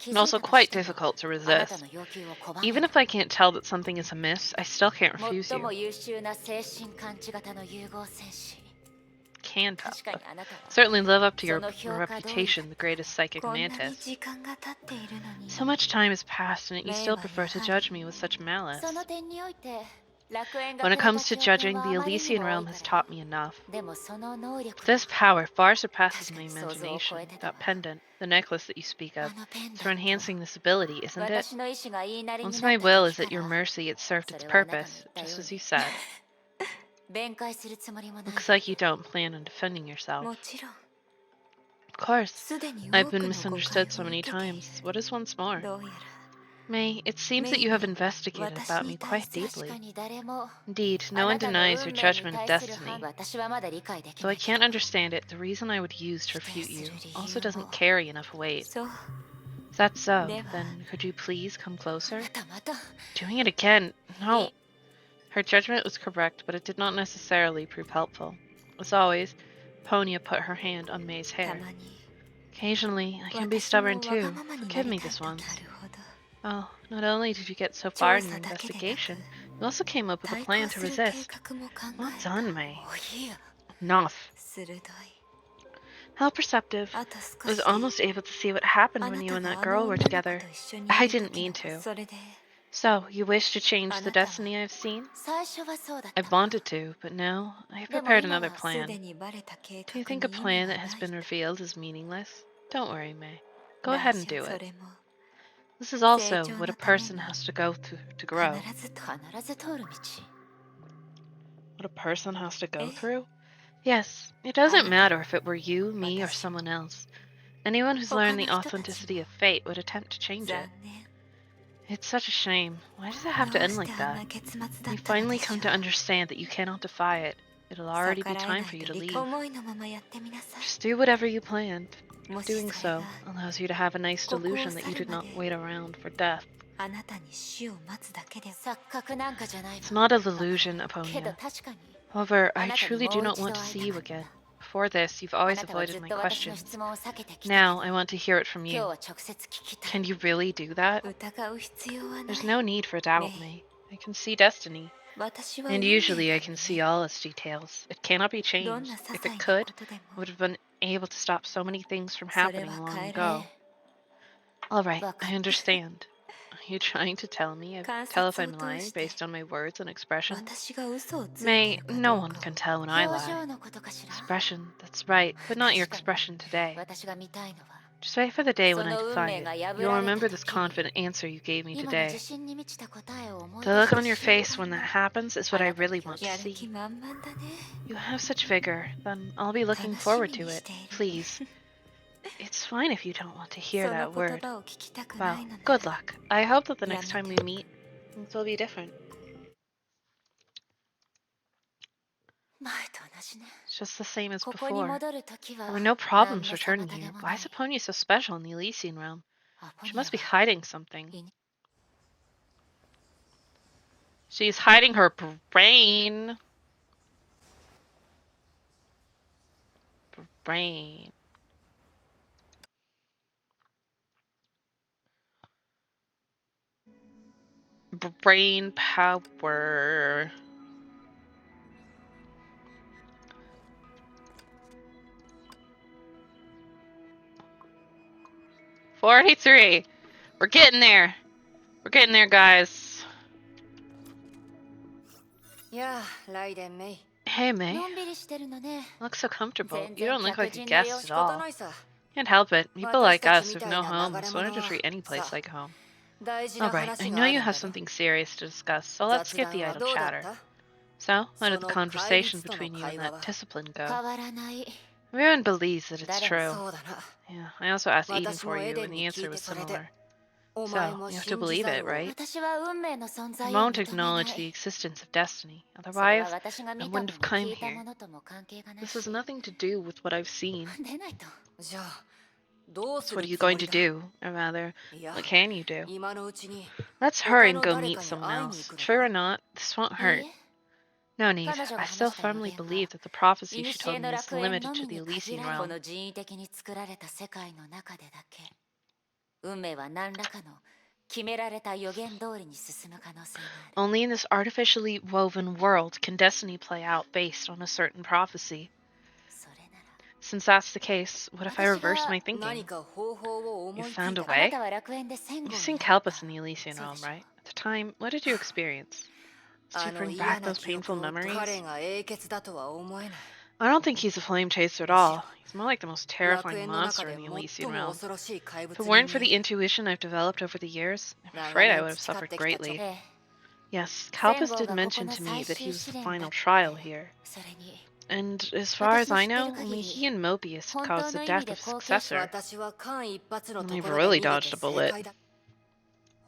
And also quite difficult to resist. Even if I can't tell that something is amiss, I still can't refuse you. Can't certainly live up to your reputation, the greatest psychic mantis. So much time has passed, and yet you still prefer to judge me with such malice. When it comes to judging, the Elysian realm has taught me enough. This power far surpasses my imagination. That pendant, the necklace that you speak of, is for enhancing this ability, isn't it? Once my will is at your mercy, it served its purpose, just as you said. Looks like you don't plan on defending yourself. Of course. I've been misunderstood so many times. What is once more? May, it seems that you have investigated about me quite deeply. Indeed, no one denies your judgment of destiny. Though I can't understand it, the reason I would use to refute you also doesn't carry enough weight. Is that so? Then could you please come closer? Doing it again? No. Her judgment was correct, but it did not necessarily prove helpful. As always, Ponia put her hand on May's hair. Occasionally, I can be stubborn too. Forgive me this once. Oh, not only did you get so far in your investigation, you also came up with a plan to resist. Well done, May. Enough. How perceptive. I was almost able to see what happened when you and that girl were together. I didn't mean to. So, you wish to change the destiny I've seen? I wanted to, but now I have prepared another plan. Do you think a plan that has been revealed is meaningless? Don't worry, May. Go ahead and do it. This is also what a person has to go through to grow. What a person has to go through? Yes, it doesn't matter if it were you, me, or someone else. Anyone who's learned the authenticity of fate would attempt to change it. It's such a shame. Why does it have to end like that? When you finally come to understand that you cannot defy it, it'll already be time for you to leave. Just do whatever you planned. Doing so allows you to have a nice delusion that you did not wait around for death. あなたに死を待つだけでは 錯覚なんかじゃない It's わ not a delusion, けど Aponia. 確かに However, I あなたに truly も do う not 一 want 度 to 会い see た you かった again. Before this, you've あ always なたはず avoided っ my と私の questions. 質問を避けてきた Now, I want to hear it from 今日 you. は直接聞きたい Can you really do that? 疑う必要はない There's no need for doubt, May. I can see destiny. 私は And 運命 usually I が can ね see all its details. It cannot be どん changed. な些 If 細 it な could, ことで I も would have been able to stop so many things from それ happening は long 変えられ ago. ん Alright, I わかった understand. Are you trying to tell me? Tell if I'm lying based on my words and expressions? 私が嘘をついて May, いるか no どう one か can を tell when I 表 lie. 情のことかしら Expression, that's right, but not your 確かに expression today. 私が見たいのは Just wait for the day when I その運 defy 命が you. 破 You'll られ remember た this 時に confident answer you gave me 今の today. 自信に満ちた答えを思い The 出 look した on your 瞬 face 間 when that に happens is what I あなたの really 表 want 情 to やる see. 気満々だね You have such vigor, then I'll be looking 楽し forward み to にし it. ている Please. It's fine if you don't want to そ hear の that 言 word. 葉を聞きたくな Well, いのな good ら luck. I hope that the Yeah, next time we maybe. meet, things will be different. 前と同じね It's just the same as ここに before. 戻る時は There were no 何 problems の returning 妨げ here. も Why ない is Epona so special in the Elysian realm? アポ She ニア must be は hiding something. い She's hiding her brain. Brain. Brain power. $43. We're getting there. We're getting there, guys. やあライデンメイ Hey, May. のんびりしてるのね Look so comfortable. 全 You 然 don't look 客 like a 人の guest 様 at 仕方 all. ないさ Can't help it. People like us have no 私たちみたいな homes, so I 流れ者は just treat any place さ like home. 大事な Alright, I 話 know があ you るん have だろ something serious to discuss, so let's 雑 get the 談は idle どうだっ chatter. た So, how そ did the の怪 conversation 物との between you 会 and 話は that discipline go? 変わらない Everyone believes that it's 誰 true. そうだな Yeah, I also asked Eden 私 for もエ you, デ and ン the に answer 聞いて was それで similar. お前 So, も you have to 信じ believe ざ it, るを right? 私は運命の存 I 在を won't 認めな acknowledge the い existence of destiny. それは Otherwise, 私が I 見たも wouldn't の have come 聞いた here. ものとも関係がない This し has nothing to do with what I've seen. 出ないとじゃあどう So す what る are you つも going り to だ do? Or rather, いや what can you do? 今のうちに Let's 他 hurry の and go 誰 meet かに someone 会いに else. 行くの True か or not, this won't いい hurt. え No need. 彼女が I 話 still した firmly 予言 believe は that the prophecy 古 she told の me is 楽園 limited の to み the に限 Elysian らずこ realm. の人為的に作られた世界の中でだけ運命は何らかの決められた予言通りに進む可能性がある Only in this artificially woven world can destiny play out based on a certain prophecy. それなら Since that's the case, what if I reverse my 何 thinking? か方法を You 思いつい found a た way? あなたは楽園で戦 You've 後 seen にあった Kalpus in the Elysian そう realm, でしょ right? At the time, what did you experience? Did あ you の bring 嫌 back な those 記 painful 憶を memories? 彼が英傑だとは思えない I don't think he's a flame chaser at all. He's more like the most 楽 terrifying 園の中 monster で in the 最 Elysian も realm. 恐ろしい怪 If 物 it に weren't 見 for え the る intuition I've developed over the years, I'm 長 afraid I 年 would have 培っ suffered てきた greatly. ええ Yes, Kalpus did 戦後が mention ここの to me 最 that 終 he was 試 the 練だ final って trial here. それに And as far as I know, 私の知ってる限り、 only he and Mobius had 本 caused 当 the の意 death 味で of 後継者 successor. 私は間一髪のと You've ころで逃 really げて dodged a 正 bullet. 解だ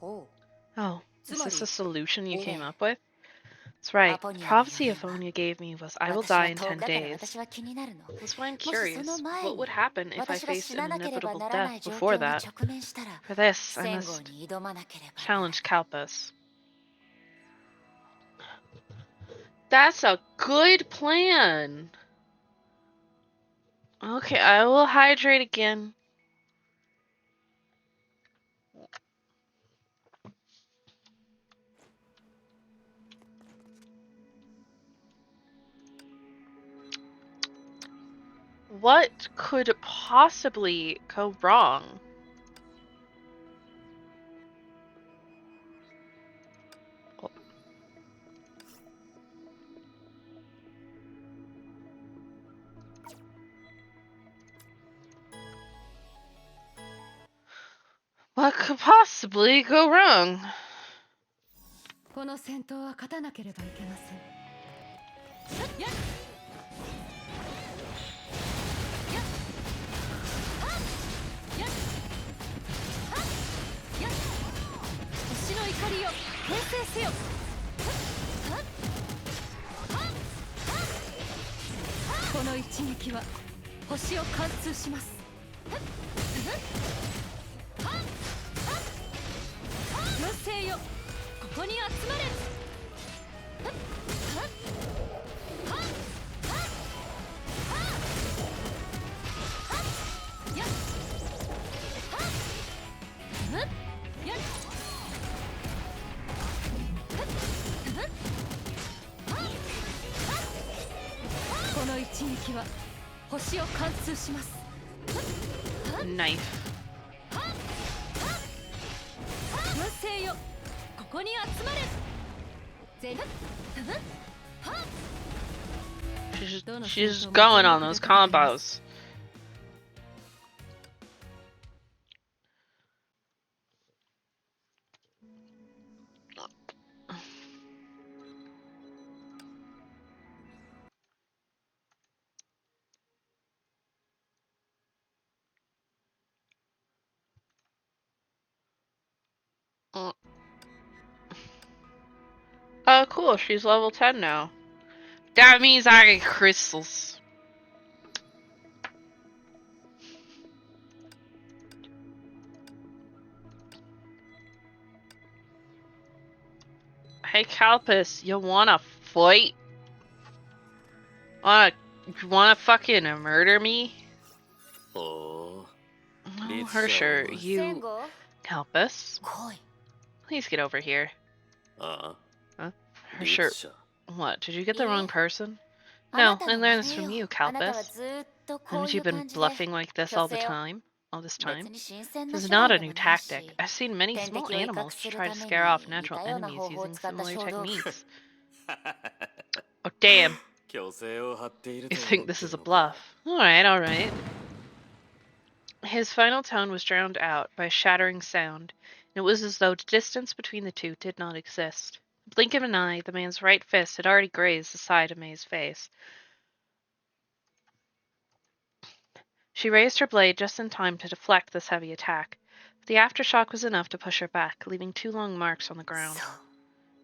ほう Oh, is this a solution you came Ove. up with? That's right. The Aponia prophecyの予言は、 Aphonia gave me was I will 私は die in 遠 10だから days. 私は気になるの That's why I'm もしそ curious. の前 What に would happen if I 私が faced 死 an ななければ inevitable ならな death い状 before 況に that? 直面したら For this, I 戦後 must に挑まなければならない challenge Kalpus. That's a good plan. Okay, I will hydrate again. What could possibly go wrong? What could possibly go wrong? この戦闘は勝たなければいけませんやっ星の怒りよ形成せよこの一撃は星を貫通します妖精よここに集まれ。この一撃は星を貫通します。 Knife. 妖精よここに集まれ。She's going on those combos. Oh, cool. She's level 10 now. That means I get crystals. Hey, Calpus, you wanna fight? Wanna fucking murder me? おー Oh, Hersher, 戦 you... 後 Calpus, 来い。 please get over here. あ Huh? あリ Hersher, ツシャ what? Did you get the wrong person? あな No, た I の learned 真 this 似 from よ you, あなたは Calpus. ずっとこう Haven't い you う been 感じで bluffing like this all the 虚勢を time? All this 別 time? に新鮮 This な is 手段 not a で new もないし tactic. I've seen many 天 small 敵を威嚇 animals する try た to め scare off に似 natural たような enemies 方法を using 使った similar 衝動 techniques. Oh, damn. 虚勢を張っている You と think 思って this is る a のか bluff. Alright, alright. His final tone was drowned out by a shattering sound, and it was as though the distance between the two did not exist. The blink of an eye, the man's right fist had already grazed the side of May's face. She raised her blade just in time to deflect this heavy attack. But the aftershock was enough to push her back, leaving 2 long marks on the ground. そう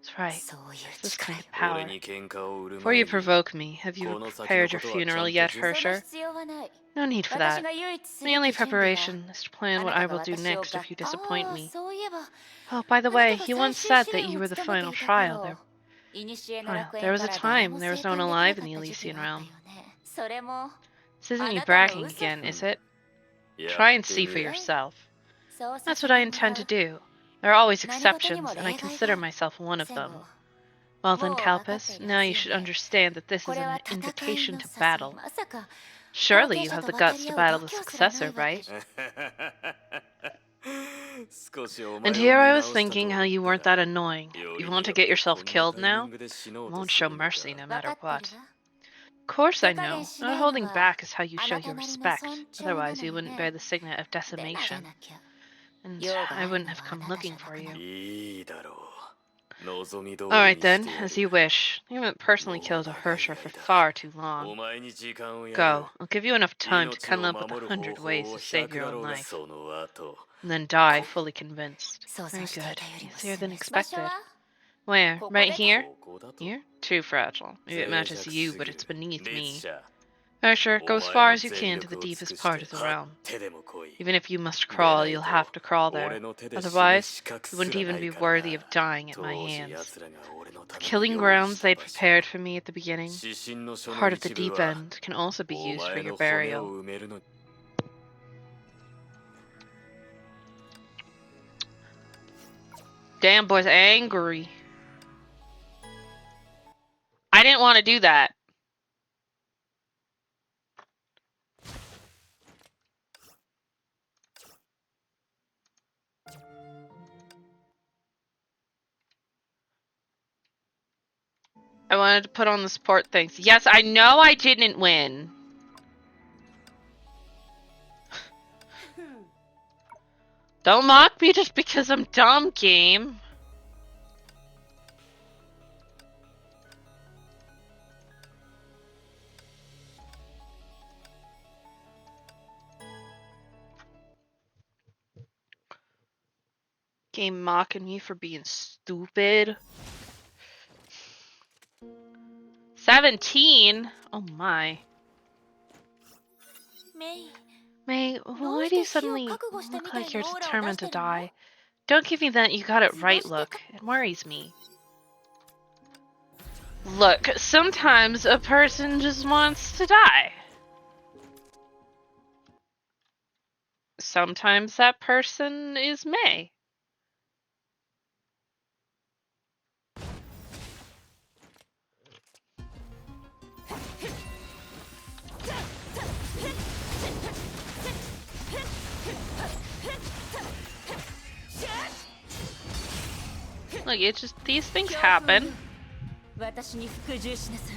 That's right. そういう It's this 力 kind よ of power. 俺に喧嘩を売る Before 前 you に provoke me, have you この先の prepared こ your とはちゃん funeral と yet, 準備 その Hersher? 必要はない No need for 私 that. が唯一す My べ only き準備は preparation is to plan あ what な I たが will do 私を next が if you disappoint ああ me. そういえば Oh, by the あなた way, が he 最 once 終 said 試 that 練 you を were the 務めて final いた trial. 頃古の Well, 楽 there 園 was か a ら誰 time も there 生 was no 還 one できな alive in か the った時期 Elysian があった realm. よねそれも This isn't you あなたの bragging 嘘 again, is it? や Try っ and て see み for る yourself. そうさ That's せ what て I もら intend to う do. There are always 何事に exceptions, も and I 例外 consider が myself one of 戦 them. 後 Well も then, う分かってい Calpus, る now は you ず should よね understand that this こ is れ an は戦い invitation の to 誘い battle. まさか Surely 後 you 継者 have と the 渡 guts り to 合う battle 度 the 胸すらな successor, いわけ right? 少しお And 前を here 見 I 直 was したと thinking 思 how っ you た weren't ら that annoying. よ You りに want よ to って get こ yourself んな killed タイミン now? グで死 I のうと won't す show るのか mercy no 分 matter かってる what. わ Of course I 手加減 know. しな Not いの holding は back is how you あ show な your たなりの respect. 尊重な Otherwise, の you よ wouldn't bear ね the signet of でなら decimation, なきゃ and 用があ I る wouldn't の have はあ come なたじ looking ゃな for く you. ない いいだろう望み通り Alright にし then, てや as る you wish. You haven't personally もう killed a 長い Hersher for 間 far too お long. 前に時間をやる Go. I'll give you enough time to 命 come を up with 守る 100 方 ways 法を to save 100 your あ own ろうが life, その後 and then die fully convinced. 想 Very 像してい good. たよりも Easier 進 than む場所 expected. は Where? ここ Right でか here? ここだと Here? Too fragile. Maybe it 脆 matches 弱 you, す but ぎ it's る beneath リ me. ツシャ Ursher, お go as 前 far の as you 全 can to the 力を尽 deepest くし part て of the 張っ realm. てでも来い Even if you must で crawl, ない you'll と have to crawl 俺 there. の手で死ぬ Otherwise, 資格 you す wouldn't らな even be いから worthy of な dying at my 当時 hands. 奴らが俺のた The めに killing 用意 grounds した they'd 場所 prepared for me at the beginning, 指針の書の part of the 一部 deep は end, can also be お used for 前 your の骨 burial. を埋めるの Damn, boy's angry. I didn't want to do that. I wanted to put on the support things. Yes, I know I didn't win. Don't mock me just because I'm dumb, game. Game mocking me for being stupid. 17? Oh my. メイ May, ど why うし do you て死を suddenly 覚悟したみ look たい like you're なオーラを determined 出し to てるの？ die? Don't give me that you got it right 図星って look. It worries me. Look, sometimes a person just wants to die. Sometimes that person is May. Look, it just, these things 強風よ happen. 私に服従しなさい。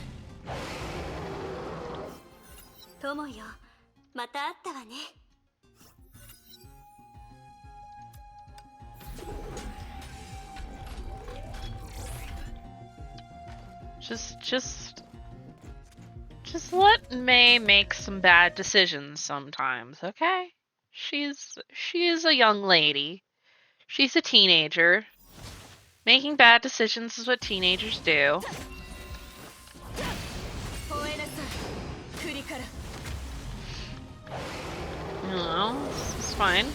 友よ、また会ったわね。 Just let May make some bad decisions sometimes, okay? She is a young lady. She's a teenager. Making bad decisions is what teenagers do. 吠えなさい。栗から。 You know, it's fine.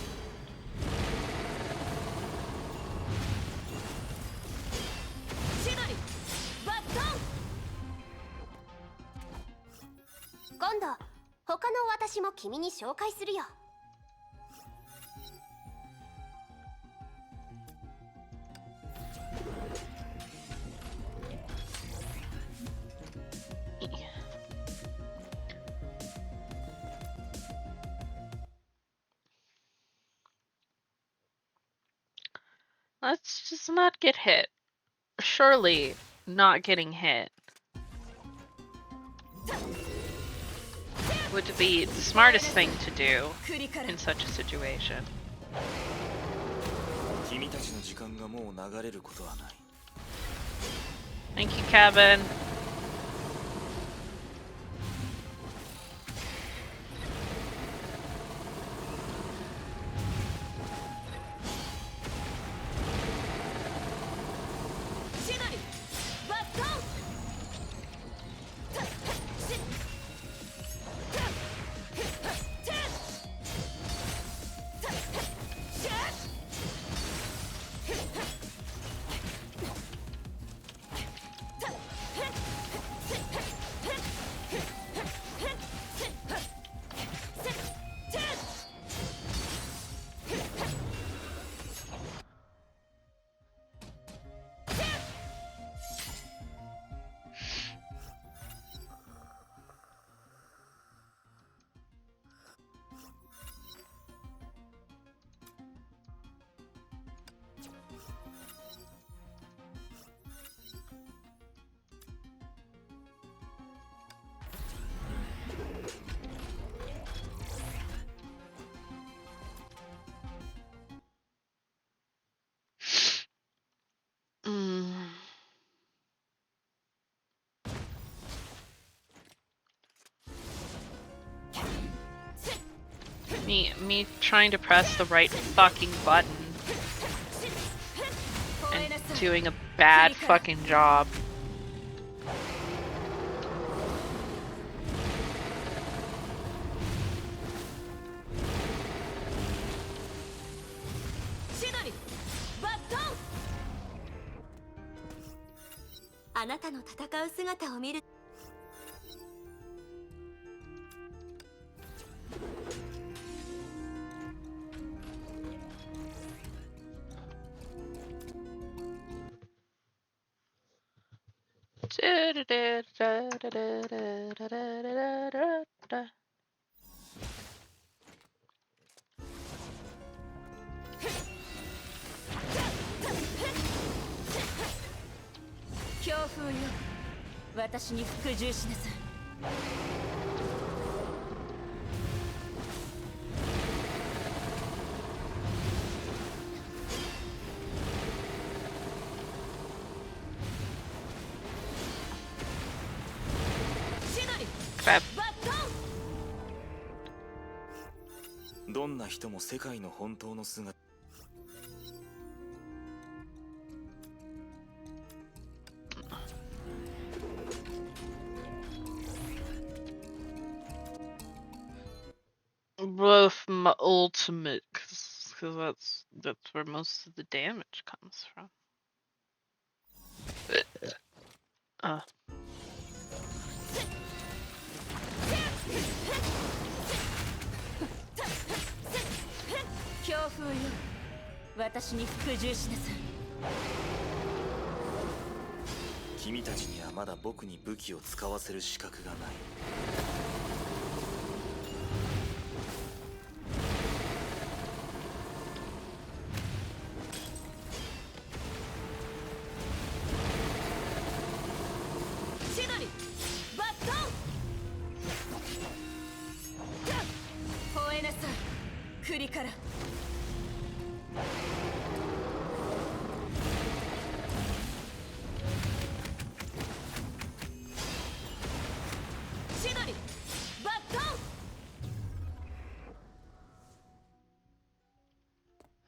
千鳥、バットン。今度、他の私も君に紹介するよ。 Let's just not get hit. Surely, not getting hit would be the smartest thing to do in such a situation. 君たちの時間がもう流れることはない。 Thank you, Kevin. Me trying to press the right fucking button and doing a bad fucking job. Crap. どんな人も世界の本当の姿。Both my ultimate, because that's where most of the damage comes from. Uh, 強風よ私に服従しなさい君たちにはまだ僕に武器を使わせる資格がない。シドニーバットン吠えなさい栗からシドニーバットン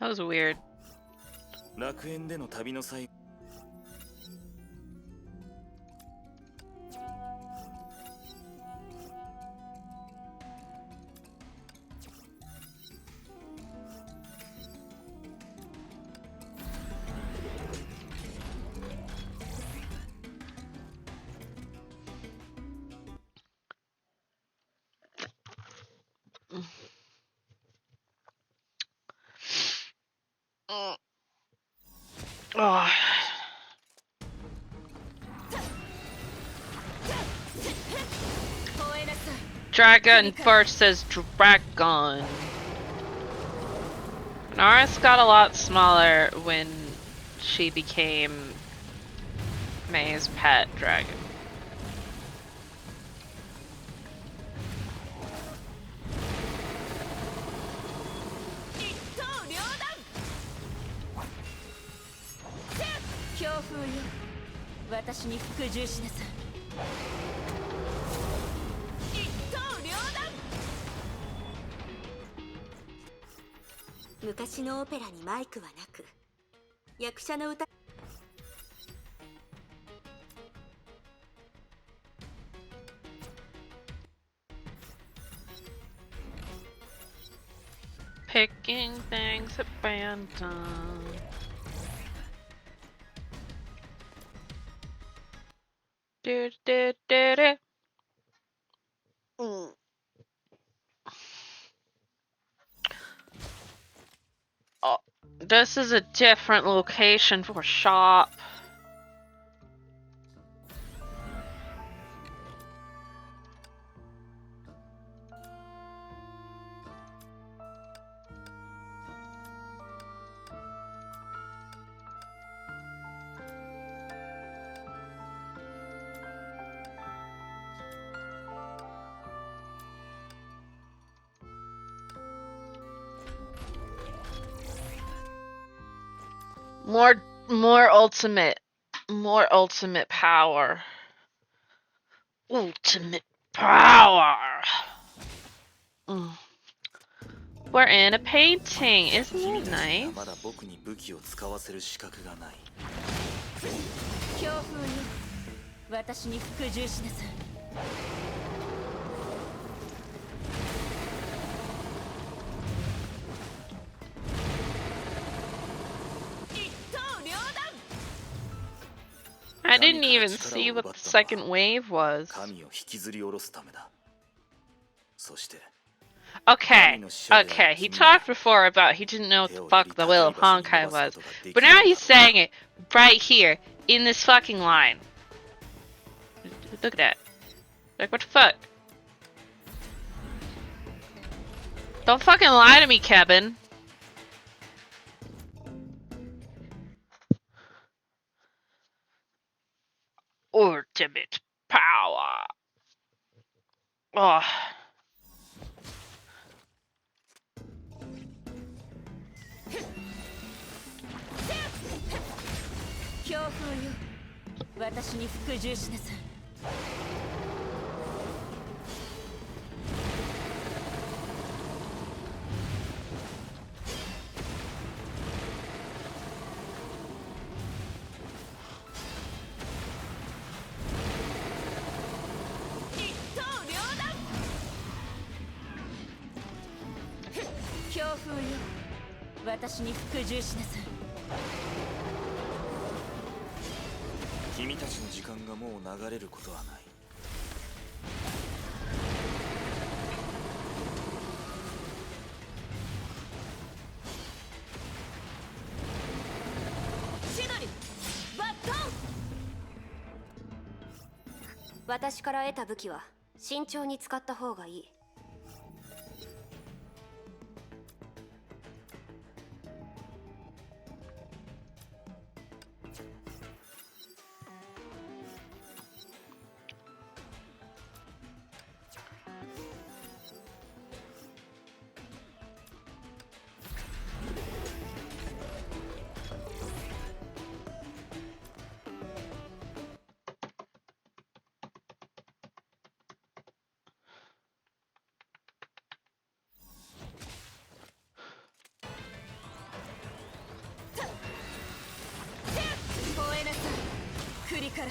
that was weird. 楽園での旅の際、Oh. Dragon versus Dragon. Naris got a lot smaller when she became May's pet dragon. Picking things at random. Do do do do. Oh, this is a different location for shop. More ultimate power. Ultimate power. We're in a painting, isn't it nice? まだ僕に武器を使わせる資格がない。強風よ私に服従しなさい I didn't even see what the second wave was. 神を引きずり下ろすためだ。そして Okay, he talked before about he didn't know what the fuck the will of Honkai was. But now he's saying it right here, in this fucking line. Look at that. Like, what the fuck? Don't fucking lie to me, Kevin. Ultimate power. Oh. 強風よ、私に服従しなさい。君たちの時間がもう流れることはない。千鳥バットン。私から得た武器は慎重に使った方がいい。吠えなさい、栗から。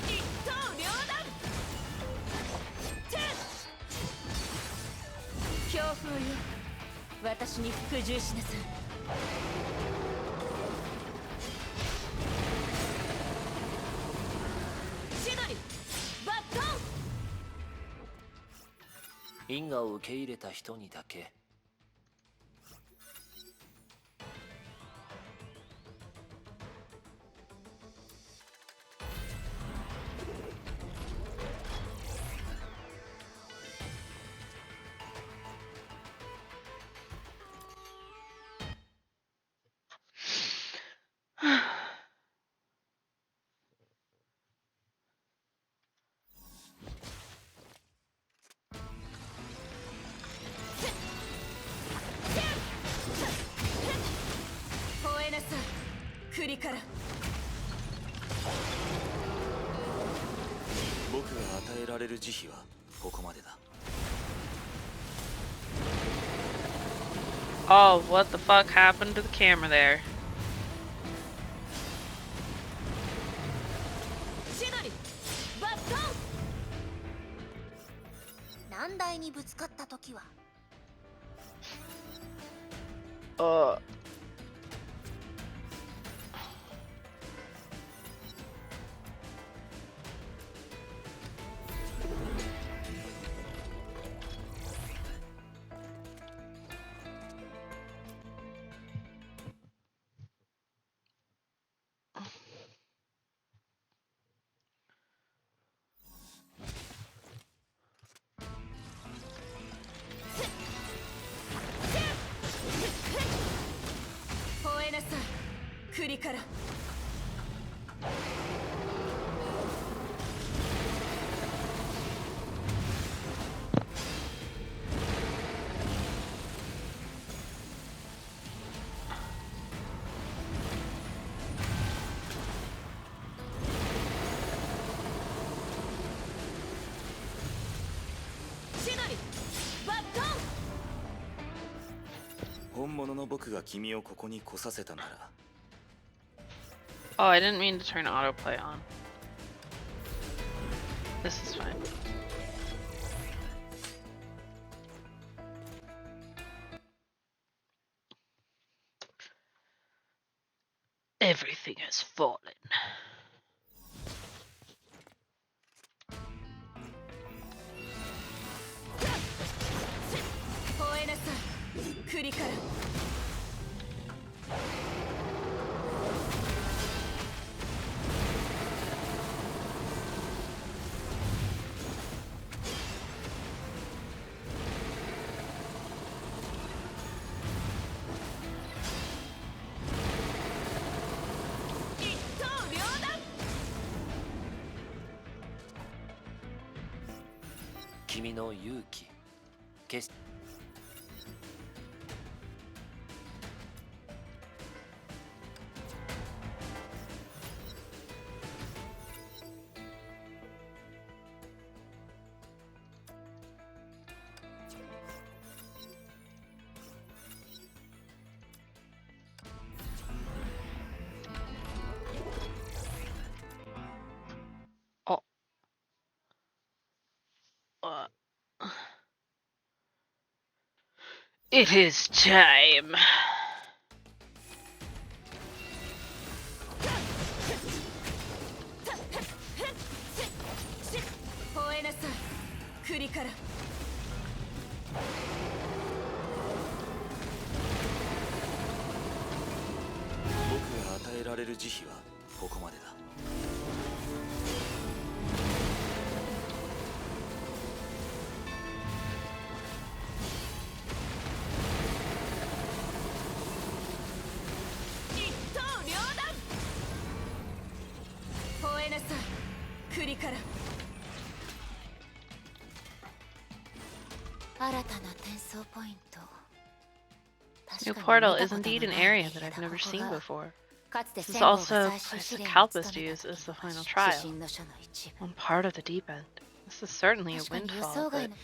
一刀両断。強風よ、私に服従しなさい。千鳥バットン。因果を受け入れた人にだけ。吠えなさい、栗から。僕が与えられる慈悲はここまでだ。 Oh, what the fuck happened to the camera there? 千鳥バットン。難題にぶつかった時は 吠えなさい、栗から。千鳥バットン。本物の僕が君をここに来させたなら Oh, I didn't mean to turn autoplay on. This is fine. Everything has fallen. 吠えなさい、栗から。一刀両断。君の勇気決し It is time. 吠えなさい栗から僕が与えられる慈悲はここまでだ。一刀両断吠えなさい栗から新たな転送ポイント。 New portal is indeed an area that I've never seen before. かつて This 戦 is 後が also 最終 place 試 that 練に Kalpas 務め used た as the final 指 trial. 針の書の一部。 One part of the deep end. This is certainly a 確かに予 windfall, 想外 but の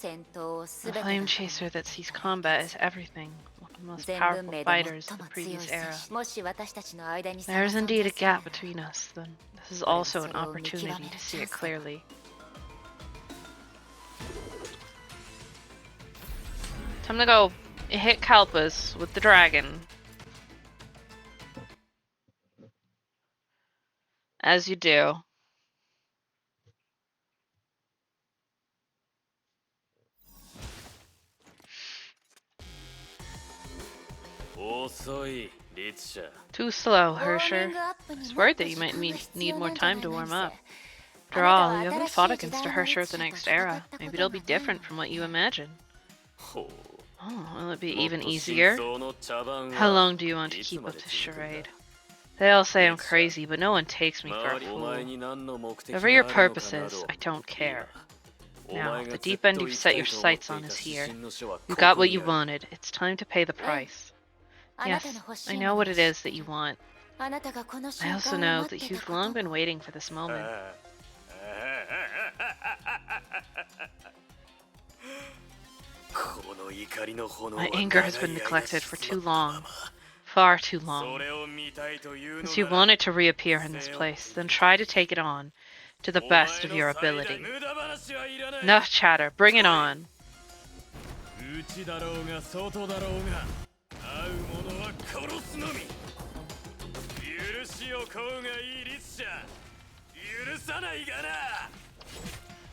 戦闘を a 全て flame の chaser that sees combat is everything. One of the most 全文 powerful 明で fighters 最 of the も強い previous 戦 era. 士。もし私たちの間に差 There が is 存 indeed 在 a するな gap ら between us, then this is これは also そ an れを見極め opportunity る to チ see ャン it スだ。 clearly. Time to go hit Kalpas with the dragon. As you do. 遅いリツシャ Too slow, ウォーミ Hersher. ングアップ I に was もっ worried と that you 時 might 間が必 need 要 more なんじゃな time い to の warm せ。 up. あ After なた all, は you haven't 新し fought い時 against 代 a の Hersher リ of ツ the シャと next 戦 era. ったこ Maybe と it'll が be ない different の from what you ね。 imagine. ほ Oh, will it be うもっ even と easier? 真相の茶番 How は long do you want to いつ keep ま up で this 続くんだ charade? They all say I'm リツシャ crazy, but no one takes me for a お前 fool. に何の目的 Whatever が your あるのかな purpose ど is, I don't いい care. わお Now, 前 the が deep ずっ end と you've 行き set た your いと思っ sights て on いた is 指 here. 針の書は You こ got こ what に you ある wanted. It's time to pay the price. あな Yes, たの欲し I い know も what の it を is 知 that って you る。 want. あなたがこの I 瞬 also 間を know 待っ that てた you've こ long と been も。 waiting for this moment. この怒りの炎は My 長 anger has い been 間 neglected for 静 too まったま long. ま Far too そ long. れを見たいというの Since you なら want it to reappear in this place, then try to take it on to the お best 前 of の your 最大 ability. 無駄話はいらない Enough chatter, bring it on. 内だろうが外だろうが会う者は殺すのみ許しを請うがいいリツシャ許さないがな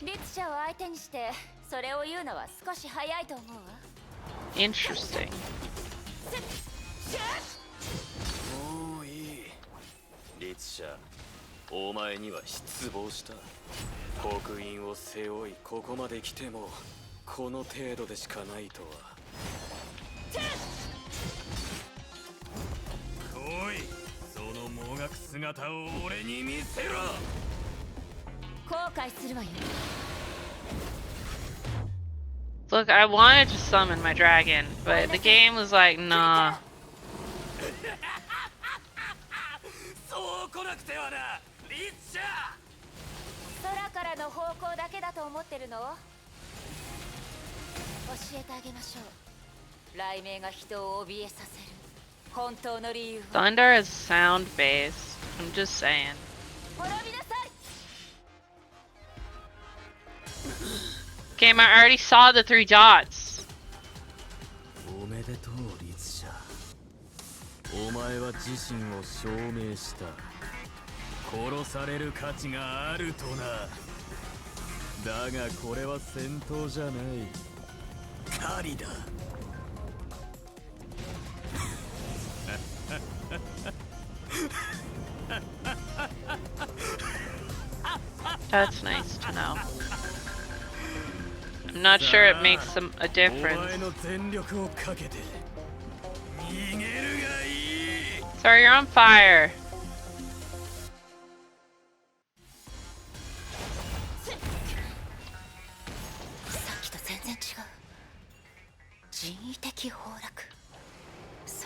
リツシャを相手にしてそれを言うのは少し早いと思うわ。 Interesting. もういいリツシャお前には失望した刻印を背負いここまで来てもこの程度でしかないとは来いそのもがく姿を俺に見せろ後悔するわよ。 Look, I wanted to summon my dragon, but the game was like, nah. そう来なくてはなリツシャ空からの方向だけだと思ってるの？教えてあげましょう。雷鳴が人を怯えさせる本当の理由は。 Thunder is sound based. I'm just saying. 滅びなさい。 Game, I already saw the 3 dots. おめでとうリツシャお前は自身を証明した殺される価値があるとなだがこれは戦闘じゃない狩りだ That's nice to know. I'm not sure it makes a お前 difference. の全力をかけて逃げるがいい Sorry, you're on fire. さっきと全然違う。人為的崩落。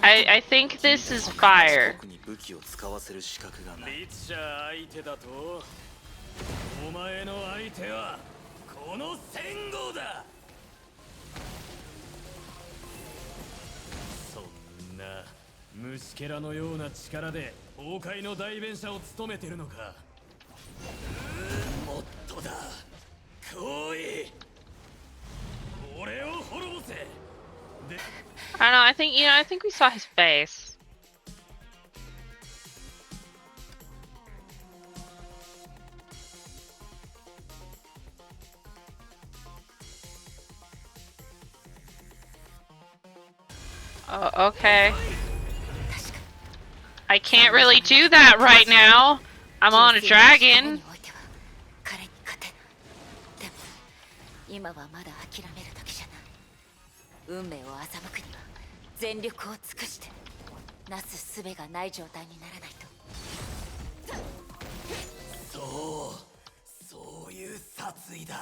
I think this is fire. 僕に武器を使わせる資格がない。リツシャ相手だとお前の相手はこの戦号だそんな虫けらのような力で崩壊の代弁者を務めてるのかもっとだ来い俺を滅ぼせ I don't know, I think, I think we saw his face. Oh, okay. I can't really do that right now. I'm on a dragon. 彼に勝てない。でも今はまだ諦める時じゃない。運命を欺くには全力を尽くしてなす術がない状態にならないと。そういう殺意だ。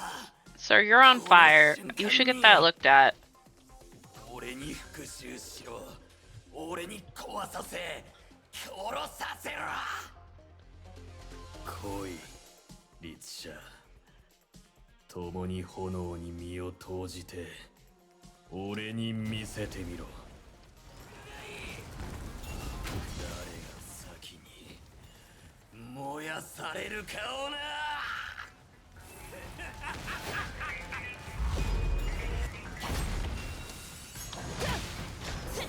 Sir, you're on fire. You should get that looked at. 俺に復讐しろ。俺に壊させ、殺させろ。来い、律者。共に炎に身を投じて、俺に見せてみろ。誰が先に燃やされるかをな。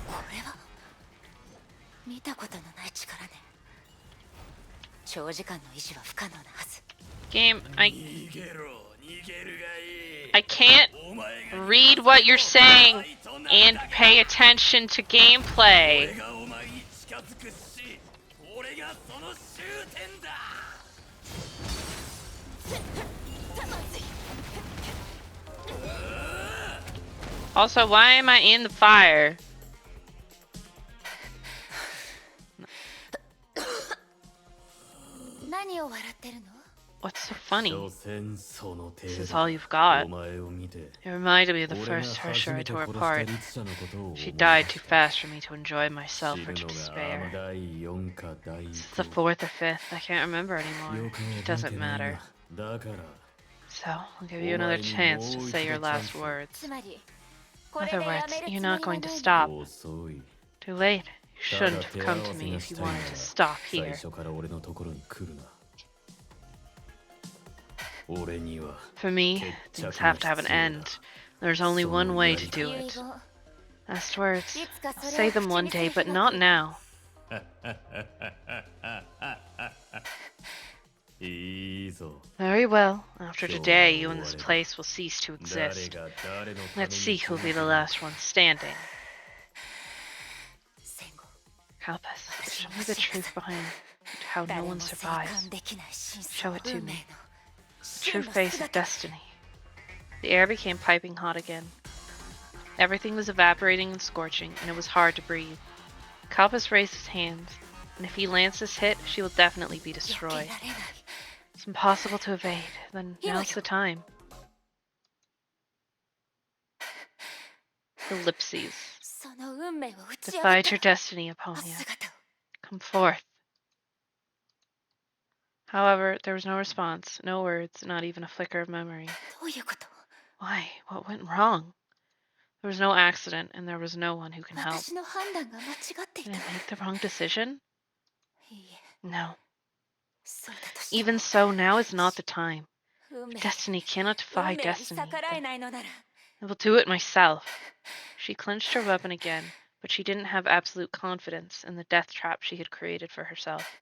これは見たことのない力ね。長時間の維持は不可能なはず。 Game, 逃げろ、逃げるがいい。 I can't read what you're saying and pay attention to gameplay. 俺がお前に近づくし、俺がその終点だ。 Also, why am I in the fire? 何を笑ってるの？ What's so funny? 所詮その程 This 度 is all you've お got. 前を見て、 It reminded me of the 俺が first 初 Herrscher め I て tore 殺した apart. 律者のことを思い She 出 died し too fast for me to enjoy myself 死 or ぬ to のが despair. 第4か第 It's the 5 fourth or fifth. I can't remember anymore. よく It 覚え doesn't てない matter. が、だから So, I'll give you another chance to say your last words. つまり In other words, you're not going to こ stop. 遅い。 Too late. You ただ shouldn't have 手合 come わ to せ me が if し you たいな wanted ら to stop 最 here. 初から俺のところに来るな。俺には For me, things have to have an end. There's only one way to do 遺 it. 言 Last words. いつかそ I'll れ say を them 口 one にす day, る but 日 not が来る now. いいぞ。 Very well. After Sure, today, you and this whatever. place will cease to 誰 exist. が誰のため Let's に see who'll be the 続く last one standing. 戦後 Help us. Show me the truth behind how no 誰も one 生 survives. 還できない真 Show 相 it to 運命 me. の The 真 true の face of 姿 destiny. The air became piping hot again. Everything was evaporating and scorching, and it was hard to breathe. Kalpis raised his hands, and if he lands this hit, she will definitely be 避け destroyed. られない It's impossible to evade. Then now's the time. Ellipses. その運命を打ち破 Defy った your destiny, Aponia. 姿を Come forth. However, there was no response, no words, not even a flicker of memory. どういうこと？ Why? What went wrong? There was no accident, and there was no one who can help. 私の判断が間違ってい Did た I make the wrong decision? いいえ No. そうだとしても Even so, now is not the time. 運命 Destiny cannot 運 defy 命に destiny. 逆らえないのなら I will do it myself. She clenched her weapon again, but she didn't have absolute confidence in the death trap she had created for herself.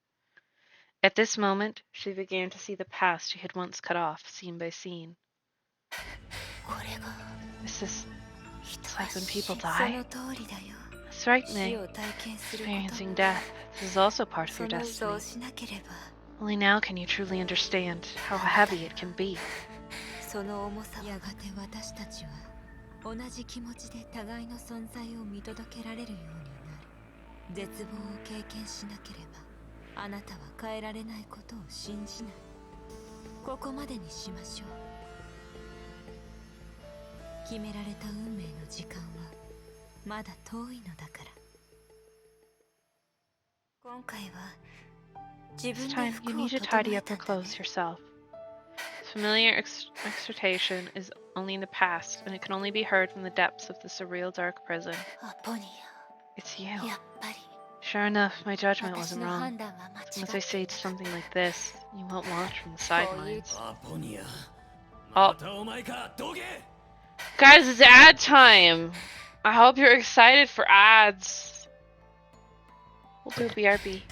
At this moment, she began to see the past she had once cut off, scene by scene. これが This is 人 it's は like when people 死 die. その通りだよ That's right, 死 May. を体験すること Experiencing death. This is also part of そ your の嘘を destiny. しなければ Only now can you truly understand how heavy it can be. その重さはやがて私たちは同じ気持ちで互いの存在を見届けられるようになる。絶望を経験しなければあなたは変えられないことを信じない。ここまでにしましょう。決められた運命の時間はまだ遠いのだから。今回は自 This 分で time, you 服を need to 整 tidy え up た your んだね clothes yourself. Familiar exhortation is only in the past, and it can only be heard from the depths of the surreal dark prison. アポニ It's you. アやっぱり Sure enough, my judgment 私 wasn't の wrong. 判断は間違 As っ I て say い to た something like this, you won't watch from the sidelines. アポニア。あまたお前か、どけ。 Guys, it's ad time! I hope you're excited for ads. We'll do BRB.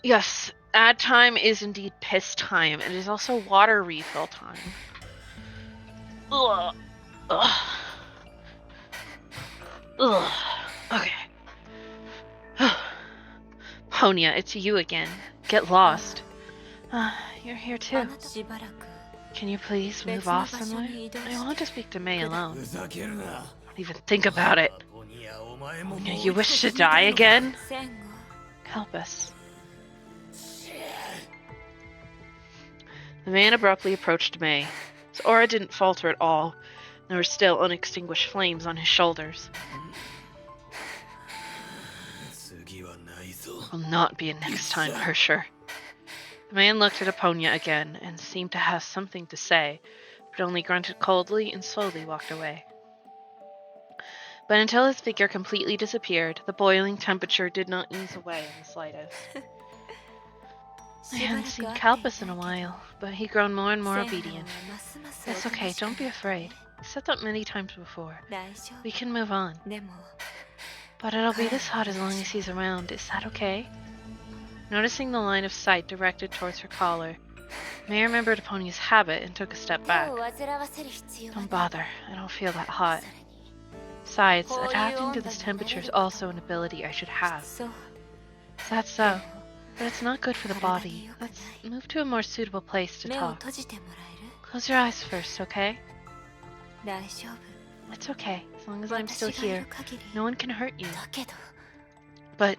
Yes, ad time is indeed piss time. It is also water refill time. Ugh. Ugh. Ugh. Okay. Ponya, it's you again. Get lost. You're here too. しばらく Can you please move 別の off 場所 somewhere? に移動 I して want to speak to May alone. ふざけるな Don't even think about it. ポニアお前ももう You wish to die again? 戦後 Help us. The man abruptly approached May. His aura didn't falter at all. There were still unextinguished flames on his shoulders. Will not be a next time, for sure. The man looked at Aponia again and seemed to have something to say, but only grunted coldly and slowly walked away. But until his figure completely disappeared, the boiling temperature did not ease away in the slightest. I hadn't seen Kalpus in a while, but he'd grown more and more obedient. It's okay, don't be afraid. I said that many times before. We can move on. But it'll be this hot as long as he's around. Is that okay? Noticing the line of sight directed towards her collar, May remembered Aponia's habit and took a step back. Don't bother, I don't feel that hot. Besides, adapting to this temperature is also an ability I should have. Is that so? But it's not good for the body. Let's move to a more suitable place to talk. Close your eyes first, okay? It's okay, as long as I'm still here. No one can hurt you. But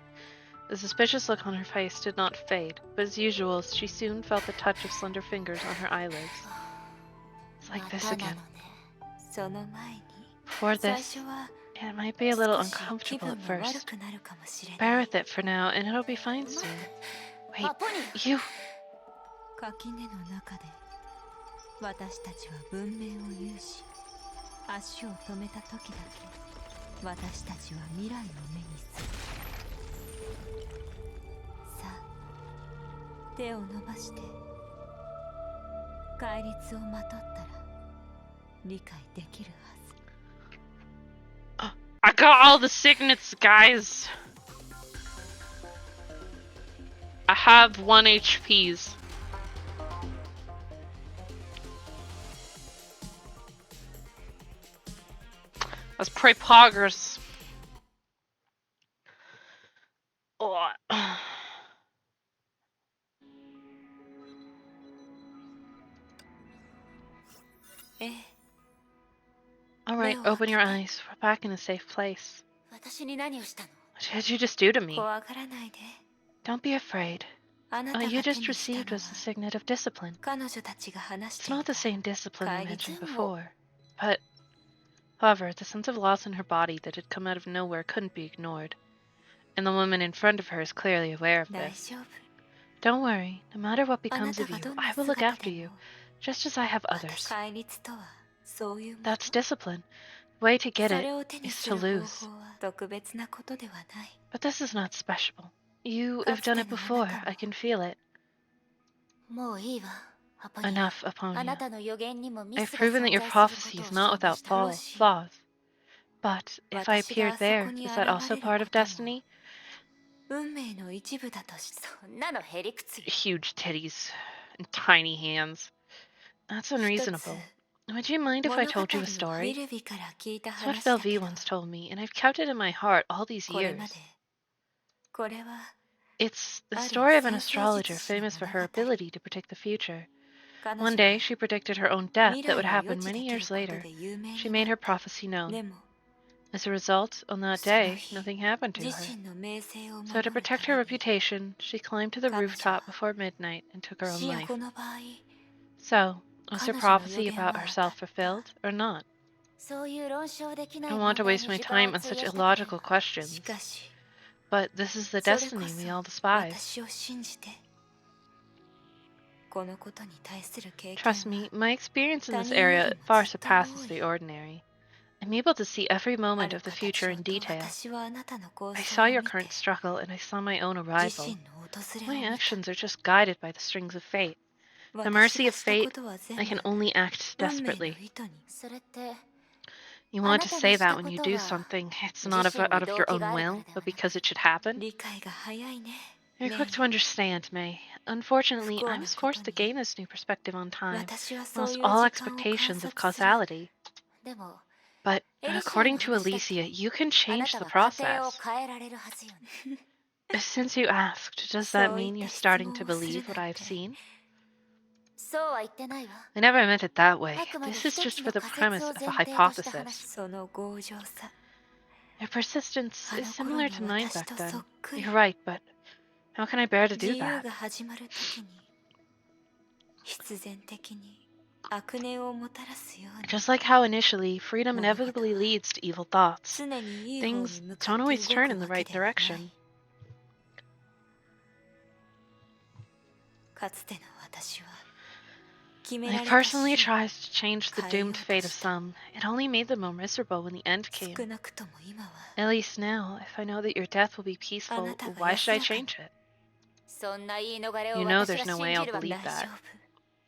the suspicious look on her face did not fade, but as usual, she soon felt the touch of slender fingers on her eyelids. It's like this again. Before this, it might be a little uncomfortable at first. Bear with it for now, and it'll be fine soon. Wait, you... 垣根の中で私たちは文明を有し足を止めた時だけ私たちは未来を目にするさあ手を伸ばして戒律をまとったら理解できるはず I got all the signets, guys! I have 1 HPs. That's pretty progress. Oh. Alright, open your eyes. We're back in a safe place. What did you just do to me? Don't be afraid. What you just received was the signet of discipline. It's not the same discipline I mentioned before. But, however, the sense of loss in her body that had come out of nowhere couldn't be ignored. And the woman in front of her is clearly aware of this. Don't worry, no matter what becomes of you, I will look after you, just as I have others. That's discipline. The way to get it is to lose. But this is not special. You have done it before, I can feel it. Enough, Aponia. I've proven that your prophecy is not without flaws. But if I appeared there, is that also part of destiny? Huge titties and tiny hands. That's unreasonable. Would you mind if I told you a story? It's what Velvi once told me, and I've kept it in my heart all these years. It's the story of an astrologer famous for her ability to predict the future. One day, she predicted her own death that would happen many years later. She made her prophecy known. As a result, on that day, nothing happened to her. So to protect her reputation, she climbed to the rooftop before midnight and took her own life. So, was her prophecy about herself fulfilled, or not? I don't want to waste my time on such illogical questions. But this is the destiny we all despise. Trust me, my experience in this area far surpasses the ordinary. I'm able to see every moment of the future in detail. I saw your current struggle and I saw my own arrival. My actions are just guided by the strings of fate. The mercy of fate, I can only act desperately. You want to say that when you do something, it's not out of your own will, but because it should happen? You're quick to understand, May. Unfortunately, I was forced to gain this new perspective on time, lost all expectations of causality. But according to Alicia, you can change the process. Since you asked, does that mean you're starting to believe what I've seen? I never meant it that way. This is just for the premise of a hypothesis. Your persistence is similar to mine back then. You're right, but How can I bear to 自 do 由 that? が始まる時に必然的に悪念をもたらすように Just like how initially, freedom inevitably leads to evil thoughts. 常にいい方 Things に向か don't って always 動 turn く in the わけ right ではない direction. かつての私は決め I られた personally 死を tried to change the doomed fate of some. It only made them more miserable when the end 少 came. なくとも今は At least now, if I know that your death will be peaceful, あなたが why should I 安らかに change it? そんな言い逃れを You know 私 there's が no 信 way じ I'll るわけ believe 大丈 that. 夫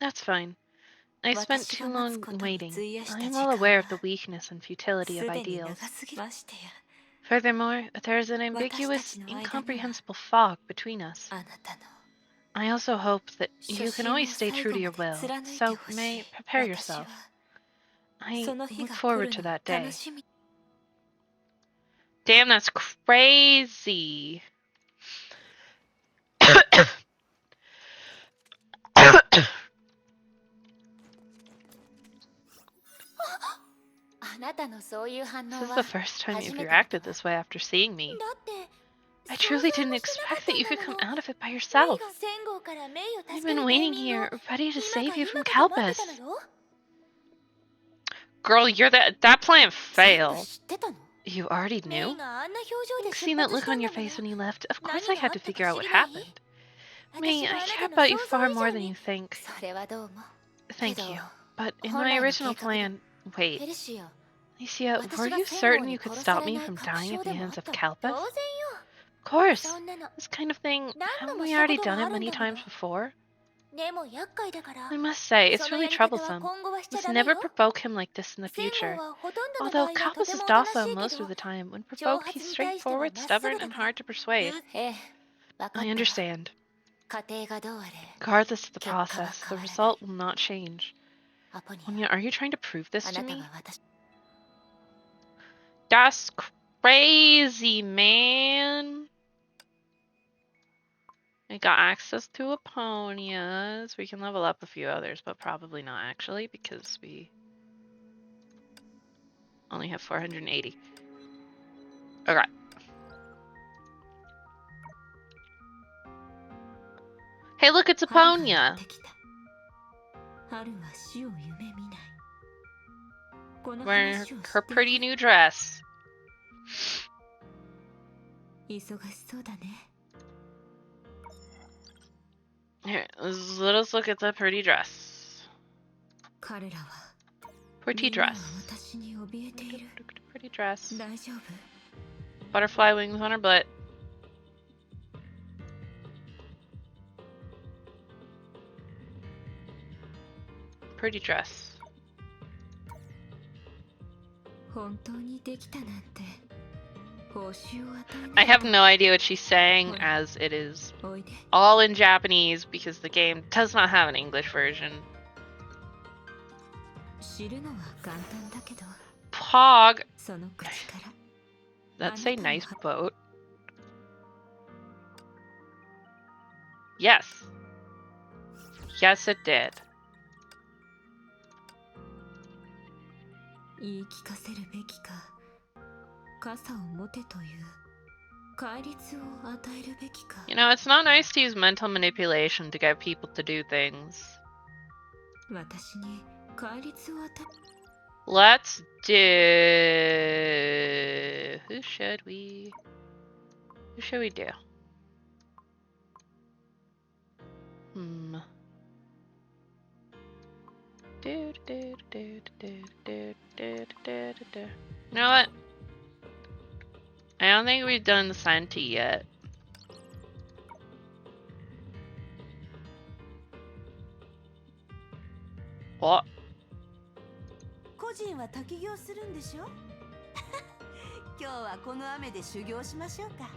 That's fine. I spent 私 too が待つ long ことに waiting. 費やした I'm 時 well 間 aware は of the weakness and futility す of でに長 ideals. すぎましてや Furthermore, there is an 私た ambiguous, ちの間には incomprehensible fog between us. あなたの I also hope that 初 you can 心を always stay 最 true 後 to ま your で will, 貫いて so ほし may い prepare 私 yourself. は I その日 look が来 forward る to のを that 楽 day. しみ Damn, that's crazy. あなたのそういう反 This 応 is は the first time 初 you've めてだ reacted this way after seeing me. だって I 想 truly 像 didn't もしてなか expect っ that た you ん could だ come もの out of it by メイ yourself. が10号からメイを I've 助け been るタイ waiting ミングを here, ready to 今 save か you 今 from かと待ってた Kalpus. のよ Girl, that plan 全部 failed. 知ってたの You already メ knew? イがあんな表情で I've 出 seen that 発し look た on ん your だもの face when you left. Of course 何 I が had あ to ったか figure out 知 what りない happened. 私 May, が I あな care たの about you 想像 far 以 more 上 than you に think. それはどうも Thank けど you. But in 本 my 来の original 計画で plan... Wait, ヘルシア Alicia, 私 were が you 10号 certain に you could 殺さ stop れ me ない from 確 dying 証 at で the もあ hands っ of たの Kalpus? 当然よ Of course. そんなの This kind of thing, 何度 haven't も we したこ already と done が it あるん many だもの times before? でも厄介だから I must say, そ it's の really やり方は troublesome. 今後はしちゃ Must ダメ never よ provoke him like this in the 10 future. 号はほとんどの Although 場合はと Kalpus て is もおとなし docile いけ most ど of the time, when 挑 provoked, 発 he's に対しては straightforward, まっす stubborn, ぐだ and から hard to persuade. ええ分か I ったわ understand. 過程がどうあれ Regardless of the 結果は process, 変 the わらない result will not change. アポニ Anya, ア are you trying to prove this あ to なた me? が私 That's crazy, man. I got access to Aponias. We can level up a few others, but probably not actually, because we only have 480. Okay. Hey, look, it's 春がやっ Aponia. てきた春は死を夢見ないこの Wearing 話を知 her ってい pretty る new dress. 忙しそうだね Here, let us look at the pretty dress. 彼らは Pretty みんなは dress. 私に怯えている Pretty dress. 大丈夫 Butterfly wings on her butt. Pretty dress. 本当にできたなんて報酬を与え I ない have no idea what she's saying, as it is おいで all in Japanese because the game does not have an English version. 知るのは簡単だけど Pog! その口から That's a nice boat. Yes. Yes, it did. 言い聞かせるべきか傘を持てという戒律を与えるべきか You know, it's not nice to use mental manipulation to get people to do things. 私に戒律を与え Let's do... Who should we do? You know what? I don't think we've done Santi yet. What? 個人は滝行するんでしょ今日はこの雨で修行しましょうか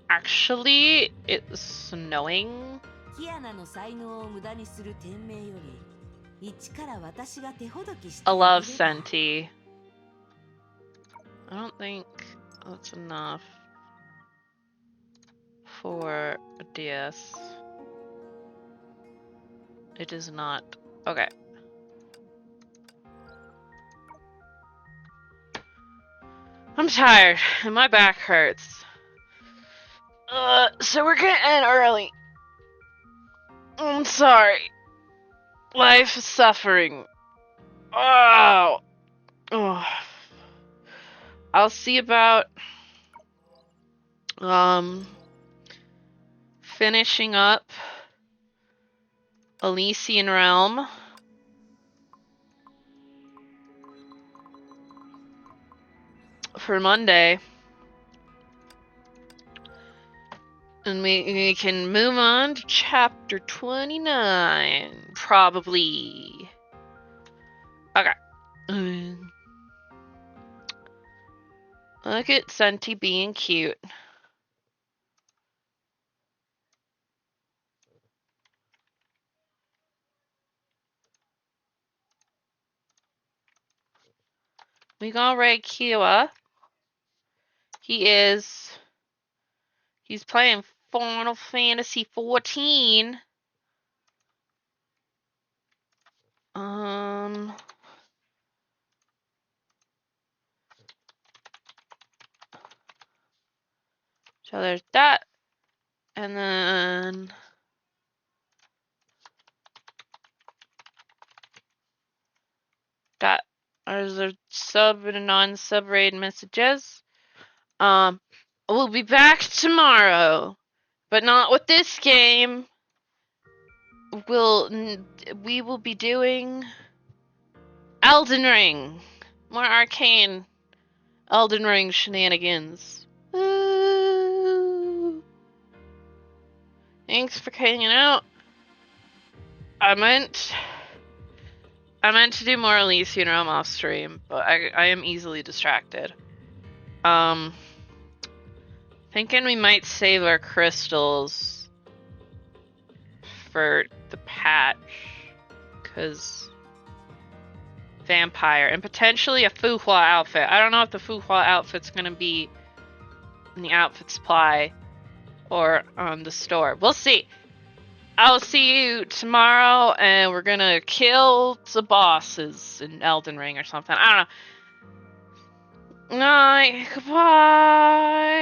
Actually, it's snowing. キアナの才能を無駄にする天命より一から私が手ほどきして I あげ love れば Senti. I don't think that's enough for a DS. It is not. Okay. I'm tired and my back hurts. So we're gonna end early. I'm sorry. Life is suffering. Oh. Oh. I'll see about finishing up Elysian Realm. For Monday. And we can move on to chapter 29, probably. Okay. Look at Senti being cute. We got Ray Kiowa. He's playing Final Fantasy 14. So there's that. And then that there's a sub and a non-sub raid messages. We'll be back tomorrow, but not with this game. We will be doing Elden Ring, more arcane Elden Ring shenanigans. Woo. Thanks for hanging out. I meant to do more Elysian Realm off stream, but I am easily distracted. Thinking we might save our crystals for the patch, cause vampire and potentially a Fuhua outfit. I don't know if the Fuhua outfit's gonna be in the outfit supply or on the store. We'll see. I'll see you tomorrow, and we're gonna kill the bosses in Elden Ring or something. I don't know. Night. Goodbye.